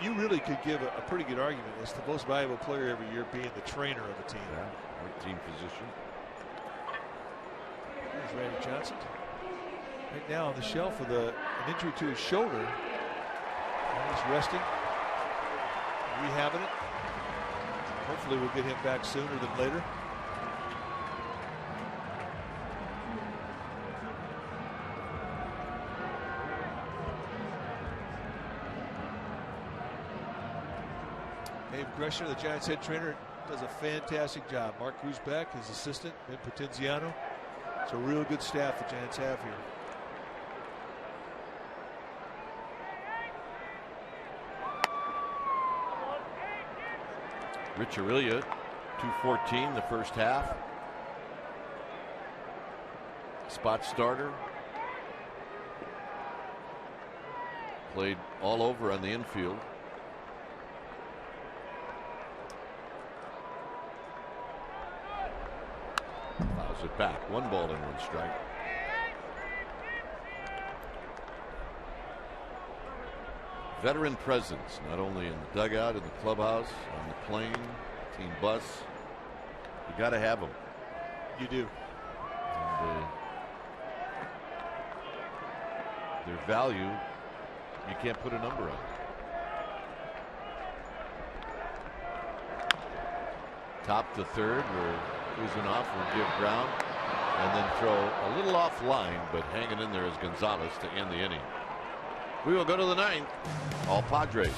you really could give a pretty good argument as the most valuable player every year being the trainer of a team. Yeah, or team physician. There's Randy Johnson. Right now on the shelf with an injury to his shoulder. He's resting, rehabbing it. Hopefully we'll get him back sooner than later. Dave Gresher, the Giants head trainer, does a fantastic job. Mark Grusbeck, his assistant, Ben Potenziano. It's a real good staff the Giants have here. Rich Aurelia, 214 the first half. Spot starter. Played all over on the infield. Fouls it back. 1 ball and 1 strike. Veteran presence, not only in the dugout, in the clubhouse, on the plane, team bus. You got to have them. You do. And, their value, you can't put a number on. Top to third, where Kuzinoff will give ground and then throw a little off line, but hanging in there is Gonzalez to end the inning. We will go to the 9th. All Padres.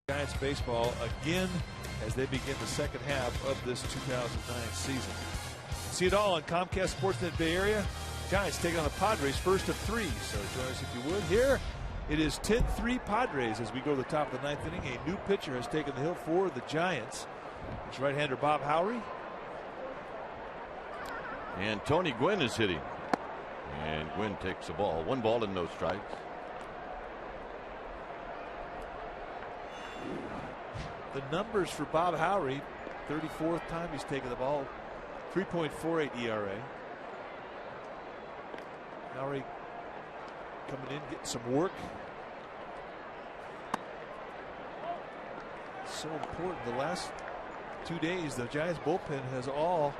Giants baseball again as they begin the second half of this 2009 season. See it all on Comcast Sportsnet Bay Area. Giants taking on the Padres, first of 3. So join us if you would. Here it is 10-3 Padres as we go to the top of the 9th inning. A new pitcher has taken the hill for the Giants. It's right-hander Bob Howry. And Tony Gwynn is hitting. And Gwynn takes the ball. 1 ball and no strikes. The numbers for Bob Howry, 34th time he's taken the ball, 3.48 ERA. Howry coming in, getting some work. So important. The last 2 days, the Giants bullpen has all,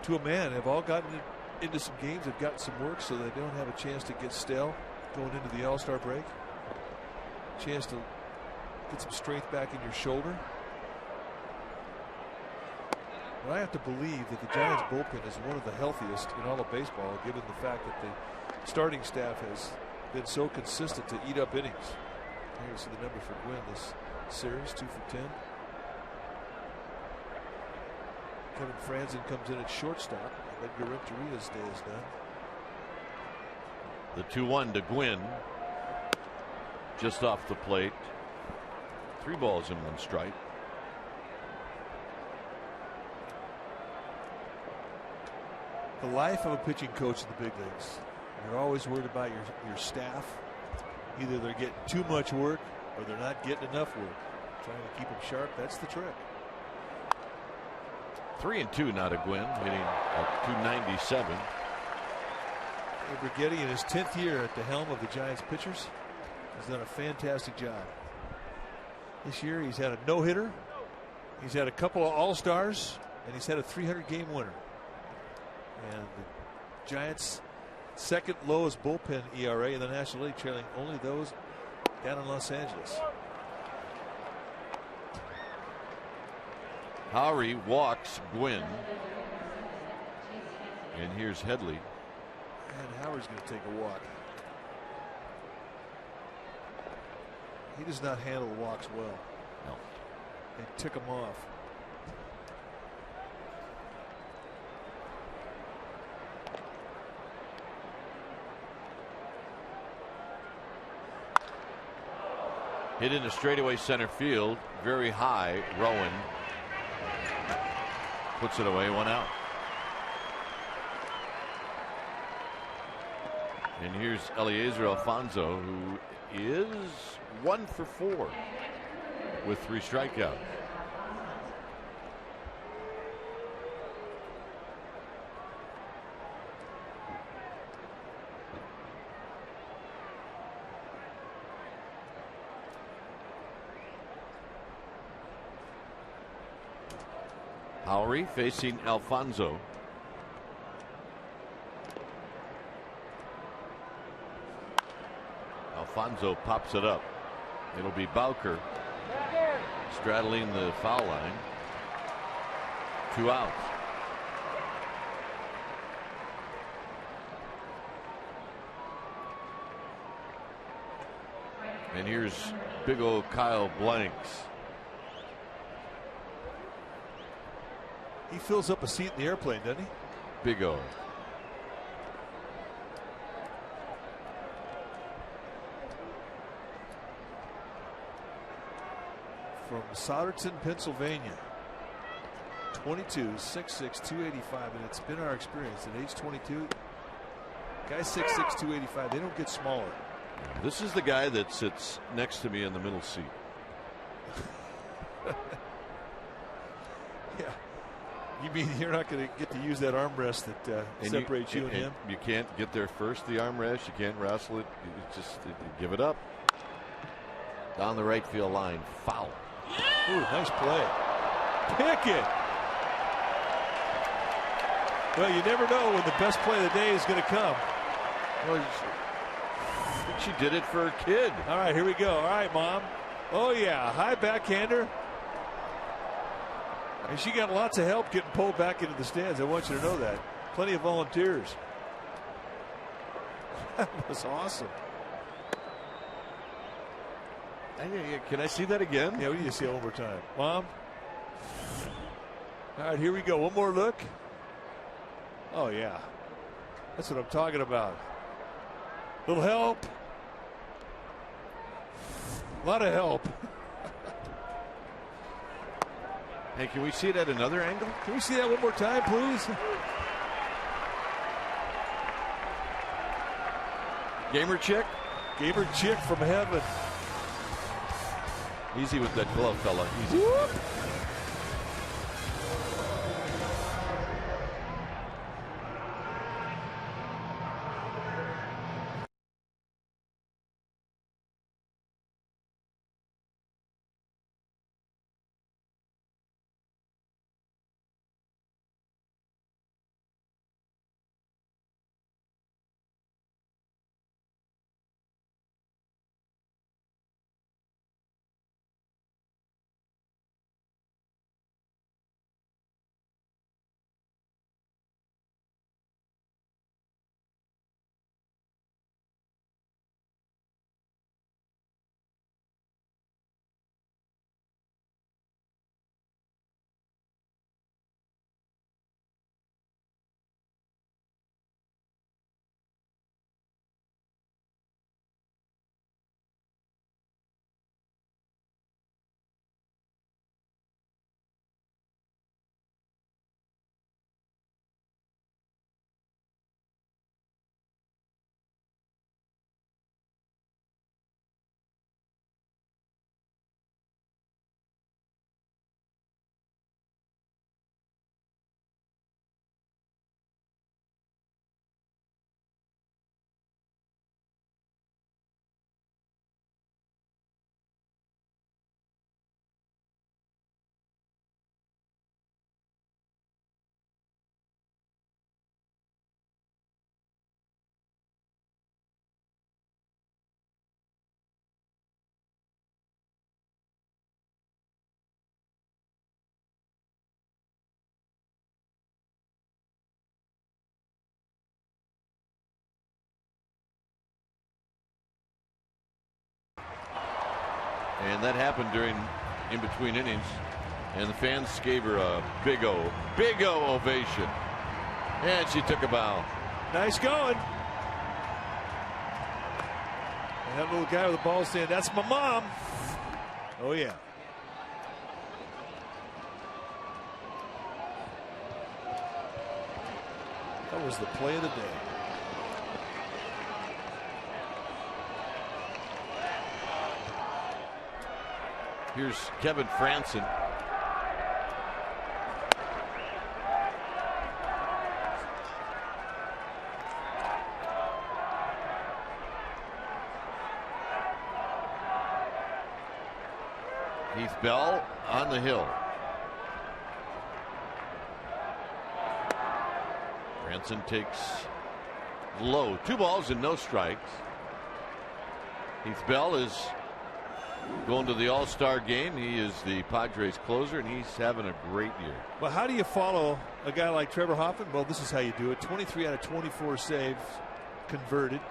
to a man, have all gotten into some games, have gotten some work, so they don't have a chance to get stale going into the All-Star break. Chance to get some strength back in your shoulder. But I have to believe that the Giants bullpen is one of the healthiest in all of baseball, given the fact that the starting staff has been so consistent to eat up innings. Here's the number for Gwynn this series, 2 for 10. Kevin Franzen comes in at shortstop. Edgar Renteria's day is done. The 2-1 to Gwynn. Just off the plate. 3 balls and 1 strike. The life of a pitching coach in the big leagues. You're always worried about your staff. Either they're getting too much work or they're not getting enough work. Trying to keep them sharp, that's the trick. 3-2 now to Gwynn, hitting at 297. Brigetti in his 10th year at the helm of the Giants pitchers has done a fantastic job. This year he's had a no-hitter, he's had a couple of all-stars, and he's had a 300-game winner. And the Giants' second lowest bullpen ERA in the National League, trailing only those down in Los Angeles. Howery walks Gwynn. And here's Headley. And Howard's going to take a walk. He does not handle the walks well. No. They took him off. Hit into straightaway center field. Very high. Rowan puts it away. 1 out. And here's Eliezer Alfonso, who is 1 for 4 with 3 strikeouts. Howery facing Alfonso. Alfonso pops it up. It'll be Bowker straddling the foul line. 2 outs. And here's big old Kyle Blanks. He fills up a seat in the airplane, doesn't he? Big O. From Souderton, Pennsylvania. 22, 6'6", 285, and it's been our experience at age 22, guys 6'6", 285, they don't get smaller. This is the guy that sits next to me in the middle seat. Yeah. You mean you're not going to get to use that armrest that separates you and him? You can't get there first, the armrest. You can't wrestle it. You just give it up. Down the right field line. Foul. Ooh, nice play. Pickett. Well, you never know when the best play of the day is going to come. Well, I think she did it for her kid. All right, here we go. All right, Mom. Oh, yeah. High backhander. And she got lots of help getting pulled back into the stands. I want you to know that. Plenty of volunteers. That was awesome. Can I see that again? Yeah, we need to see it one more time. Mom. All right, here we go. One more look. Oh, yeah. That's what I'm talking about. Little help. A lot of help. Hey, can we see it at another angle? Can we see that one more time, please? Gamer chick? Gamer chick from heaven. Easy with that glove, fella. Easy. Whoop. And that happened in between innings. And the fans gave her a big O ovation. And she took a bow. Nice going. And that little guy with the ball saying, "That's my mom." Oh, yeah. That was the play of the day. Here's Kevin Franson. Heath Bell on the hill. Franson takes low. 2 balls and no strikes. Heath Bell is going to the All-Star game. He is the Padres closer, and he's having a great year. Well, how do you follow a guy like Trevor Hoffman? Well, this is how you do it. 23 out of 24 saves converted.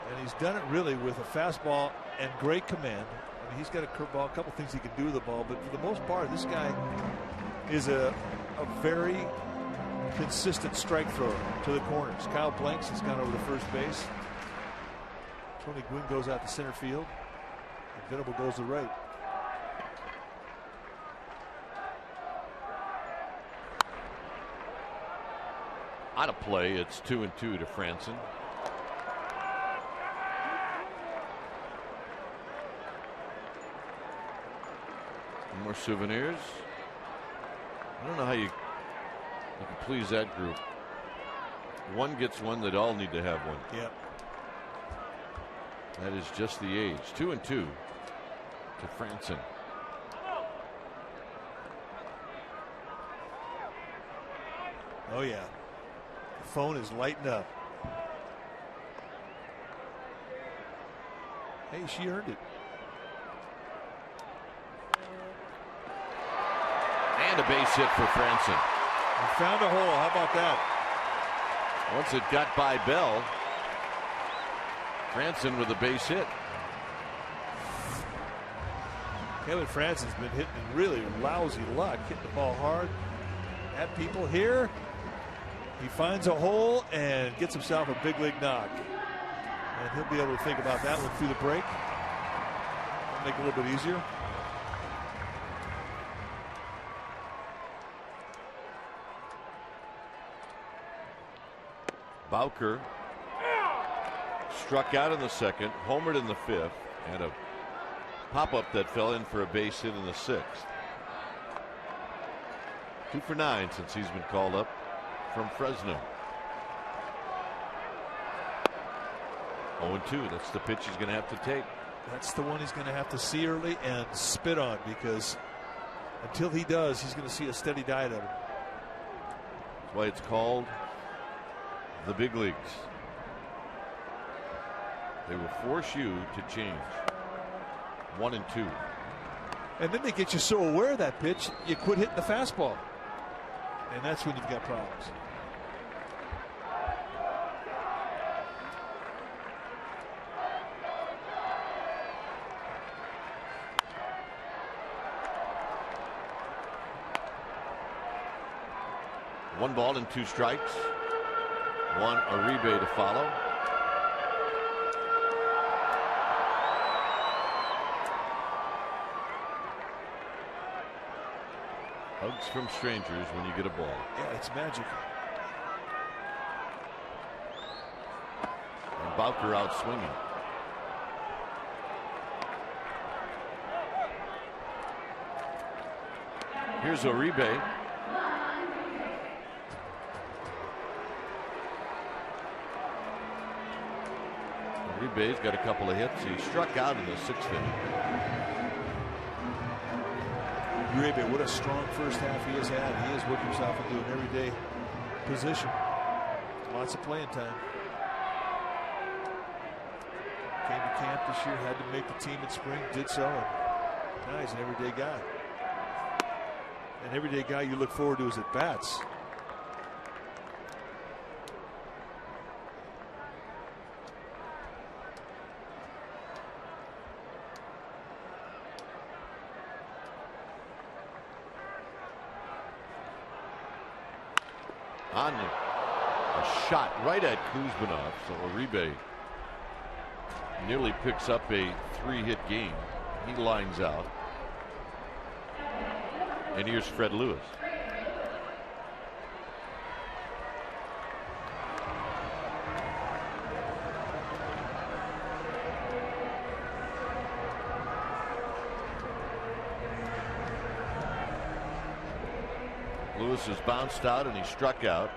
And he's done it really with a fastball and great command. I mean, he's got a curveball, a couple things he can do with the ball, but for the most part, this guy is a very consistent strike thrower to the corners. Kyle Blanks has gone over to first base. Tony Gwynn goes out to center field. And Venable goes to right. Out of play, it's 2-2 to Franson. More souvenirs. I don't know how you can please that group. One gets one, they'd all need to have one. Yep. That is just the age. 2-2 to Franson. Oh, yeah. The phone is lighting up. Hey, she earned it. And a base hit for Franson. He found a hole. How about that? Once it got by Bell, Franson with a base hit. Kevin Franson's been hitting in really lousy luck, hitting the ball hard at people here. He finds a hole and gets himself a big league knock. And he'll be able to think about that one through the break. Make it a little bit easier. Bowker struck out in the second, homered in the fifth, and a pop-up that fell in for a base hit in the sixth. 2 for 9 since he's been called up from Fresno. 0-2. That's the pitch he's going to have to take. That's the one he's going to have to see early and spit on, because until he does, he's going to see a steady diet of it. That's why it's called the big leagues. They will force you to change. 1 and 2. And then they get you so aware of that pitch, you quit hitting the fastball. And that's when you've got problems. One ball and 2 strikes. One Uribe to follow. Hugs from strangers when you get a ball. Yeah, it's magic. And Bowker out swinging. Here's Uribe. Uribe's got a couple of hits. He struck out in the 6th inning. Uribe, what a strong first half he has had. He has worked himself into an everyday position. Lots of playing time. Came to camp this year, had to make the team in spring, did so. And now he's an everyday guy. An everyday guy you look forward to his at bats. on a shot right at Kuzminov. So Uribe nearly picks up a 3-hit game. He lines out. And here's Fred Lewis. Lewis has bounced out and he struck out.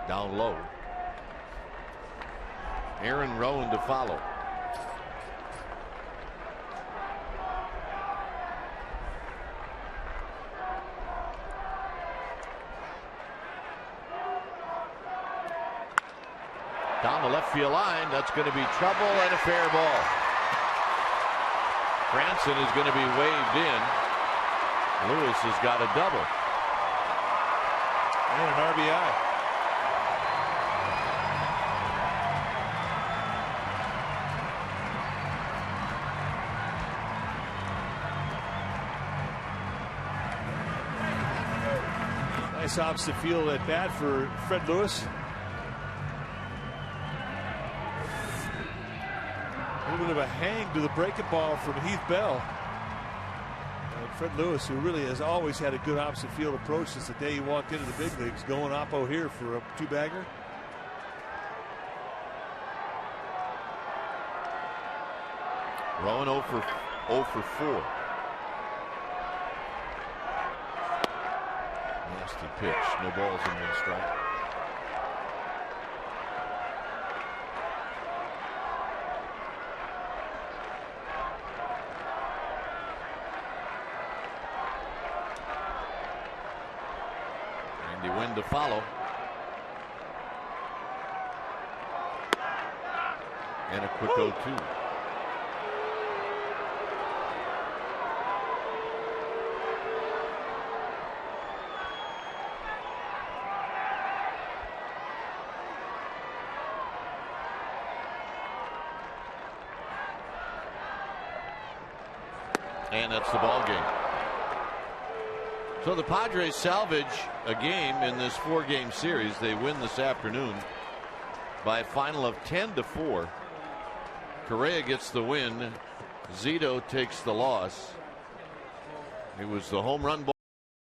Down low. Aaron Rowan to follow. Down the left field line. That's going to be trouble and a fair ball. Branson is going to be waved in. Lewis has got a double. And an RBI. Nice opposite field at bat for Fred Lewis. A little bit of a hang to the breaking ball from Heath Bell. And Fred Lewis, who really has always had a good opposite field approach since the day he walked into the big leagues, going oppo here for a 2-bagger. Rowan 0 for 4. Nasty pitch. No balls and 1 strike. Randy Wynn to follow. And a quick 0-2. And that's the ball game. So the Padres salvage a game in this 4-game series. They win this afternoon by a final of 10-4. Correa gets the win. Zito takes the loss. It was the home run ball.